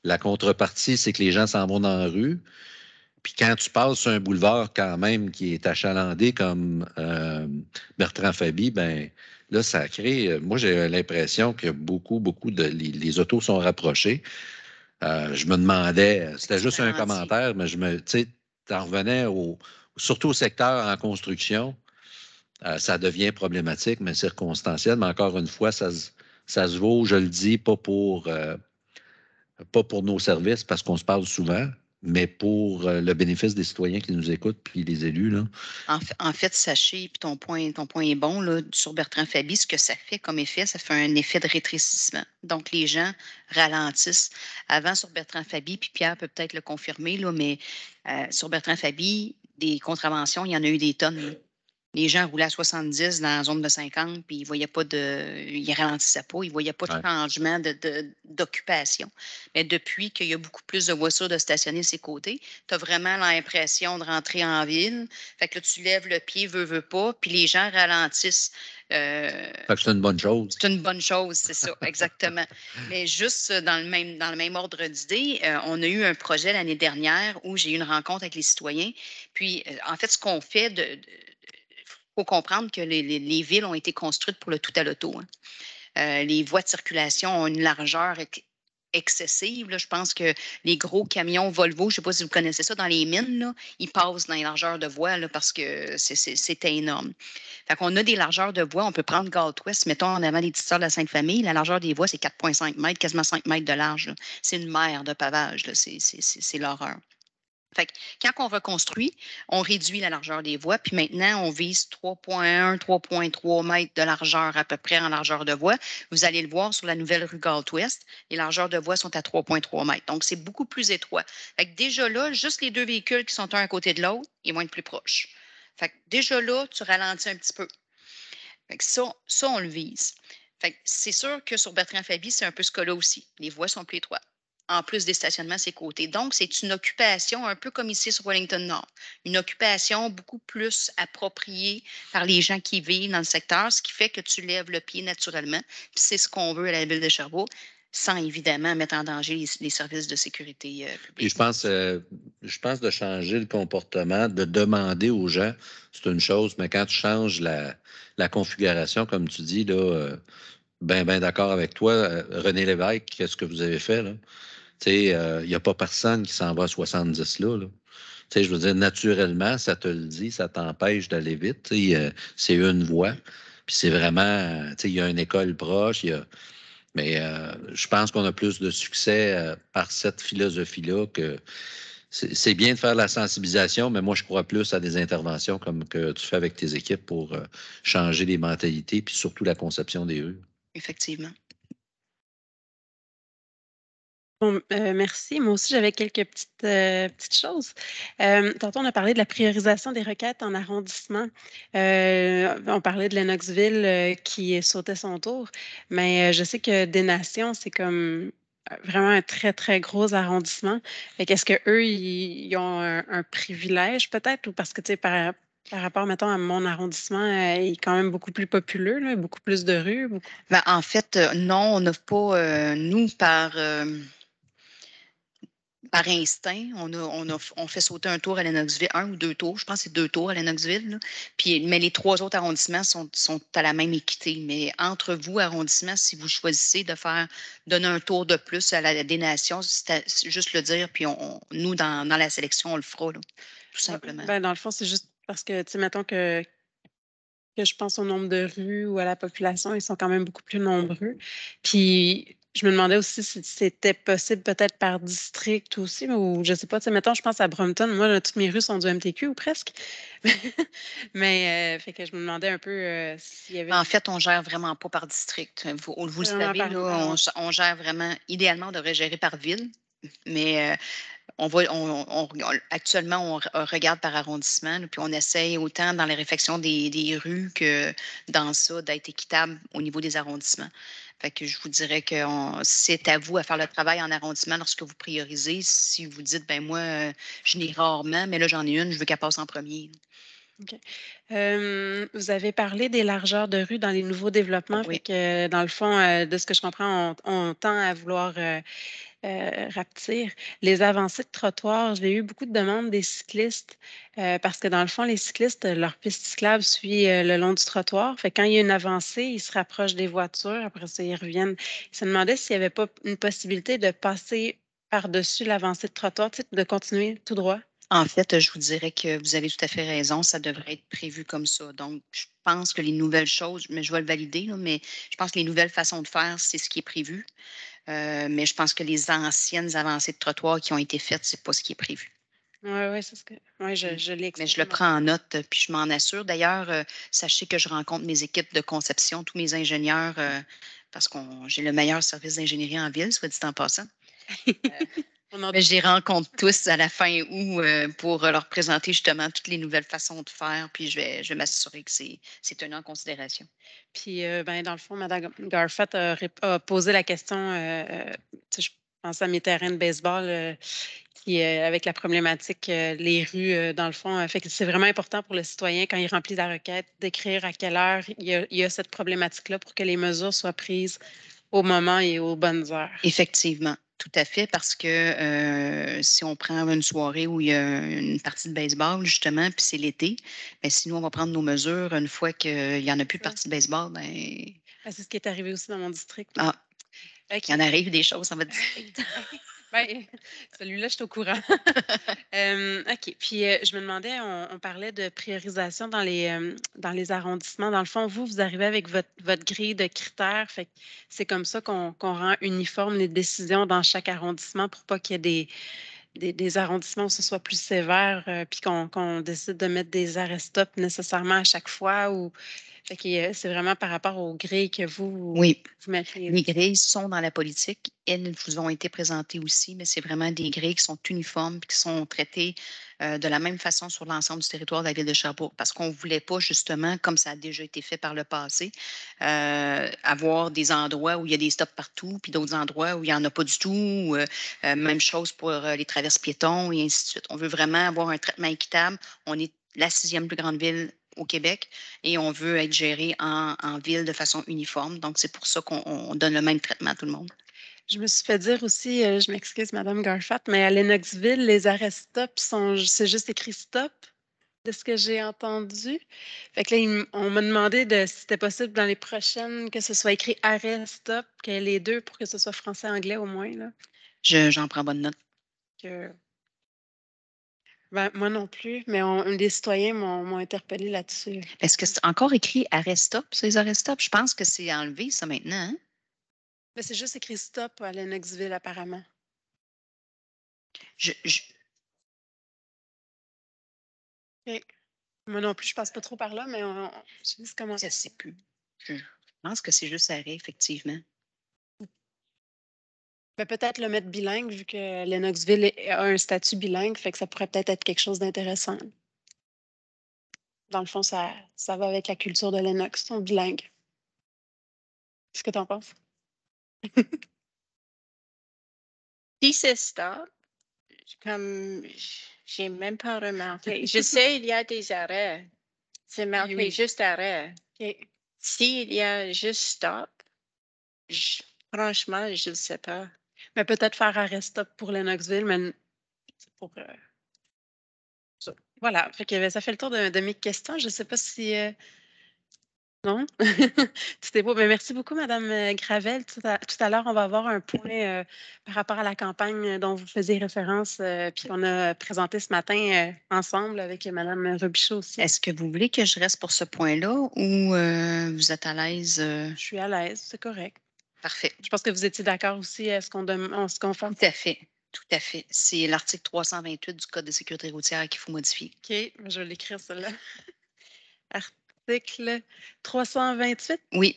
la contrepartie, c'est que les gens s'en vont dans la rue. Puis quand tu passes sur un boulevard quand même qui est achalandé comme Bertrand Faby, ben là, ça crée. Moi, j'ai l'impression que beaucoup de les autos sont rapprochées. Je me demandais, c'était juste un commentaire, mais tu sais, t'en revenais surtout au secteur en construction. Ça devient problématique, mais circonstanciel. Mais encore une fois, ça se vaut, je le dis, pas pour nos services, parce qu'on se parle souvent, mais pour le bénéfice des citoyens qui nous écoutent, puis les élus. Là. En fait, sachez, puis ton point est bon, là, sur Bertrand Faby, ce que ça fait comme effet, ça fait un effet de rétrécissement. Donc, les gens ralentissent. Avant, sur Bertrand Faby, puis Pierre peut peut-être le confirmer, là, mais sur Bertrand Faby, des contraventions, il y en a eu des tonnes. Là. Les gens roulaient à 70 dans la zone de 50, puis ils ne ralentissaient pas, ils ne voyaient pas de changement d'occupation. Mais depuis qu'il y a beaucoup plus de voitures de stationner ses côtés, tu as vraiment l'impression de rentrer en ville. Fait que là, tu lèves le pied, veux pas, puis les gens ralentissent. Fait que c'est une bonne chose. C'est une bonne chose, c'est ça, exactement. Mais juste dans le même ordre d'idée, on a eu un projet l'année dernière où j'ai eu une rencontre avec les citoyens. Puis, en fait, ce qu'on fait faut comprendre que les villes ont été construites pour le tout à l'auto. Hein. Les voies de circulation ont une largeur excessive. Là. Je pense que les gros camions Volvo, je ne sais pas si vous connaissez ça, dans les mines, là, ils passent dans les largeurs de voies là, parce que c'est énorme. Fait qu'on a des largeurs de voies. On peut prendre Galt-Ouest, mettons en avant les petites sœurs de la Sainte-Famille. La largeur des voies, c'est 4,5 mètres, quasiment 5 mètres de large. Là. C'est une mer de pavage. Là. C'est l'horreur. Fait que quand on reconstruit, on réduit la largeur des voies, puis maintenant, on vise 3,1, 3,3 mètres de largeur à peu près en largeur de voie. Vous allez le voir sur la nouvelle rue Galt-Ouest, les largeurs de voie sont à 3,3 mètres. Donc, c'est beaucoup plus étroit. Fait que déjà là, juste les deux véhicules qui sont un à côté de l'autre, ils vont être plus proches. Fait que déjà là, tu ralentis un petit peu. Fait que ça, on le vise. Fait que c'est sûr que sur Bertrand-Faby, c'est un peu ce cas-là aussi. Les voies sont plus étroites. En plus des stationnements à ses côtés. Donc, c'est une occupation un peu comme ici sur Wellington Nord. Une occupation beaucoup plus appropriée par les gens qui vivent dans le secteur, ce qui fait que tu lèves le pied naturellement. Puis c'est ce qu'on veut à la ville de Sherbrooke, sans évidemment mettre en danger les services de sécurité Puis publique. je pense de changer le comportement, de demander aux gens, c'est une chose, mais quand tu changes la configuration, comme tu dis, là, ben d'accord avec toi, René Lévesque, qu'est-ce que vous avez fait, là? Tu sais, il n'y a pas personne qui s'en va à 70 là. Tu sais, je veux dire, naturellement, ça te le dit, ça t'empêche d'aller vite. Tu sais, c'est une voie. Puis c'est vraiment, tu sais, il y a une école proche, mais je pense qu'on a plus de succès par cette philosophie-là que c'est bien de faire la sensibilisation, mais moi, je crois plus à des interventions comme que tu fais avec tes équipes pour changer les mentalités, puis surtout la conception des rues. Effectivement. Bon, merci. Moi aussi, j'avais quelques petites choses. Tantôt, on a parlé de la priorisation des requêtes en arrondissement. On parlait de Lennoxville qui sautait son tour, mais je sais que Des Nations, c'est comme vraiment un très, très gros arrondissement. Est-ce qu'eux, ils ont un privilège peut-être ou parce que, tu sais, par rapport, mettons, à mon arrondissement, il est quand même beaucoup plus populeux, là, beaucoup plus de rues. Ben, en fait, non, on n'a pas, nous, par instinct, on fait sauter un tour à Lennoxville, un ou deux tours, je pense que c'est deux tours à Lennoxville. Là. Puis, mais les trois autres arrondissements sont à la même équité. Mais entre vous, arrondissements, si vous choisissez de donner un tour de plus à la Nations, c'est juste le dire, puis nous, dans la sélection, on le fera, là, tout simplement. Ben, dans le fond, c'est juste parce que, tu sais, mettons que je pense au nombre de rues ou à la population, ils sont quand même beaucoup plus nombreux. Puis, je me demandais aussi si c'était possible peut-être par district aussi, ou je sais pas, tu sais, mettons, je pense à Brompton. Moi, là, toutes mes rues sont du MTQ ou presque. Mais, fait que je me demandais un peu s'il y avait En fait, on gère vraiment pas par district. Vous le vraiment savez, par... là, on gère vraiment, idéalement, on devrait gérer par ville, mais actuellement, on regarde par arrondissement, là, puis on essaye autant dans les réflexions des rues que dans ça d'être équitable au niveau des arrondissements. Fait que je vous dirais que c'est à vous à faire le travail en arrondissement lorsque vous priorisez. Si vous dites, ben moi, je n'ai rarement, mais là, j'en ai une, je veux qu'elle passe en premier. OK. Vous avez parlé des largeurs de rue dans les nouveaux développements. Oui. Fait que, dans le fond, de ce que je comprends, on tend à vouloir rapetir. Les avancées de trottoir, j'ai eu beaucoup de demandes des cyclistes parce que dans le fond, les cyclistes, leur piste cyclable suit le long du trottoir. Fait que quand il y a une avancée, ils se rapprochent des voitures. Après ça, ils reviennent. Ils se demandaient s'il n'y avait pas une possibilité de passer par-dessus l'avancée de trottoir, tu sais, de continuer tout droit. En fait, je vous dirais que vous avez tout à fait raison, ça devrait être prévu comme ça. Donc, je pense que les nouvelles choses, mais je vais le valider, là, mais je pense que les nouvelles façons de faire, c'est ce qui est prévu. Mais je pense que les anciennes avancées de trottoir qui ont été faites, c'est pas ce qui est prévu. Oui, oui, c'est ce que. Oui, je l'ai Mais je le prends en note, puis je m'en assure. D'ailleurs, sachez que je rencontre mes équipes de conception, tous mes ingénieurs, parce que j'ai le meilleur service d'ingénierie en ville, soit dit en passant. Mais je les rencontre tous à la fin août pour leur présenter justement toutes les nouvelles façons de faire, puis je vais m'assurer que c'est tenu en considération. Puis, ben, dans le fond, Mme Garfat a posé la question, tu sais, je pense à mes terrains de baseball qui, avec la problématique, les rues, dans le fond, fait que c'est vraiment important pour le citoyen, quand il remplit la requête, d'écrire à quelle heure il y a cette problématique-là pour que les mesures soient prises au moment et aux bonnes heures. Effectivement, tout à fait, parce que si on prend une soirée où il y a une partie de baseball, justement, puis c'est l'été, bien, si nous, on va prendre nos mesures une fois qu'il n'y en a plus de partie de baseball, bien, Ah, c'est ce qui est arrivé aussi dans mon district. ah, OK. il y en arrive des choses dans votre district. Ben, celui-là, je suis au courant. OK. Puis, je me demandais, on parlait de priorisation dans les arrondissements. Dans le fond, vous arrivez avec votre grille de critères. Fait que c'est comme ça qu'on rend uniforme les décisions dans chaque arrondissement pour pas qu'il y ait des arrondissements où ce soit plus sévère, puis qu'on décide de mettre des arrêts stop nécessairement à chaque fois ou Fait que c'est vraiment par rapport aux grilles que vous mettez. Les grilles sont dans la politique. Elles vous ont été présentées aussi, mais c'est vraiment des grilles qui sont uniformes et qui sont traitées de la même façon sur l'ensemble du territoire de la ville de Sherbrooke parce qu'on ne voulait pas, justement, comme ça a déjà été fait par le passé, avoir des endroits où il y a des stops partout, puis d'autres endroits où il n'y en a pas du tout. Même chose pour les traverses piétons et ainsi de suite. On veut vraiment avoir un traitement équitable. On est la 6e plus grande ville au Québec et on veut être géré en ville de façon uniforme. Donc, c'est pour ça qu'on donne le même traitement à tout le monde. Je me suis fait dire aussi, je m'excuse, Mme Garfat, mais à Lennoxville, les arrêts stop c'est juste écrit stop, de ce que j'ai entendu. Fait que là, on m'a demandé si c'était possible dans les prochaines que ce soit écrit arrêt stop, qu'il y ait les deux pour que ce soit français-anglais au moins. Là. J'en prends bonne note. Ben, moi non plus, mais des citoyens m'ont interpellé là-dessus. Est-ce que c'est encore écrit arrêt stop, ces arrêts stop? Je pense que c'est enlevé, ça, maintenant. Hein? Mais c'est juste écrit stop à Lennoxville, apparemment. Okay. Moi non plus, je passe pas trop par là, mais je sais comment. Je ne sais plus. Je pense que c'est juste arrêt, effectivement. Ben, peut-être le mettre bilingue, vu que Lennoxville a un statut bilingue, fait que ça pourrait peut-être être quelque chose d'intéressant. Dans le fond, ça va avec la culture de Lennox, son bilingue. Qu'est-ce que tu en penses? Si c'est stop, comme j'ai même pas remarqué. Je sais, il y a des arrêts. C'est marqué juste arrêt. Okay. S'il y a juste stop, franchement, je ne sais pas. Mais peut-être faire arrêt stop pour Lennoxville, mais c'est pour ça. Voilà, fait que, ça fait le tour de mes questions. Je ne sais pas si... Non? Tout est beau. Mais merci beaucoup, Mme Gravel. Tout à l'heure, on va avoir un point par rapport à la campagne dont vous faisiez référence, puis qu'on a présenté ce matin ensemble avec Mme Robichaud aussi. Est-ce que vous voulez que je reste pour ce point-là ou vous êtes à l'aise? Je suis à l'aise, c'est correct. Parfait. Je pense que vous étiez d'accord aussi à ce qu'on fait. Tout à fait. Tout à fait. C'est l'article 328 du Code de sécurité routière qu'il faut modifier. OK, je vais l'écrire, celle-là. Article 328? Oui.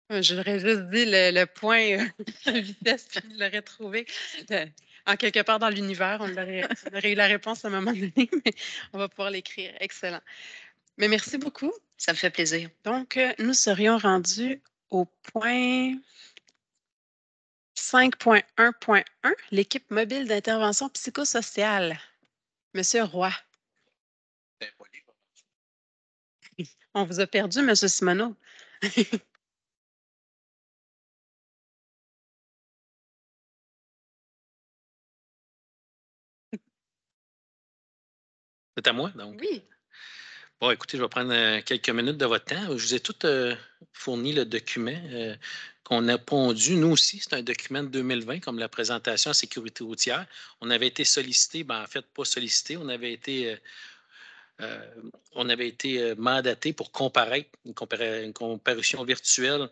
J'aurais juste dit le point de vitesse, puis je l'aurais trouvé en quelque part dans l'univers. On aurait eu la réponse à un moment donné, mais on va pouvoir l'écrire. Excellent. Mais merci beaucoup. Ça me fait plaisir. Donc, nous serions rendus au point 5.1.1, l'équipe mobile d'intervention psychosociale. Monsieur Roy. On vous a perdu, Monsieur Simoneau. C'est à moi, donc? Oui. Bon, écoutez, je vais prendre quelques minutes de votre temps. Je vous ai tout fourni le document qu'on a pondu. Nous aussi, c'est un document de 2020, comme la présentation en sécurité routière. On avait été sollicité, en fait, pas sollicité, on avait été mandaté pour comparaître, une comparution virtuelle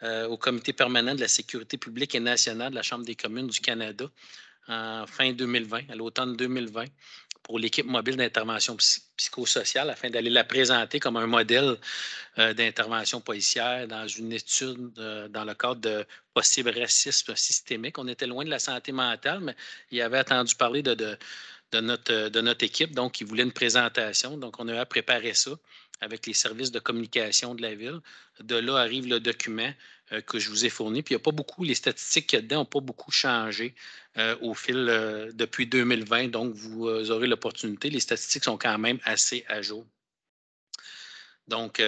au Comité permanent de la sécurité publique et nationale de la Chambre des communes du Canada en fin 2020, à l'automne 2020, pour l'équipe mobile d'intervention psychosociale afin d'aller la présenter comme un modèle d'intervention policière dans une étude dans le cadre de possible racisme systémique. On était loin de la santé mentale, mais il avait entendu parler de notre équipe, donc il voulait une présentation. Donc, on a préparé ça avec les services de communication de la Ville. De là arrive le document que je vous ai fourni. Puis, il n'y a pas beaucoup, les statistiques qu'il y a dedans n'ont pas beaucoup changé au fil depuis 2020. Donc, vous aurez l'opportunité. Les statistiques sont quand même assez à jour. Donc,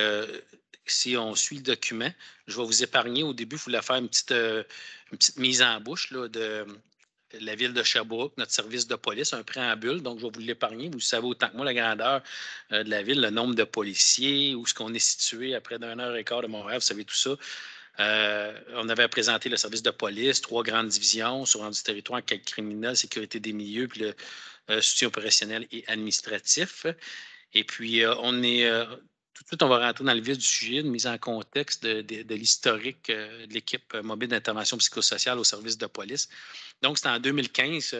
si on suit le document, je vais vous épargner. Au début, je voulais faire une petite mise en bouche là, de la ville de Sherbrooke, notre service de police, un préambule. Donc, je vais vous l'épargner. Vous savez autant que moi la grandeur de la ville, le nombre de policiers, où est-ce qu'on est situé à près d'1 heure et quart de Montréal, vous savez tout ça. On avait présenté le service de police, 3 grandes divisions sur du territoire, enquête criminelle, sécurité des milieux, puis le soutien opérationnel et administratif. Et puis, tout de suite, on va rentrer dans le vif du sujet, une mise en contexte de l'historique de l'équipe mobile d'intervention psychosociale au service de police. Donc, c'est en 2015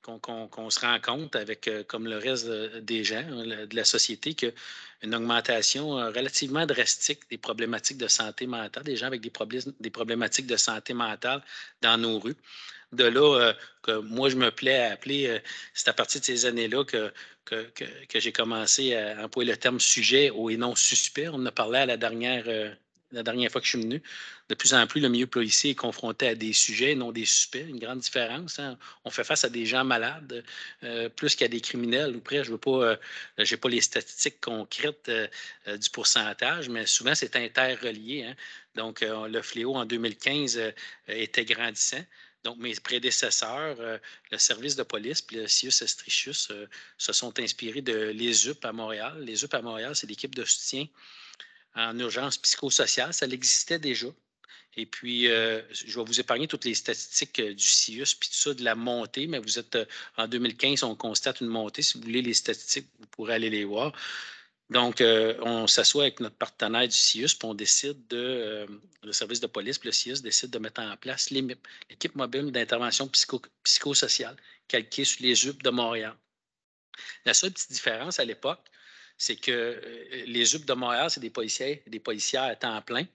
qu'on se rend compte avec, comme le reste des gens, de la société, qu'une augmentation relativement drastique des problématiques de santé mentale, des gens avec des problématiques de santé mentale dans nos rues. De là que moi, je me plais à appeler, c'est à partir de ces années-là que j'ai commencé à employer le terme sujet et non suspect. On en a parlé à la dernière fois que je suis venu. De plus en plus, le milieu policier est confronté à des sujets et non des suspects. Une grande différence. Hein. On fait face à des gens malades plus qu'à des criminels. Ou près, je n'ai pas les statistiques concrètes du pourcentage, mais souvent, c'est interrelié. Hein. Donc, le fléau en 2015 était grandissant. Donc, mes prédécesseurs, le service de police puis le CIUS Estrichus se sont inspirés de l'ESUP à Montréal. L'ESUP à Montréal, c'est l'équipe de soutien en urgence psychosociale. Ça existait déjà. Et puis, je vais vous épargner toutes les statistiques du CIUS puis tout ça, de la montée, mais vous êtes en 2015, on constate une montée. Si vous voulez les statistiques, vous pourrez aller les voir. Donc, on s'assoit avec notre partenaire du CIUS, puis on décide le service de police, puis le CIUS décide de mettre en place l'EMIP, l'équipe mobile d'intervention psychosociale, calquée sur les UP de Montréal. La seule petite différence à l'époque, c'est que les UP de Montréal, c'est des policières à temps plein.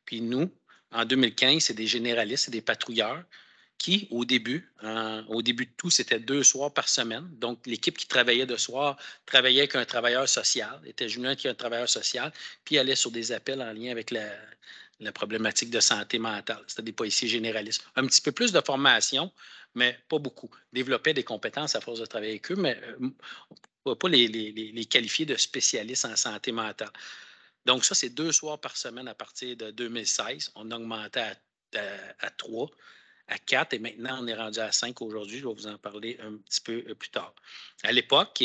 Puis nous, en 2015, c'est des généralistes, c'est des patrouilleurs qui, au début de tout, c'était 2 soirs par semaine. Donc, l'équipe qui travaillait de soir travaillait avec un travailleur social, était joint avec un travailleur social, puis allait sur des appels en lien avec la problématique de santé mentale. C'était des policiers généralistes. Un petit peu plus de formation, mais pas beaucoup. Développaient des compétences à force de travailler avec eux, mais pas les qualifier de spécialistes en santé mentale. Donc, ça, c'est 2 soirs par semaine à partir de 2016. On a augmenté à 3, à 4, et maintenant, on est rendu à 5 aujourd'hui. Je vais vous en parler un petit peu plus tard. À l'époque,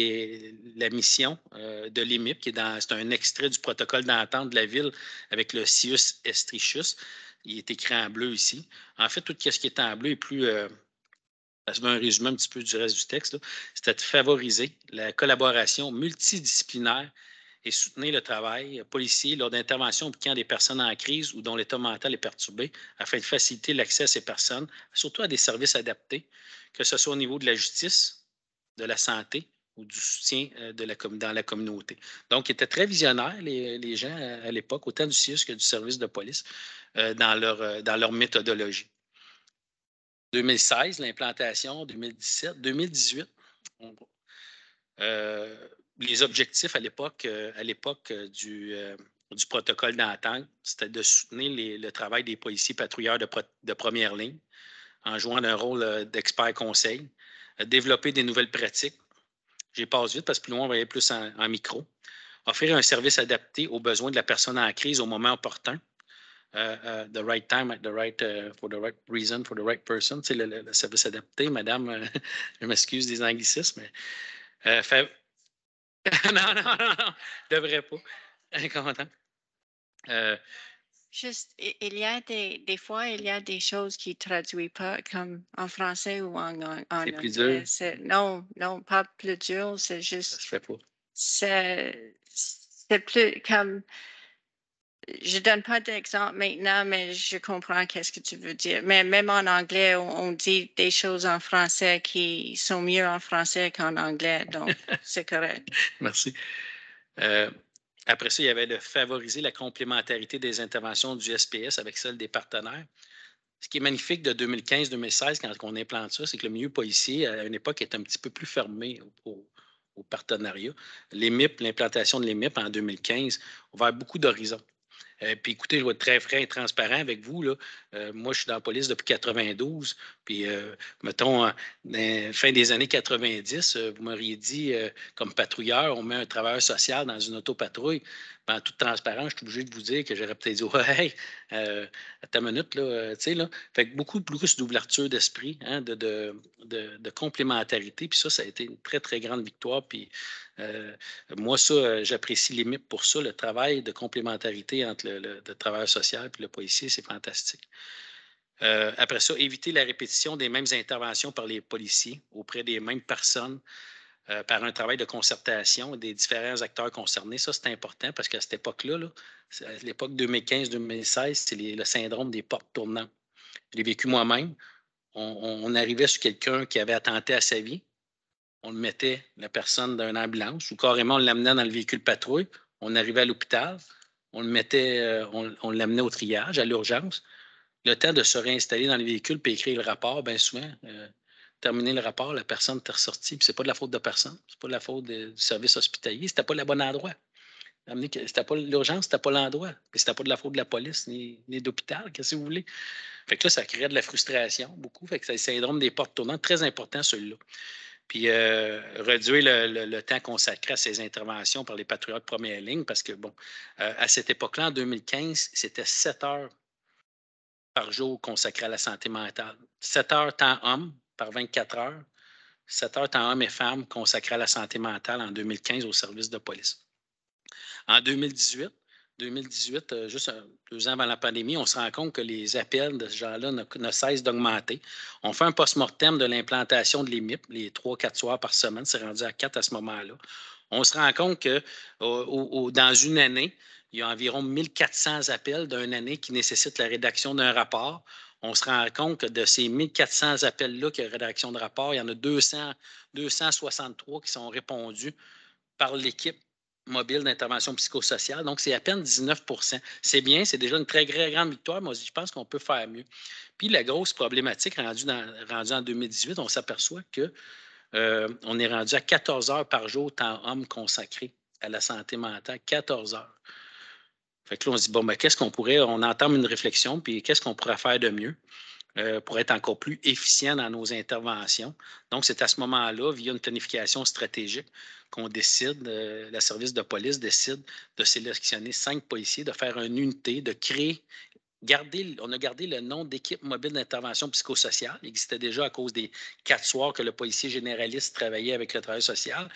la mission de l'EMIP, c'est un extrait du protocole d'entente de la ville avec le CIUS Estrichus. Il est écrit en bleu ici. En fait, tout ce qui est en bleu est plus... ça se veut un résumé un petit peu du reste du texte. C'était de favoriser la collaboration multidisciplinaire et soutenir le travail policier lors d'interventions impliquant des personnes en crise ou dont l'état mental est perturbé, afin de faciliter l'accès à ces personnes, surtout à des services adaptés, que ce soit au niveau de la justice, de la santé ou du soutien dans la communauté. Donc, ils étaient très visionnaires, les gens à l'époque, autant du CIUS que du service de police, dans leur méthodologie. 2016, l'implantation, 2017, 2018. Les objectifs à l'époque du protocole d'entente, c'était de soutenir le travail des policiers patrouilleurs de première ligne en jouant un rôle d'expert conseil, développer des nouvelles pratiques. J'y passe vite parce que plus loin, on va aller plus en micro. Offrir un service adapté aux besoins de la personne en crise au moment opportun. The right time, at the right, for the right reason, for the right person. C'est le service adapté, madame. Je m'excuse des anglicismes, mais non, je ne devrais pas. Content. Juste, il y a des fois, il y a des choses qui ne traduisent pas comme en français ou en c'est plus anglais. dur. Non, pas plus dur, c'est juste. Ça se fait pas. C'est plus comme. Je ne donne pas d'exemple maintenant, mais je comprends qu'est-ce que tu veux dire. Mais même en anglais, on dit des choses en français qui sont mieux en français qu'en anglais, donc c'est correct. Merci. Après ça, il y avait de favoriser la complémentarité des interventions du SPS avec celle des partenaires. Ce qui est magnifique de 2015-2016, quand on implante ça, c'est que le milieu policier, à une époque, est un petit peu plus fermé au partenariat. L'EMIP, l'implantation de l'EMIP en 2015, a ouvert beaucoup d'horizons. Puis écoutez, je vais être très franc et transparent avec vous. Là. Moi, je suis dans la police depuis 92. Puis, mettons, fin des années 90, vous m'auriez dit, comme patrouilleur, on met un travailleur social dans une autopatrouille. En toute transparence, je suis obligé de vous dire que j'aurais peut-être dit, hey, à ta minute, là, tu sais, là. Fait que beaucoup plus d'ouverture d'esprit, hein, de complémentarité. Puis ça a été une très, très grande victoire. Puis moi, ça, j'apprécie l'EMIP pour ça. Le travail de complémentarité entre le travailleur social et le policier, c'est fantastique. Après ça, éviter la répétition des mêmes interventions par les policiers auprès des mêmes personnes par un travail de concertation des différents acteurs concernés. Ça, c'est important parce qu'à cette époque-là, à l'époque 2015-2016, c'est le syndrome des portes tournantes. Je l'ai vécu moi-même. On arrivait sur quelqu'un qui avait attenté à sa vie. on le mettait, la personne, dans une ambulance, ou carrément, on l'amenait dans le véhicule patrouille. On arrivait à l'hôpital, on le mettait, on l'amenait au triage, à l'urgence. Le temps de se réinstaller dans le véhicule puis écrire le rapport, bien souvent, terminer le rapport, la personne était ressortie. Puis c'est pas de la faute de personne, c'est pas de la faute du service hospitalier, c'était pas le bon endroit. C'était pas l'urgence, c'était pas l'endroit. Puis c'était pas de la faute de la police ni d'hôpital, qu'est-ce que vous voulez. Fait que là, ça créait de la frustration beaucoup. Fait que c'est le syndrome des portes tournantes, très important celui-là. Puis réduire le temps consacré à ces interventions par les patrouilleurs de première ligne, parce que, bon, à cette époque-là, en 2015, c'était 7 heures par jour consacrées à la santé mentale. 7 heures temps homme par 24 heures, 7 heures temps hommes et femmes consacrées à la santé mentale en 2015 au service de police. En 2018, juste 2 ans avant la pandémie, on se rend compte que les appels de ce genre-là ne cessent d'augmenter. On fait un post-mortem de l'implantation de l'EMIP, les 3-4 soirs par semaine, c'est rendu à 4 à ce moment-là. On se rend compte que dans une année, il y a environ 1400 appels d'une année qui nécessitent la rédaction d'un rapport. On se rend compte que de ces 1400 appels-là qui ont rédaction de rapport, il y en a 263 qui sont répondus par l'équipe mobile d'intervention psychosociale. Donc, c'est à peine 19 %. C'est bien, c'est déjà une très grande victoire, mais je pense qu'on peut faire mieux. Puis, la grosse problématique rendue en 2018, on s'aperçoit qu'on est rendu à 14 heures par jour temps homme consacré à la santé mentale. 14 heures. Fait que là, on se dit, bon, ben, on entame une réflexion, puis qu'est-ce qu'on pourrait faire de mieux pour être encore plus efficient dans nos interventions. Donc, c'est à ce moment-là, via une planification stratégique, qu'on décide, le service de police décide de sélectionner 5 policiers, de faire une unité, de créer, on a gardé le nom d'équipe mobile d'intervention psychosociale. Il existait déjà à cause des 4 soirs que le policier généraliste travaillait avec le travail social.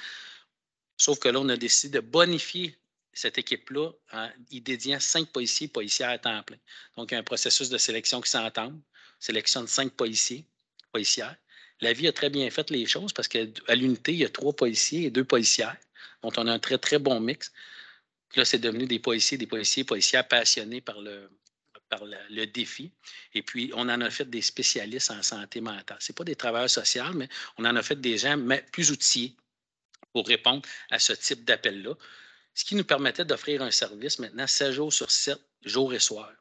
Sauf que là, on a décidé de bonifier cette équipe-là en y dédiant 5 policiers et policières à temps plein. Donc, il y a un processus de sélection qui s'entame. Sélectionne 5 policiers, policières. La vie a très bien fait les choses parce qu'à l'unité, il y a 3 policiers et 2 policières. Donc, on a un très, très bon mix. Puis là, c'est devenu des policiers et policières passionnés par le défi. Et puis, on en a fait des spécialistes en santé mentale. Ce n'est pas des travailleurs sociaux, mais on en a fait des gens plus outillés pour répondre à ce type d'appel-là, ce qui nous permettait d'offrir un service maintenant 7 jours sur 7, jour et soir,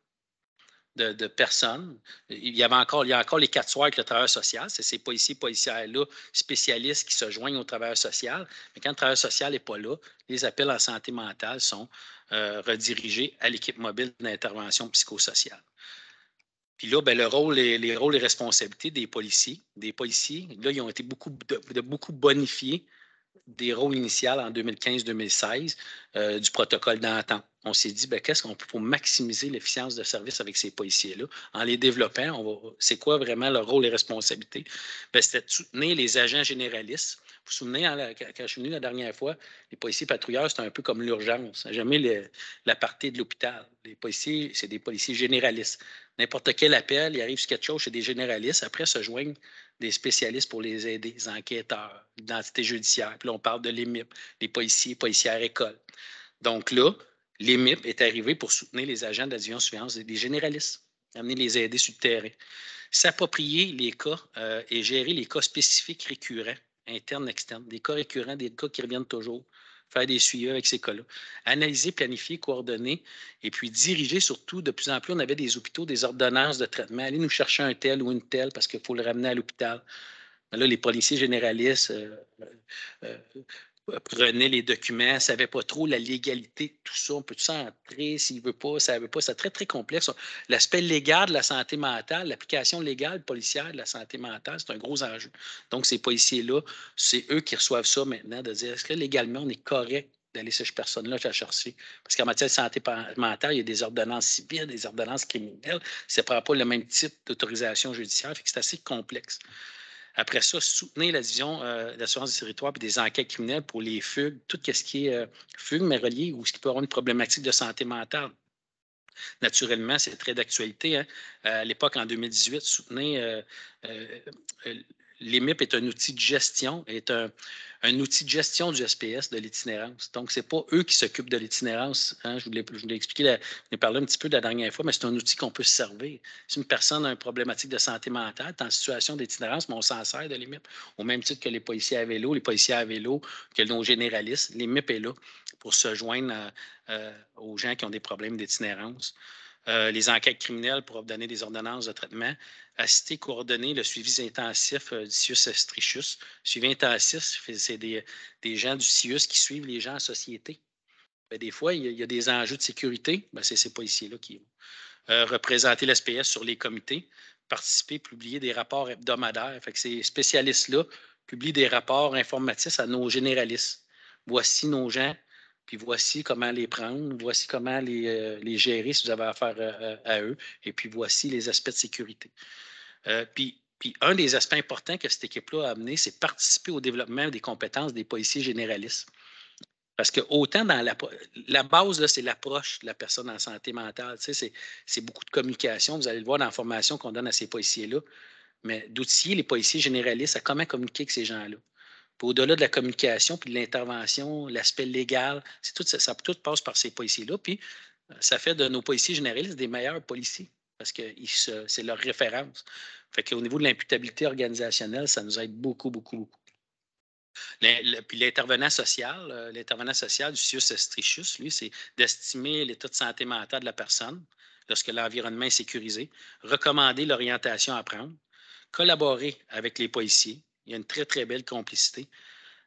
de personnes. Il y a encore les 4 soirs avec le travailleur social. C'est ces policiers, policières-là, spécialistes qui se joignent au travailleur social. Mais quand le travailleur social n'est pas là, les appels en santé mentale sont redirigés à l'équipe mobile d'intervention psychosociale. Puis là, ben, les rôles et responsabilités des policiers, là, ils ont été beaucoup bonifiés des rôles initiaux en 2015-2016 du protocole d'entente. On s'est dit, qu'est-ce qu'on peut pour maximiser l'efficience de service avec ces policiers-là? En les développant, c'est quoi vraiment leur rôle et responsabilité? C'était de soutenir les agents généralistes. Vous vous souvenez, quand je suis venu la dernière fois, les policiers patrouilleurs, c'était un peu comme l'urgence. Jamais la partie de l'hôpital. Les policiers, c'est des policiers généralistes. N'importe quel appel, il arrive sur quelque chose, c'est des généralistes. Après, se joignent des spécialistes pour les aider, des enquêteurs, l'identité judiciaire. Puis là, on parle de l'EMIP, les policiers, policières écoles. Donc là, l'EMIP est arrivé pour soutenir les agents de la division de surveillance des généralistes, amener les aider sur le terrain, s'approprier les cas et gérer les cas spécifiques récurrents, internes, externes, des cas récurrents, des cas qui reviennent toujours, faire des suivis avec ces cas-là, analyser, planifier, coordonner et puis diriger surtout. De plus en plus, on avait des hôpitaux, des ordonnances de traitement. Allez nous chercher un tel ou une telle parce qu'il faut le ramener à l'hôpital. Là, les policiers généralistes prenaient les documents, ne savaient pas trop la légalité de tout ça. On peut s'entrer s'il ne veut pas, ça ne veut pas. C'est très, très complexe. L'aspect légal de la santé mentale, l'application légale policière de la santé mentale, c'est un gros enjeu. Donc, ces policiers-là, c'est eux qui reçoivent ça maintenant, de dire est-ce que légalement, on est correct d'aller ces personnes-là la chercher? Parce qu'en matière de santé mentale, il y a des ordonnances civiles, des ordonnances criminelles. Ça ne prend pas le même type d'autorisation judiciaire. Fait que c'est assez complexe. Après ça, soutenir la division d'assurance du territoire et des enquêtes criminelles pour les fugues, tout ce qui est fugue, mais relié ou ce qui peut avoir une problématique de santé mentale. Naturellement, c'est très d'actualité. Hein? À l'époque, en 2018, soutenir l'EMIP est un outil de gestion, est un outil de gestion du SPS, de l'itinérance. Donc, ce n'est pas eux qui s'occupent de l'itinérance. Hein. Je vous l'ai expliqué, je l'ai parlé un petit peu de la dernière fois, mais c'est un outil qu'on peut se servir. Si une personne a une problématique de santé mentale, est en situation d'itinérance, mais on s'en sert de l'EMIP, au même titre que les policiers à vélo, que nos généralistes. L'EMIP est là pour se joindre aux gens qui ont des problèmes d'itinérance. Les enquêtes criminelles pour obtenir des ordonnances de traitement, assister, coordonner le suivi intensif du CIUS Estrichus. Suivi intensif, c'est des gens du CIUS qui suivent les gens en société. Bien, des fois, il y a des enjeux de sécurité. Bien, c'est ces policiers-là qui représenter l'SPS sur les comités, participer, publier des rapports hebdomadaires. Fait que ces spécialistes-là publient des rapports informatifs à nos généralistes. Voici nos gens, puis voici comment les prendre, voici comment les gérer si vous avez affaire à eux, et puis voici les aspects de sécurité. Puis un des aspects importants que cette équipe-là a amené, c'est participer au développement des compétences des policiers généralistes. Parce que autant dans la base, c'est l'approche de la personne en santé mentale. Tu sais, c'est beaucoup de communication. Vous allez le voir dans la formation qu'on donne à ces policiers-là. Mais d'outiller les policiers généralistes à comment communiquer avec ces gens-là. Au-delà de la communication puis de l'intervention, l'aspect légal, ça tout passe par ces policiers-là. Puis ça fait de nos policiers généralistes des meilleurs policiers parce que c'est leur référence. Fait qu'au niveau de l'imputabilité organisationnelle, ça nous aide beaucoup, beaucoup, beaucoup. Puis l'intervenant social du CIUS Estrichus, lui, c'est d'estimer l'état de santé mentale de la personne lorsque l'environnement est sécurisé, recommander l'orientation à prendre, collaborer avec les policiers. Il y a une très, très belle complicité.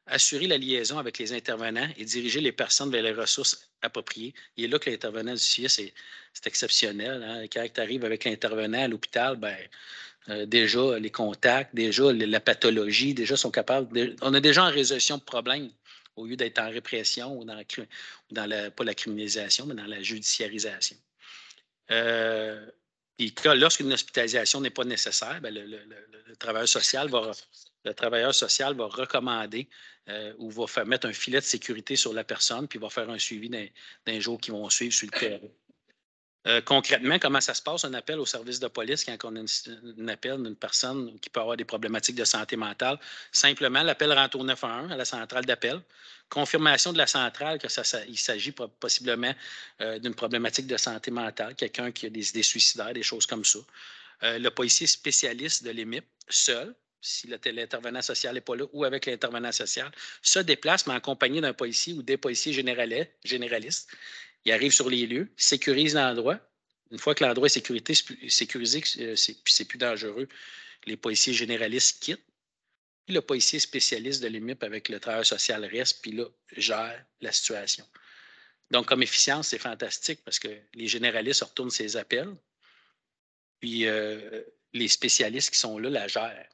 Assurer la liaison avec les intervenants et diriger les personnes vers les ressources appropriées. Il est là que l'intervenant du CIUS, c'est exceptionnel. Hein? Quand tu arrives avec l'intervenant à l'hôpital, déjà les contacts, déjà la pathologie, déjà sont capables. On a déjà en résolution de problèmes au lieu d'être en répression ou pas la criminalisation, mais dans la judiciarisation. Puis lorsqu'une hospitalisation n'est pas nécessaire, le travailleur social va recommander ou va mettre un filet de sécurité sur la personne, puis va faire un suivi d'un jour qui vont suivre sur le terrain. Concrètement, comment ça se passe, un appel au service de police quand on a un appel d'une personne qui peut avoir des problématiques de santé mentale? Simplement, l'appel rentre au 911 à la centrale d'appel. Confirmation de la centrale qu'il s'agit possiblement d'une problématique de santé mentale, quelqu'un qui a des idées suicidaires, des choses comme ça. Le policier spécialiste de l'EMIP, seul, si l'intervenant social n'est pas là, ou avec l'intervenant social, se déplace, mais accompagné d'un policier ou des policiers généralistes. Il arrive sur les lieux, sécurise l'endroit. Une fois que l'endroit est sécurisé, c'est plus dangereux, les policiers généralistes quittent. Puis le policier spécialiste de l'EMIP avec le travailleur social reste, puis là, gère la situation. Donc, comme efficience, c'est fantastique parce que les généralistes retournent ces appels, puis les spécialistes qui sont là la gèrent.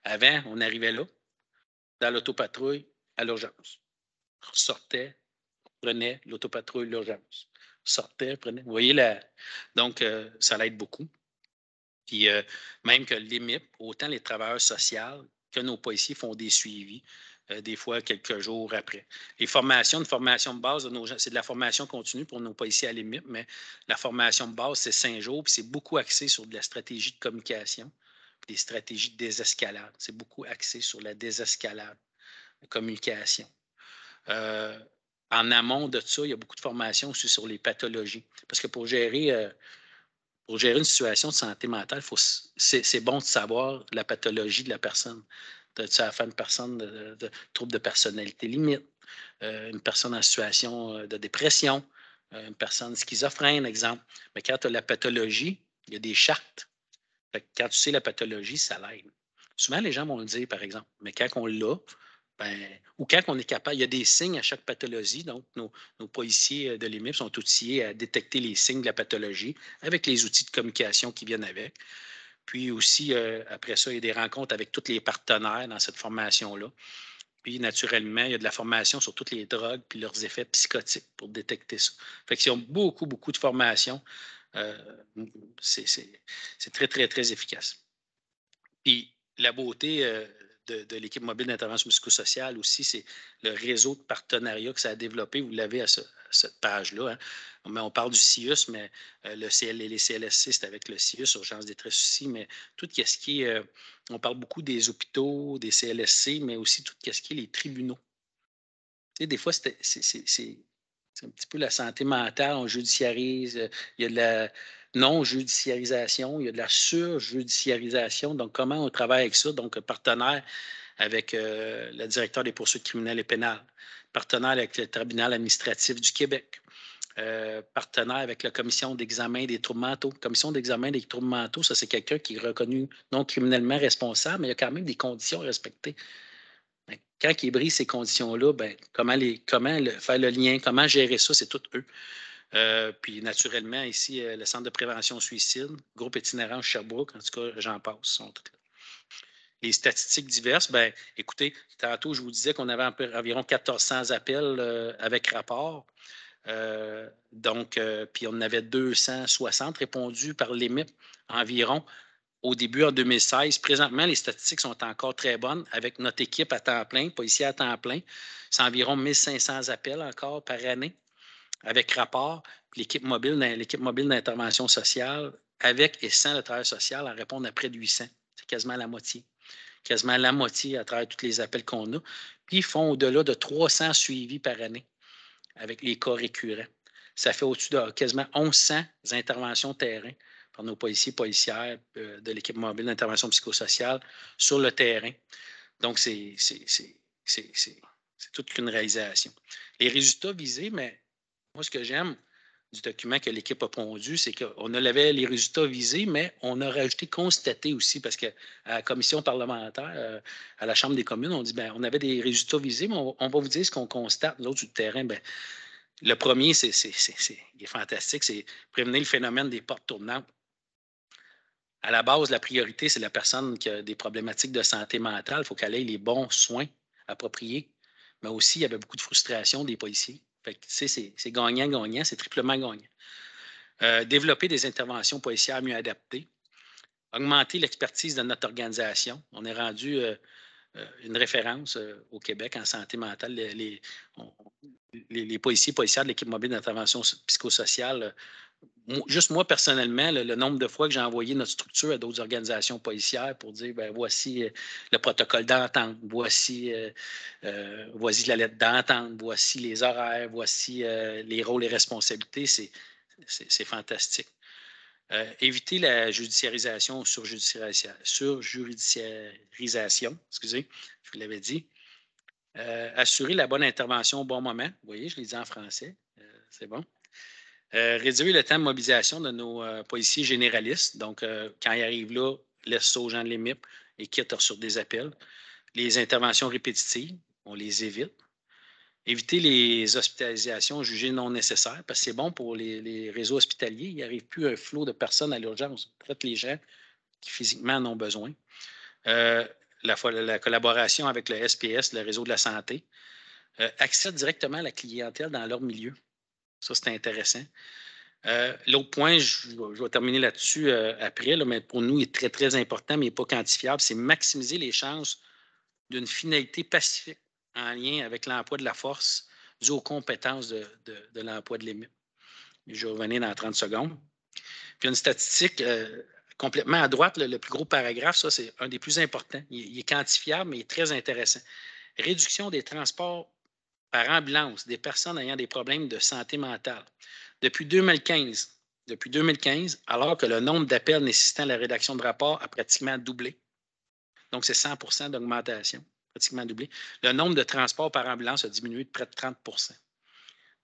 Avant, on arrivait là, dans l'autopatrouille, à l'urgence. On sortait, prenait l'autopatrouille, l'urgence. Sortait, prenait. Vous voyez, donc, ça l'aide beaucoup. Puis, même que l'EMIP, autant les travailleurs sociaux que nos policiers font des suivis, des fois quelques jours après. Les formations, une formation de base, c'est de la formation continue pour nos policiers à l'EMIP, mais la formation de base, c'est 5 jours, puis c'est beaucoup axé sur de la stratégie de communication, puis des stratégies de désescalade. C'est beaucoup axé sur la désescalade, la communication. En amont de ça, il y a beaucoup de formations aussi sur les pathologies. Parce que pour gérer une situation de santé mentale, c'est bon de savoir la pathologie de la personne. Tu as affaire à une personne de trouble de personnalité limite, une personne en situation de dépression, une personne schizophrène, exemple. Mais quand tu as la pathologie, il y a des chartes. Quand tu sais la pathologie, ça l'aide. Souvent, les gens vont le dire, par exemple. Mais quand on l'a, ou quand on est capable, il y a des signes à chaque pathologie. Donc, nos policiers de l'EMIP sont outillés à détecter les signes de la pathologie avec les outils de communication qui viennent avec. Puis aussi, après ça, il y a des rencontres avec tous les partenaires dans cette formation-là. Puis, naturellement, il y a de la formation sur toutes les drogues puis leurs effets psychotiques pour détecter ça. Fait qu'ils ont beaucoup, beaucoup de formations. C'est très, très, très efficace. Puis, la beauté de l'équipe mobile d'intervention psychosociale aussi, c'est le réseau de partenariat que ça a développé. Vous l'avez à cette page-là. Hein. Mais on parle du CIUS, mais les CLSC, c'est avec le CIUS, Urgence Détresse aussi, mais tout ce qui est, on parle beaucoup des hôpitaux, des CLSC, mais aussi tout ce qui est les tribunaux. Tu sais, des fois, c'est un petit peu la santé mentale, on judiciarise, il y a de la non-judiciarisation, il y a de la surjudiciarisation. Donc, comment on travaille avec ça? Donc, partenaire avec le directeur des poursuites criminelles et pénales, partenaire avec le tribunal administratif du Québec, partenaire avec la commission d'examen des troubles mentaux. Commission d'examen des troubles mentaux, ça, c'est quelqu'un qui est reconnu non criminellement responsable, mais il y a quand même des conditions à respecter. Quand ils brisent ces conditions-là, ben, comment faire le lien, comment gérer ça, c'est tout eux. Puis naturellement, ici, le Centre de prévention suicide, groupe itinérant Sherbrooke, en tout cas, j'en passe, sont toutes là. Les statistiques diverses, ben, écoutez, tantôt, je vous disais qu'on avait environ 1400 appels avec rapport. Puis on avait 260 répondus par l'EMIP environ. Au début, en 2016, présentement, les statistiques sont encore très bonnes avec notre équipe à temps plein, policiers à temps plein. C'est environ 1500 appels encore par année avec rapport. L'équipe mobile d'intervention sociale, avec et sans le travail social, en répond à près de 800. C'est quasiment la moitié. Quasiment la moitié à travers tous les appels qu'on a. Puis, ils font au-delà de 300 suivis par année avec les cas récurrents. Ça fait au-dessus de quasiment 1100 interventions terrain par nos policiers, policières de l'équipe mobile d'intervention psychosociale sur le terrain. Donc, c'est toute une réalisation. Les résultats visés, mais moi, ce que j'aime du document que l'équipe a pondu, c'est qu'on avait les résultats visés, mais on a rajouté constaté aussi, parce qu'à la commission parlementaire, à la Chambre des communes, on dit, bien, on avait des résultats visés, mais on va vous dire ce qu'on constate. L'autre, du terrain, bien, le premier, il est fantastique, c'est prévenir le phénomène des portes tournantes. À la base, la priorité, c'est la personne qui a des problématiques de santé mentale. Il faut qu'elle ait les bons soins appropriés. Mais aussi, il y avait beaucoup de frustration des policiers. Fait que, c'est gagnant-gagnant, c'est triplement gagnant. Développer des interventions policières mieux adaptées. Augmenter l'expertise de notre organisation. On est rendu une référence au Québec en santé mentale. Les policiers, policières de l'équipe mobile d'intervention psychosociale, juste moi, personnellement, le nombre de fois que j'ai envoyé notre structure à d'autres organisations policières pour dire, ben voici le protocole d'entente, voici la lettre d'entente, voici les horaires, voici les rôles et responsabilités, c'est fantastique. Éviter la judiciarisation, surjudiciarisation, excusez, je vous l'avais dit. Assurer la bonne intervention au bon moment. Vous voyez, je l'ai dit en français. C'est bon. Réduire le temps de mobilisation de nos policiers généralistes. Donc, quand ils arrivent là, laisse ça aux gens de l'EMIP et quittent sur des appels. Les interventions répétitives, on les évite. Éviter les hospitalisations jugées non nécessaires, parce que c'est bon pour les réseaux hospitaliers. Il n'arrive plus un flot de personnes à l'urgence. On traite les gens qui physiquement en ont besoin. La collaboration avec le SPS, le réseau de la santé. Accès directement à la clientèle dans leur milieu. Ça, c'est intéressant. L'autre point, je vais terminer là-dessus après, là, mais pour nous, il est très, très important, mais il n'est pas quantifiable, c'est maximiser les chances d'une finalité pacifique en lien avec l'emploi de la force dû aux compétences de l'emploi de l'EMIP. Je vais revenir dans 30 secondes. Puis une statistique complètement à droite, le plus gros paragraphe, ça, c'est un des plus importants. Il est quantifiable, mais il est très intéressant. Réduction des transports par ambulance des personnes ayant des problèmes de santé mentale. Depuis 2015, alors que le nombre d'appels nécessitant la rédaction de rapports a pratiquement doublé. Donc, c'est 100 d'augmentation, pratiquement doublé. Le nombre de transports par ambulance a diminué de près de 30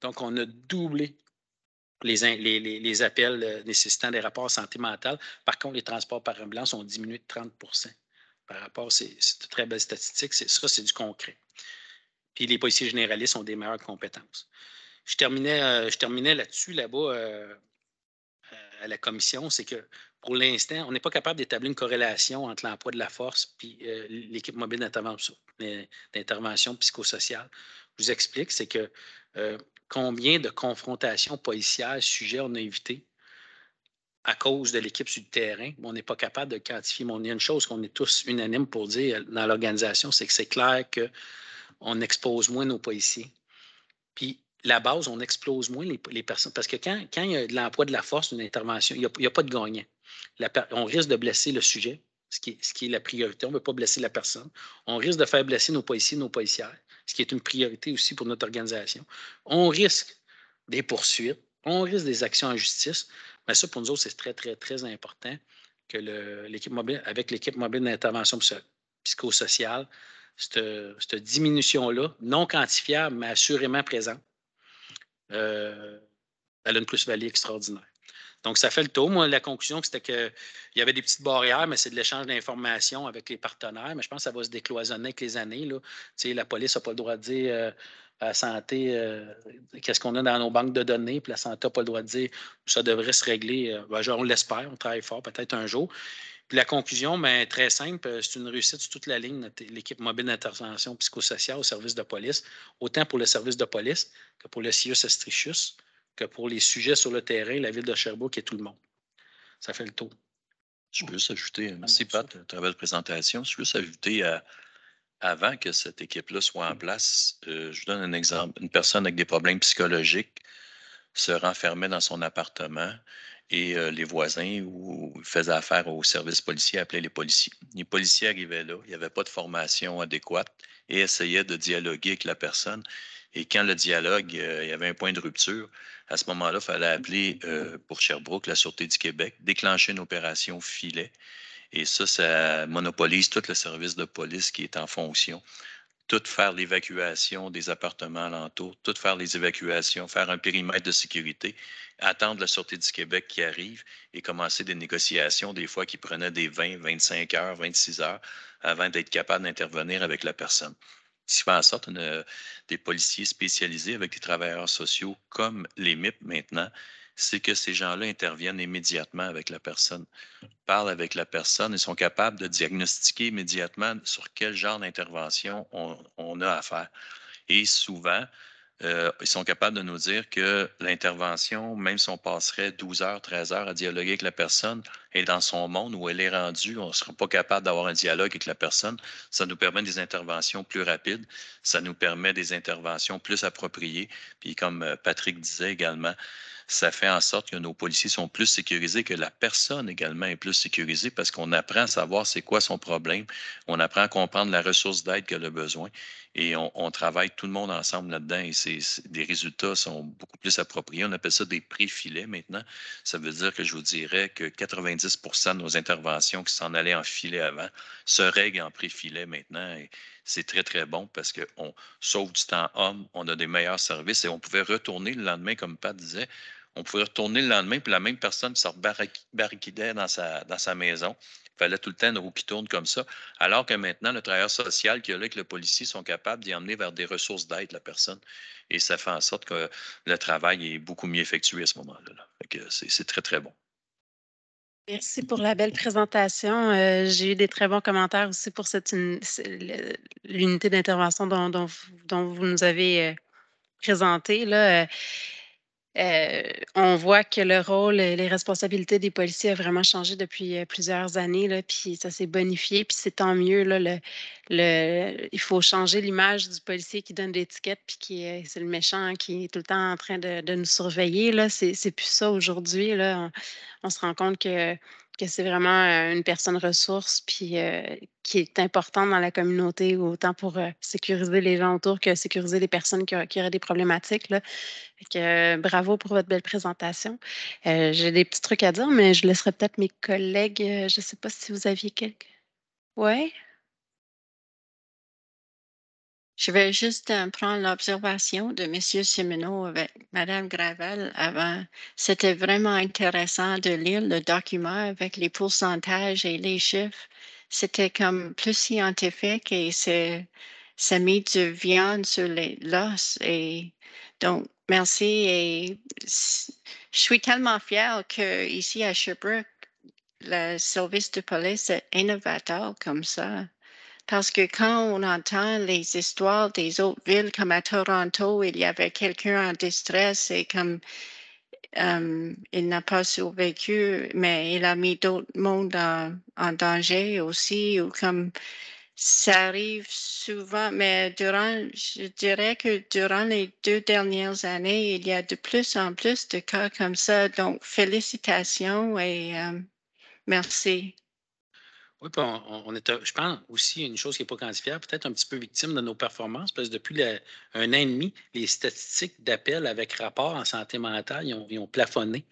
Donc, on a doublé les appels nécessitant des rapports santé mentale. Par contre, les transports par ambulance ont diminué de 30 par rapport, c'est une très belle statistique. Ça, c'est du concret. Puis les policiers généralistes ont des meilleures compétences. Je terminais là-dessus, là-bas, à la commission, c'est que pour l'instant, on n'est pas capable d'établir une corrélation entre l'emploi de la force et l'équipe mobile d'intervention psychosociale. Je vous explique, c'est que combien de confrontations policières, sujets on a évité à cause de l'équipe sur le terrain. On n'est pas capable de quantifier. Mais il y a une chose qu'on est tous unanimes pour dire dans l'organisation, c'est que c'est clair qu'on expose moins nos policiers. Puis, la base, on explose moins les personnes. Parce que quand il y a de l'emploi de la force, une intervention, il n'y a pas de gagnant. On risque de blesser le sujet, ce qui est la priorité. On ne veut pas blesser la personne. On risque de faire blesser nos policiers, nos policières, ce qui est une priorité aussi pour notre organisation. On risque des poursuites. On risque des actions en justice. Mais ça, pour nous autres, c'est très, très, très important que l'équipe mobile, avec l'équipe mobile d'intervention psychosociale, cette diminution-là, non quantifiable, mais assurément présente, elle a une plus-value extraordinaire. Donc, ça fait le tour. Moi, la conclusion, c'était qu'il y avait des petites barrières, mais c'est de l'échange d'informations avec les partenaires. Mais je pense que ça va se décloisonner avec les années. Là. La police n'a pas le droit de dire à la santé qu'est-ce qu'on a dans nos banques de données, puis la santé n'a pas le droit de dire ça devrait se régler. On l'espère, on travaille fort, peut-être un jour. Puis la conclusion, bien, très simple, c'est une réussite sur toute la ligne, l'équipe mobile d'intervention psychosociale au service de police, autant pour le service de police que pour le CIUS Estricius, que pour les sujets sur le terrain, la ville de Sherbrooke et tout le monde. Ça fait le tour. Je peux juste ajouter, merci Pat, très belle présentation. Je peux juste ajouter, avant que cette équipe-là soit en place, je vous donne un exemple. Une personne avec des problèmes psychologiques se renfermait dans son appartement et les voisins où ils faisaient affaire au service policier appelaient les policiers. Les policiers arrivaient là, il n'y avait pas de formation adéquate et essayaient de dialoguer avec la personne. Et quand le dialogue, il y avait un point de rupture, à ce moment-là, il fallait appeler pour Sherbrooke la Sûreté du Québec, déclencher une opération filet. Et ça monopolise tout le service de police qui est en fonction. Tout faire l'évacuation des appartements alentours, tout faire les évacuations, faire un périmètre de sécurité, attendre la Sûreté du Québec qui arrive et commencer des négociations, des fois qui prenaient des 20, 25 heures, 26 heures avant d'être capable d'intervenir avec la personne. Ce qui fait en sorte des policiers spécialisés avec des travailleurs sociaux comme les MIP maintenant, c'est que ces gens-là interviennent immédiatement avec la personne, parlent avec la personne et sont capables de diagnostiquer immédiatement sur quel genre d'intervention on a à faire. Et souvent, ils sont capables de nous dire que l'intervention, même si on passerait 12 heures, 13 heures à dialoguer avec la personne, est dans son monde où elle est rendue, on ne sera pas capable d'avoir un dialogue avec la personne. Ça nous permet des interventions plus rapides, ça nous permet des interventions plus appropriées. Puis comme Patrick disait également, ça fait en sorte que nos policiers sont plus sécurisés, que la personne également est plus sécurisée parce qu'on apprend à savoir c'est quoi son problème, on apprend à comprendre la ressource d'aide qu'elle a besoin et on travaille tout le monde ensemble là-dedans et les résultats sont beaucoup plus appropriés. On appelle ça des pré-filets maintenant. Ça veut dire que je vous dirais que 90% de nos interventions qui s'en allaient en filet avant se règlent en pré-filet maintenant. Et c'est très, très bon parce qu'on sauve du temps homme, on a des meilleurs services et on pouvait retourner le lendemain, comme Pat disait, on pouvait retourner le lendemain, puis la même personne se barricadait dans sa maison. Il fallait tout le temps une roue qui tourne comme ça. Alors que maintenant, le travailleur social qui est là avec le policier sont capables d'y emmener vers des ressources d'aide, la personne. Et ça fait en sorte que le travail est beaucoup mieux effectué à ce moment-là. C'est très, très bon. Merci pour la belle présentation. J'ai eu des très bons commentaires aussi pour l'unité d'intervention dont vous nous avez présenté. Là. On voit que le rôle et les responsabilités des policiers a vraiment changé depuis plusieurs années, là, puis ça s'est bonifié, puis c'est tant mieux. Là, il faut changer l'image du policier qui donne l'étiquette, puis c'est le méchant qui est tout le temps en train de nous surveiller. Là. C'est plus ça aujourd'hui. Là. On se rend compte que c'est vraiment une personne ressource, puis qui est importante dans la communauté, autant pour sécuriser les gens autour que sécuriser les personnes qui auraient des problématiques. Là. Fait que, bravo pour votre belle présentation. J'ai des petits trucs à dire, mais je laisserai peut-être mes collègues. Je ne sais pas si vous aviez quelques. Oui? Je vais juste prendre l'observation de M. Simoneau avec Mme Gravel avant. C'était vraiment intéressant de lire le document avec les pourcentages et les chiffres. C'était comme plus scientifique et ça met du viande sur l'os. Et donc, merci. Et je suis tellement fière qu'ici à Sherbrooke, le service de police est innovateur comme ça. Parce que quand on entend les histoires des autres villes, comme à Toronto, il y avait quelqu'un en distress et comme il n'a pas survécu, mais il a mis d'autres mondes en danger aussi, ou comme ça arrive souvent, mais je dirais que durant les 2 dernières années, il y a de plus en plus de cas comme ça. Donc, félicitations et merci. Oui, puis on est, je pense aussi une chose qui n'est pas quantifiable, peut-être un petit peu victime de nos performances, parce que depuis un an et demi, les statistiques d'appels avec rapport en santé mentale, ils ont plafonné.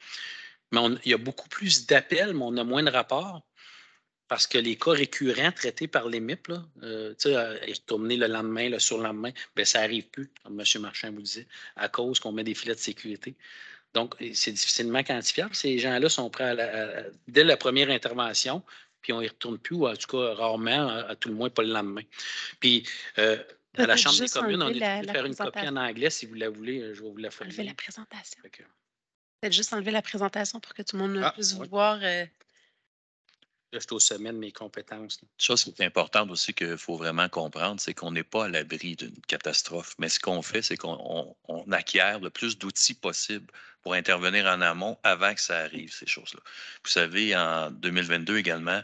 Mais il y a beaucoup plus d'appels, mais on a moins de rapports. Parce que les cas récurrents traités par les MIP, là, y retourner le lendemain, le surlendemain, ben, ça n'arrive plus, comme M. Marchand vous disait, à cause qu'on met des filets de sécurité. Donc, c'est difficilement quantifiable. Ces gens-là sont prêts dès la première intervention, puis on n'y retourne plus, ou en tout cas rarement, à tout le moins pas le lendemain. Puis, à la Chambre des communes, on est obligé de faire une copie en anglais. Si vous la voulez, je vais vous la fournir. Enlever la présentation. Peut-être juste enlever la présentation pour que tout le monde puisse vous voir. Là, je suis au sommet de mes compétences. Là. Chose qui est importante aussi qu'il faut vraiment comprendre, c'est qu'on n'est pas à l'abri d'une catastrophe. Mais ce qu'on fait, c'est qu'on acquiert le plus d'outils possibles pour intervenir en amont avant que ça arrive, ces choses-là. Vous savez, en 2022 également,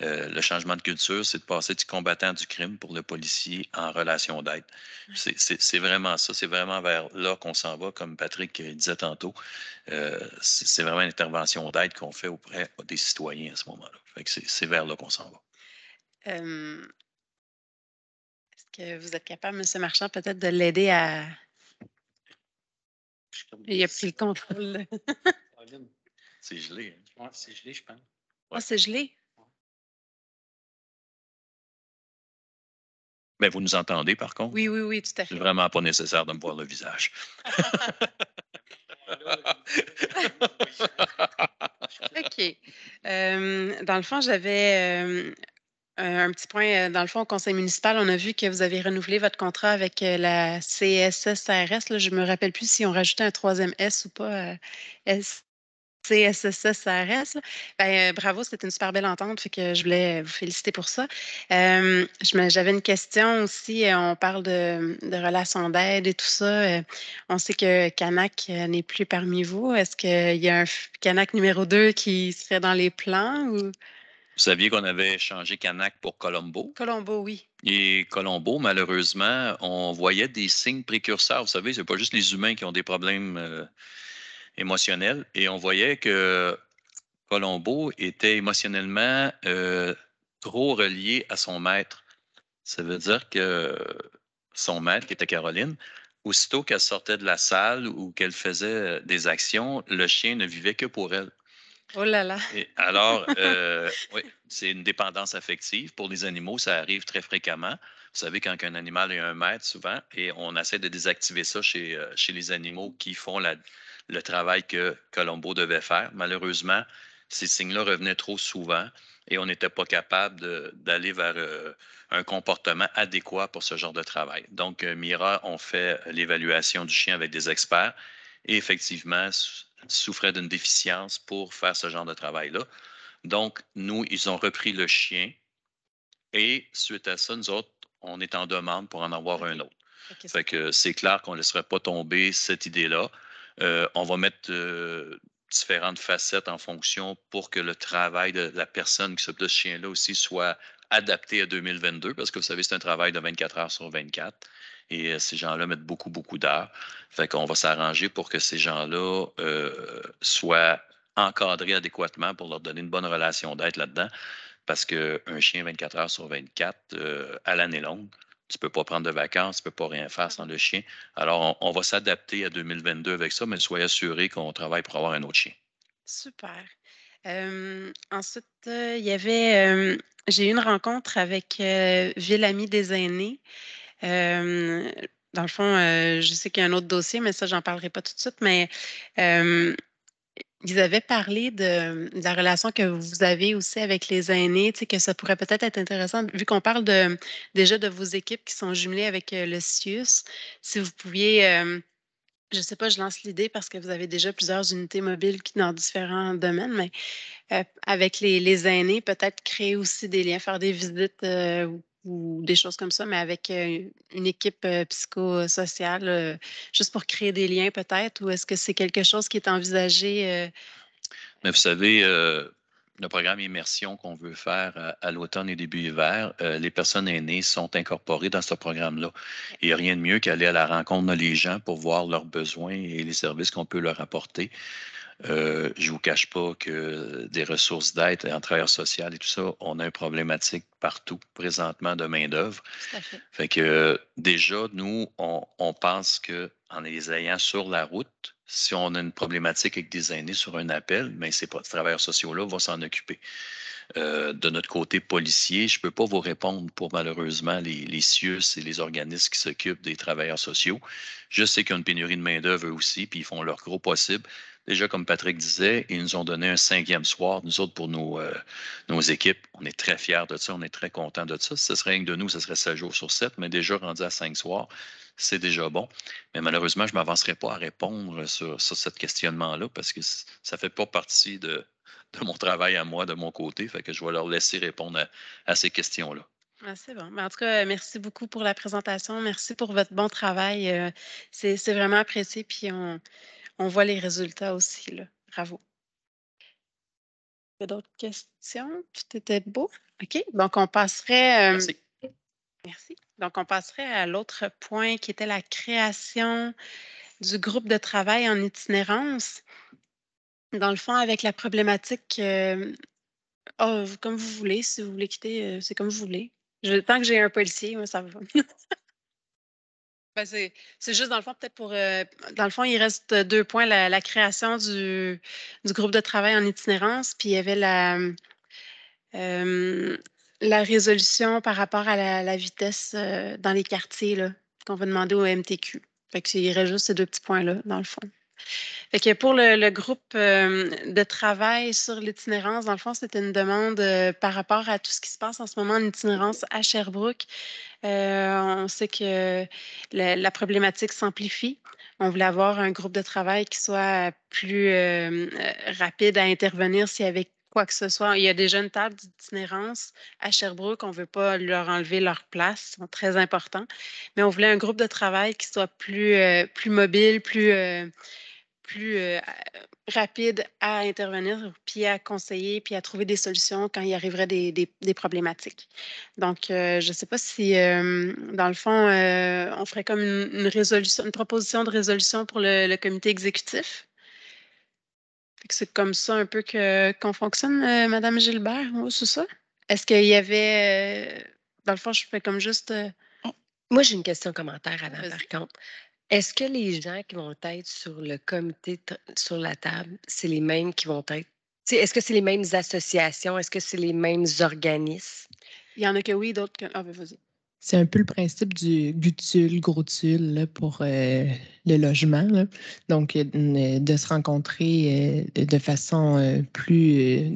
le changement de culture, c'est de passer du combattant du crime pour le policier en relation d'aide. C'est vraiment ça, c'est vraiment vers là qu'on s'en va, comme Patrick disait tantôt. C'est vraiment une intervention d'aide qu'on fait auprès des citoyens à ce moment-là. C'est vers là qu'on s'en va. Est-ce que vous êtes capable, M. Marchand, peut-être de l'aider à... Il a pris le contrôle. C'est gelé. Hein? Oui, c'est gelé, je pense. Ah, c'est gelé? Mais vous nous entendez, par contre? Oui, oui, oui, tout à fait. C'est vraiment pas nécessaire de me voir le visage. OK. Dans le fond, j'avais un petit point. Dans le fond, au conseil municipal, on a vu que vous avez renouvelé votre contrat avec la CSSRS. Là, je ne me rappelle plus si on rajoutait un troisième S ou pas. CSSRS. Ben, bravo, c'était une super belle entente, fait que je voulais vous féliciter pour ça. J'avais une question aussi. On parle de relations d'aide et tout ça. On sait que Canac n'est plus parmi vous. Est-ce qu'il y a un Canac numéro 2 qui serait dans les plans? Ou... Vous saviez qu'on avait changé Canac pour Colombo? Colombo, oui. Et Colombo, malheureusement, on voyait des signes précurseurs. Vous savez, ce n'est pas juste les humains qui ont des problèmes émotionnels. Et on voyait que Colombo était émotionnellement trop relié à son maître. Ça veut dire que son maître, qui était Caroline, aussitôt qu'elle sortait de la salle ou qu'elle faisait des actions, le chien ne vivait que pour elle. Oh là là. Et alors, oui, c'est une dépendance affective. Pour les animaux, ça arrive très fréquemment. Vous savez, quand un animal est un maître, souvent, et on essaie de désactiver ça chez les animaux qui font le travail que Colombo devait faire. Malheureusement, ces signes-là revenaient trop souvent et on n'était pas capable d'aller vers un comportement adéquat pour ce genre de travail. Donc, Mira, on fait l'évaluation du chien avec des experts et effectivement, souffrait d'une déficience pour faire ce genre de travail-là. Donc, nous, ils ont repris le chien et suite à ça, nous autres, on est en demande pour en avoir un autre. Fait que c'est clair qu'on ne laisserait pas tomber cette idée-là. On va mettre différentes facettes en fonction pour que le travail de la personne qui s'occupe de ce chien-là aussi soit adapté à 2022, parce que vous savez, c'est un travail de 24 heures sur 24. Et ces gens-là mettent beaucoup, beaucoup d'heures. Fait qu'on va s'arranger pour que ces gens-là soient encadrés adéquatement pour leur donner une bonne relation d'aide là-dedans. Parce qu'un chien 24 heures sur 24, à l'année longue, tu ne peux pas prendre de vacances, tu ne peux pas rien faire sans le chien. Alors, on va s'adapter à 2022 avec ça, mais soyez assurés qu'on travaille pour avoir un autre chien. Super. Ensuite, il y avait, j'ai eu une rencontre avec Ville Amie des aînés. Dans le fond, je sais qu'il y a un autre dossier, mais ça, j'en parlerai pas tout de suite, mais ils avaient parlé de la relation que vous avez aussi avec les aînés, tu sais, que ça pourrait peut-être être intéressant, vu qu'on parle déjà de vos équipes qui sont jumelées avec le CIUS, si vous pouviez, je ne sais pas, je lance l'idée parce que vous avez déjà plusieurs unités mobiles dans différents domaines, mais avec les aînés, peut-être créer aussi des liens, faire des visites ou des choses comme ça, mais avec une équipe psychosociale, juste pour créer des liens peut-être, ou est-ce que c'est quelque chose qui est envisagé? Mais vous savez, le programme Immersion qu'on veut faire à l'automne et début hiver, les personnes aînées sont incorporées dans ce programme-là. Il n'y a rien de mieux qu'aller à la rencontre des gens pour voir leurs besoins et les services qu'on peut leur apporter. Je ne vous cache pas que des ressources d'aide en travailleur social et tout ça, on a une problématique partout présentement de main-d'œuvre. Tout à fait. Fait que déjà, nous, on pense qu'en les ayant sur la route, si on a une problématique avec des aînés sur un appel, mais c'est pas le travailleur social-là va s'en occuper. De notre côté policier, je ne peux pas vous répondre pour malheureusement les CIUS et les organismes qui s'occupent des travailleurs sociaux. Je sais qu'il y a une pénurie de main-d'œuvre eux aussi, puis ils font leur gros possible. Déjà, comme Patrick disait, ils nous ont donné un 5e soir. Nous autres, pour nos équipes, on est très fiers de ça, on est très contents de ça. Si ce serait rien que de nous, ce serait 7 jours sur 7, mais déjà rendu à 5 soirs, c'est déjà bon. Mais malheureusement, je ne m'avancerai pas à répondre sur ce questionnement-là parce que ça ne fait pas partie de mon travail à moi, de mon côté. Fait que je vais leur laisser répondre à ces questions-là. Ah, c'est bon. Mais en tout cas, merci beaucoup pour la présentation. Merci pour votre bon travail. C'est vraiment apprécié. Puis on voit les résultats aussi, là. Bravo. Il y a d'autres questions? Tout était beau? OK. Donc, on passerait. Merci. Merci. Donc, on passerait à l'autre point qui était la création du groupe de travail en itinérance. Dans le fond, avec la problématique, comme vous voulez, si vous voulez quitter, c'est comme vous voulez. Tant que j'ai un policier, moi, ça va. Ben, c'est juste dans le fond, peut-être pour. Dans le fond, il reste 2 points, la création du groupe de travail en itinérance, puis il y avait la résolution par rapport à la vitesse dans les quartiers là, qu'on va demander au MTQ. Fait que il reste juste ces 2 petits points-là, dans le fond. Fait que pour le groupe de travail sur l'itinérance, dans le fond, c'était une demande par rapport à tout ce qui se passe en ce moment en itinérance à Sherbrooke. On sait que la problématique s'amplifie. On voulait avoir un groupe de travail qui soit plus rapide à intervenir s'il y avait quoi que ce soit. Il y a déjà une table d'itinérance à Sherbrooke. On ne veut pas leur enlever leur place. Ils sont très importants. Mais on voulait un groupe de travail qui soit plus mobile, plus rapide à intervenir, puis à conseiller, puis à trouver des solutions quand il arriverait des problématiques. Donc, je ne sais pas si, dans le fond, on ferait comme une résolution, une proposition de résolution pour le comité exécutif. C'est comme ça un peu qu'on fonctionne, Madame Gilbert, c'est ça? Est-ce qu'il y avait, dans le fond, je fais comme juste... Moi, j'ai une question commentaire avant, Vas-y. par contre. Est-ce que les gens qui vont être sur le comité, sur la table, c'est les mêmes qui vont être? Est-ce que c'est les mêmes associations? Est-ce que c'est les mêmes organismes? Il y en a que oui, d'autres que... Ah, ben vas-y. C'est un peu le principe du GUTUL, GROTUL là, pour le logement. Là. Donc, de se rencontrer de façon plus...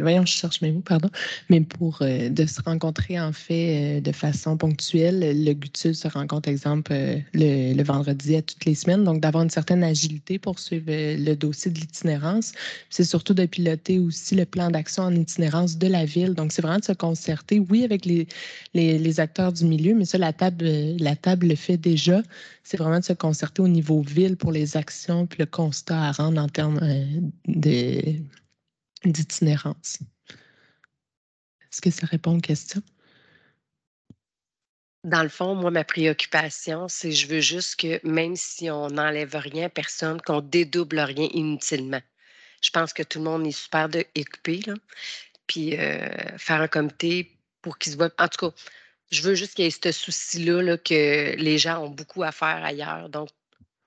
voyons, je cherche mes mots, pardon. Mais pour de se rencontrer, en fait, de façon ponctuelle. Le GUTUL se rencontre, exemple, le vendredi à toutes les semaines. Donc, d'avoir une certaine agilité pour suivre le dossier de l'itinérance. C'est surtout de piloter aussi le plan d'action en itinérance de la ville. Donc, c'est vraiment de se concerter, oui, avec les acteurs du milieu, mais ça, la table le fait déjà. C'est vraiment de se concerter au niveau ville pour les actions puis le constat à rendre en termes d'itinérance. Est-ce que ça répond aux questions? Dans le fond, moi, ma préoccupation, c'est je veux juste que même si on n'enlève rien à personne, qu'on dédouble rien inutilement. Je pense que tout le monde est super équipé, là. Puis faire un comité pour qu'ils se voient. En tout cas, je veux juste qu'il y ait ce souci-là là, que les gens ont beaucoup à faire ailleurs. Donc,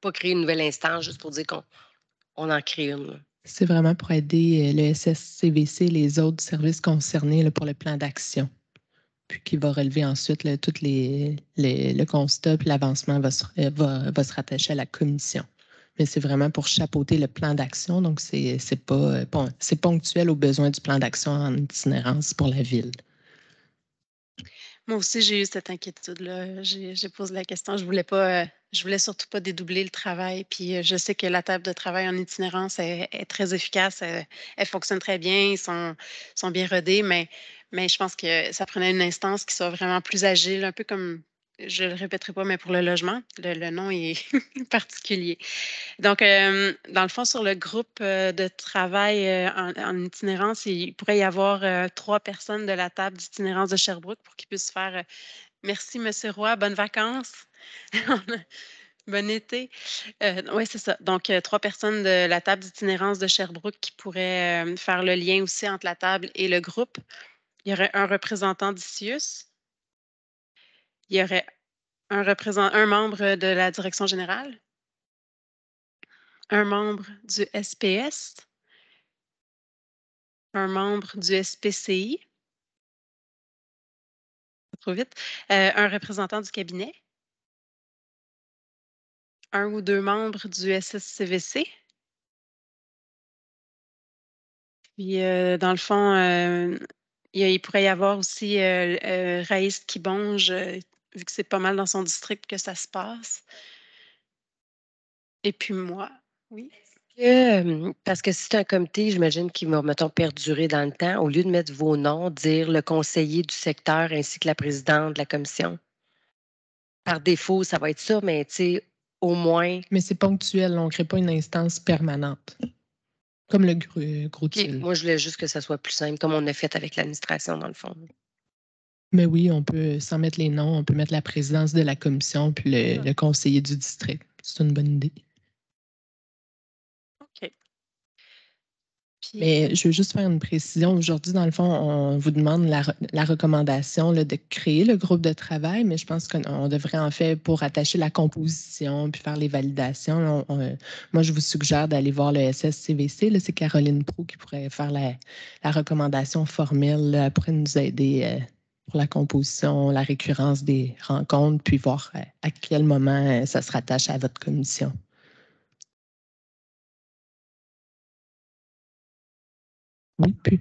pas créer une nouvelle instance juste pour dire qu'on en crée une. Là. C'est vraiment pour aider le SSCVC et les autres services concernés là, pour le plan d'action. Puis qui va relever ensuite là, tout le constat, puis l'avancement va se rattacher à la commission. Mais c'est vraiment pour chapeauter le plan d'action. Donc, c'est ponctuel aux besoins du plan d'action en itinérance pour la ville. Moi aussi, j'ai eu cette inquiétude-là. J'ai posé la question. Je voulais surtout pas dédoubler le travail. Puis je sais que la table de travail en itinérance est très efficace. Elle fonctionne très bien. Ils sont bien rodés. Mais Mais je pense que ça prenait une instance qui soit vraiment plus agile, un peu comme, je ne le répéterai pas, mais pour le logement, le nom est particulier. Donc, dans le fond, sur le groupe de travail en itinérance, il pourrait y avoir 3 personnes de la table d'itinérance de Sherbrooke pour qu'ils puissent faire merci, Monsieur Roy, bonnes vacances. Bon été. Oui, c'est ça. Donc, 3 personnes de la table d'itinérance de Sherbrooke qui pourraient faire le lien aussi entre la table et le groupe. Il y aurait un représentant d'ICIUS. Il y aurait un membre de la direction générale, un membre du SPS, un membre du SPCI, trop vite, un représentant du cabinet, un ou 2 membres du SSCVC. Puis, dans le fond, il pourrait y avoir aussi Raïs Kibonge, vu que c'est pas mal dans son district que ça se passe. Et puis moi, oui. Parce que si c'est un comité, j'imagine qu'il va, mettons, perdurer dans le temps, au lieu de mettre vos noms, dire le conseiller du secteur ainsi que la présidente de la commission. Par défaut, ça va être ça, mais tu sais, au moins. Mais c'est ponctuel, on ne crée pas une instance permanente. Comme le gros tuile. Moi, je voulais juste que ça soit plus simple, comme on a fait avec l'administration, dans le fond. Mais oui, on peut, sans mettre les noms, on peut mettre la présidence de la commission puis le conseiller du district. C'est une bonne idée. OK. Puis, Mais je veux juste faire une précision. Aujourd'hui, dans le fond, on vous demande la recommandation là, de créer le groupe de travail, mais je pense qu'on devrait en fait, pour attacher la composition puis faire les validations, moi, je vous suggère d'aller voir le SSCVC. C'est Caroline Proulx qui pourrait faire la recommandation formelle. Elle pourrait nous aider pour la composition, la récurrence des rencontres, puis voir à quel moment ça se rattache à votre commission. Oui, puis.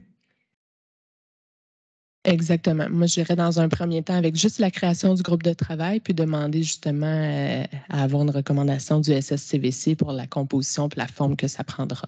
Exactement. Moi, j'irais dans un premier temps avec juste la création du groupe de travail, puis demander justement à avoir une recommandation du SSCVC pour la composition et la forme que ça prendra.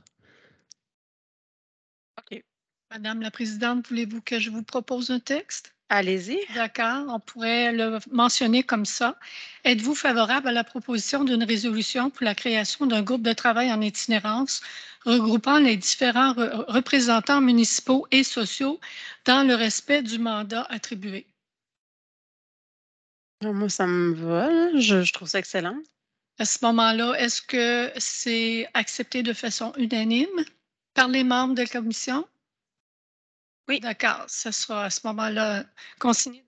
OK. Madame la Présidente, voulez-vous que je vous propose un texte? Allez-y. D'accord, on pourrait le mentionner comme ça. Êtes-vous favorable à la proposition d'une résolution pour la création d'un groupe de travail en itinérance regroupant les différents représentants municipaux et sociaux dans le respect du mandat attribué? Moi, ça me va. Là. Je trouve ça excellent. À ce moment-là, est-ce que c'est accepté de façon unanime par les membres de la commission? Oui. D'accord, ce sera à ce moment-là consigné.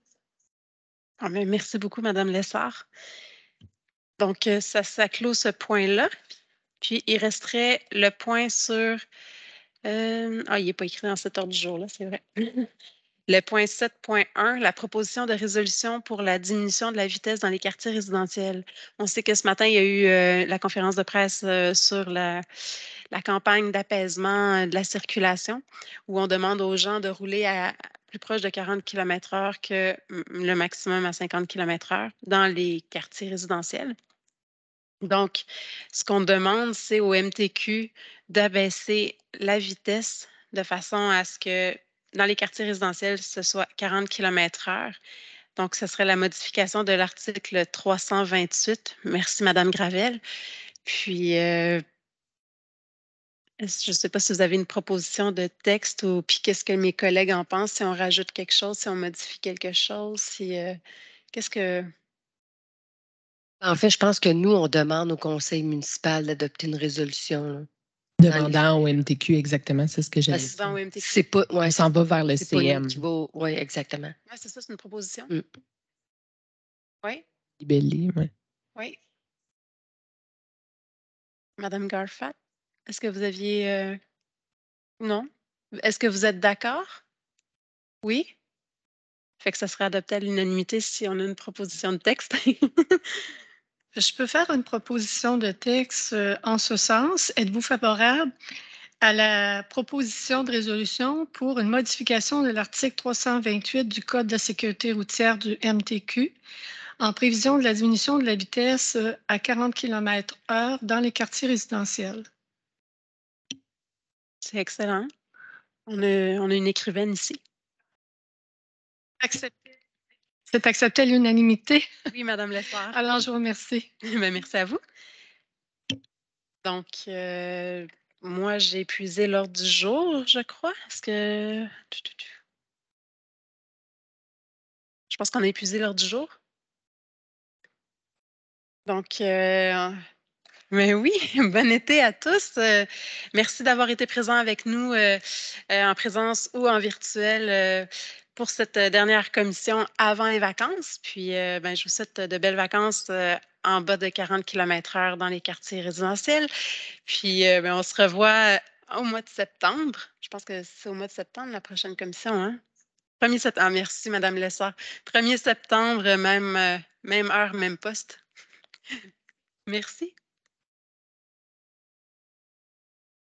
Ah, mais merci beaucoup, Madame Lessard. Donc, ça clôt ce point-là. Puis, il resterait le point sur... il n'est pas écrit dans cet ordre du jour, là, c'est vrai. Le point 7.1, la proposition de résolution pour la diminution de la vitesse dans les quartiers résidentiels. On sait que ce matin, il y a eu la conférence de presse sur la campagne d'apaisement de la circulation, où on demande aux gens de rouler à plus proche de 40 km/h que le maximum à 50 km/h dans les quartiers résidentiels. Donc, ce qu'on demande, c'est au MTQ d'abaisser la vitesse de façon à ce que dans les quartiers résidentiels, ce soit 40 km/h. Donc, ce serait la modification de l'article 328. Merci, Madame Gravel. Puis, je ne sais pas si vous avez une proposition de texte ou puis qu'est-ce que mes collègues en pensent, si on rajoute quelque chose, si on modifie quelque chose, si qu'est-ce que. En fait, je pense que nous, on demande au conseil municipal d'adopter une résolution. Là. Demandant au MTQ, exactement, c'est ce que j'avais dit. C'est pas, on s'en va vers le c'est CM. Oui, exactement. Oui, c'est ça, c'est une proposition. Mm. Oui. Libellé, oui. Oui. Madame Garfat, est-ce que vous aviez... Non? Est-ce que vous êtes d'accord? Oui? Fait que ça serait adopté à l'unanimité si on a une proposition de texte. Je peux faire une proposition de texte en ce sens. Êtes-vous favorable à la proposition de résolution pour une modification de l'article 328 du Code de la sécurité routière du MTQ en prévision de la diminution de la vitesse à 40 km/h dans les quartiers résidentiels? C'est excellent. On a une écrivaine ici. Accepté. C'est accepté à l'unanimité. Oui, Madame Lessard. Alors, je vous remercie. Ben, merci à vous. Donc, moi, j'ai épuisé l'ordre du jour, je crois. Est-ce que... Je pense qu'on a épuisé l'ordre du jour. Donc, mais oui, bon été à tous. Merci d'avoir été présents avec nous en présence ou en virtuel pour cette dernière commission avant les vacances. Puis, ben, je vous souhaite de belles vacances en bas de 40 km/h dans les quartiers résidentiels. Puis, ben, on se revoit au mois de septembre. Je pense que c'est au mois de septembre la prochaine commission, hein? 1er septembre. Ah, merci, Madame Lessard. 1er septembre, même heure, même poste. Merci.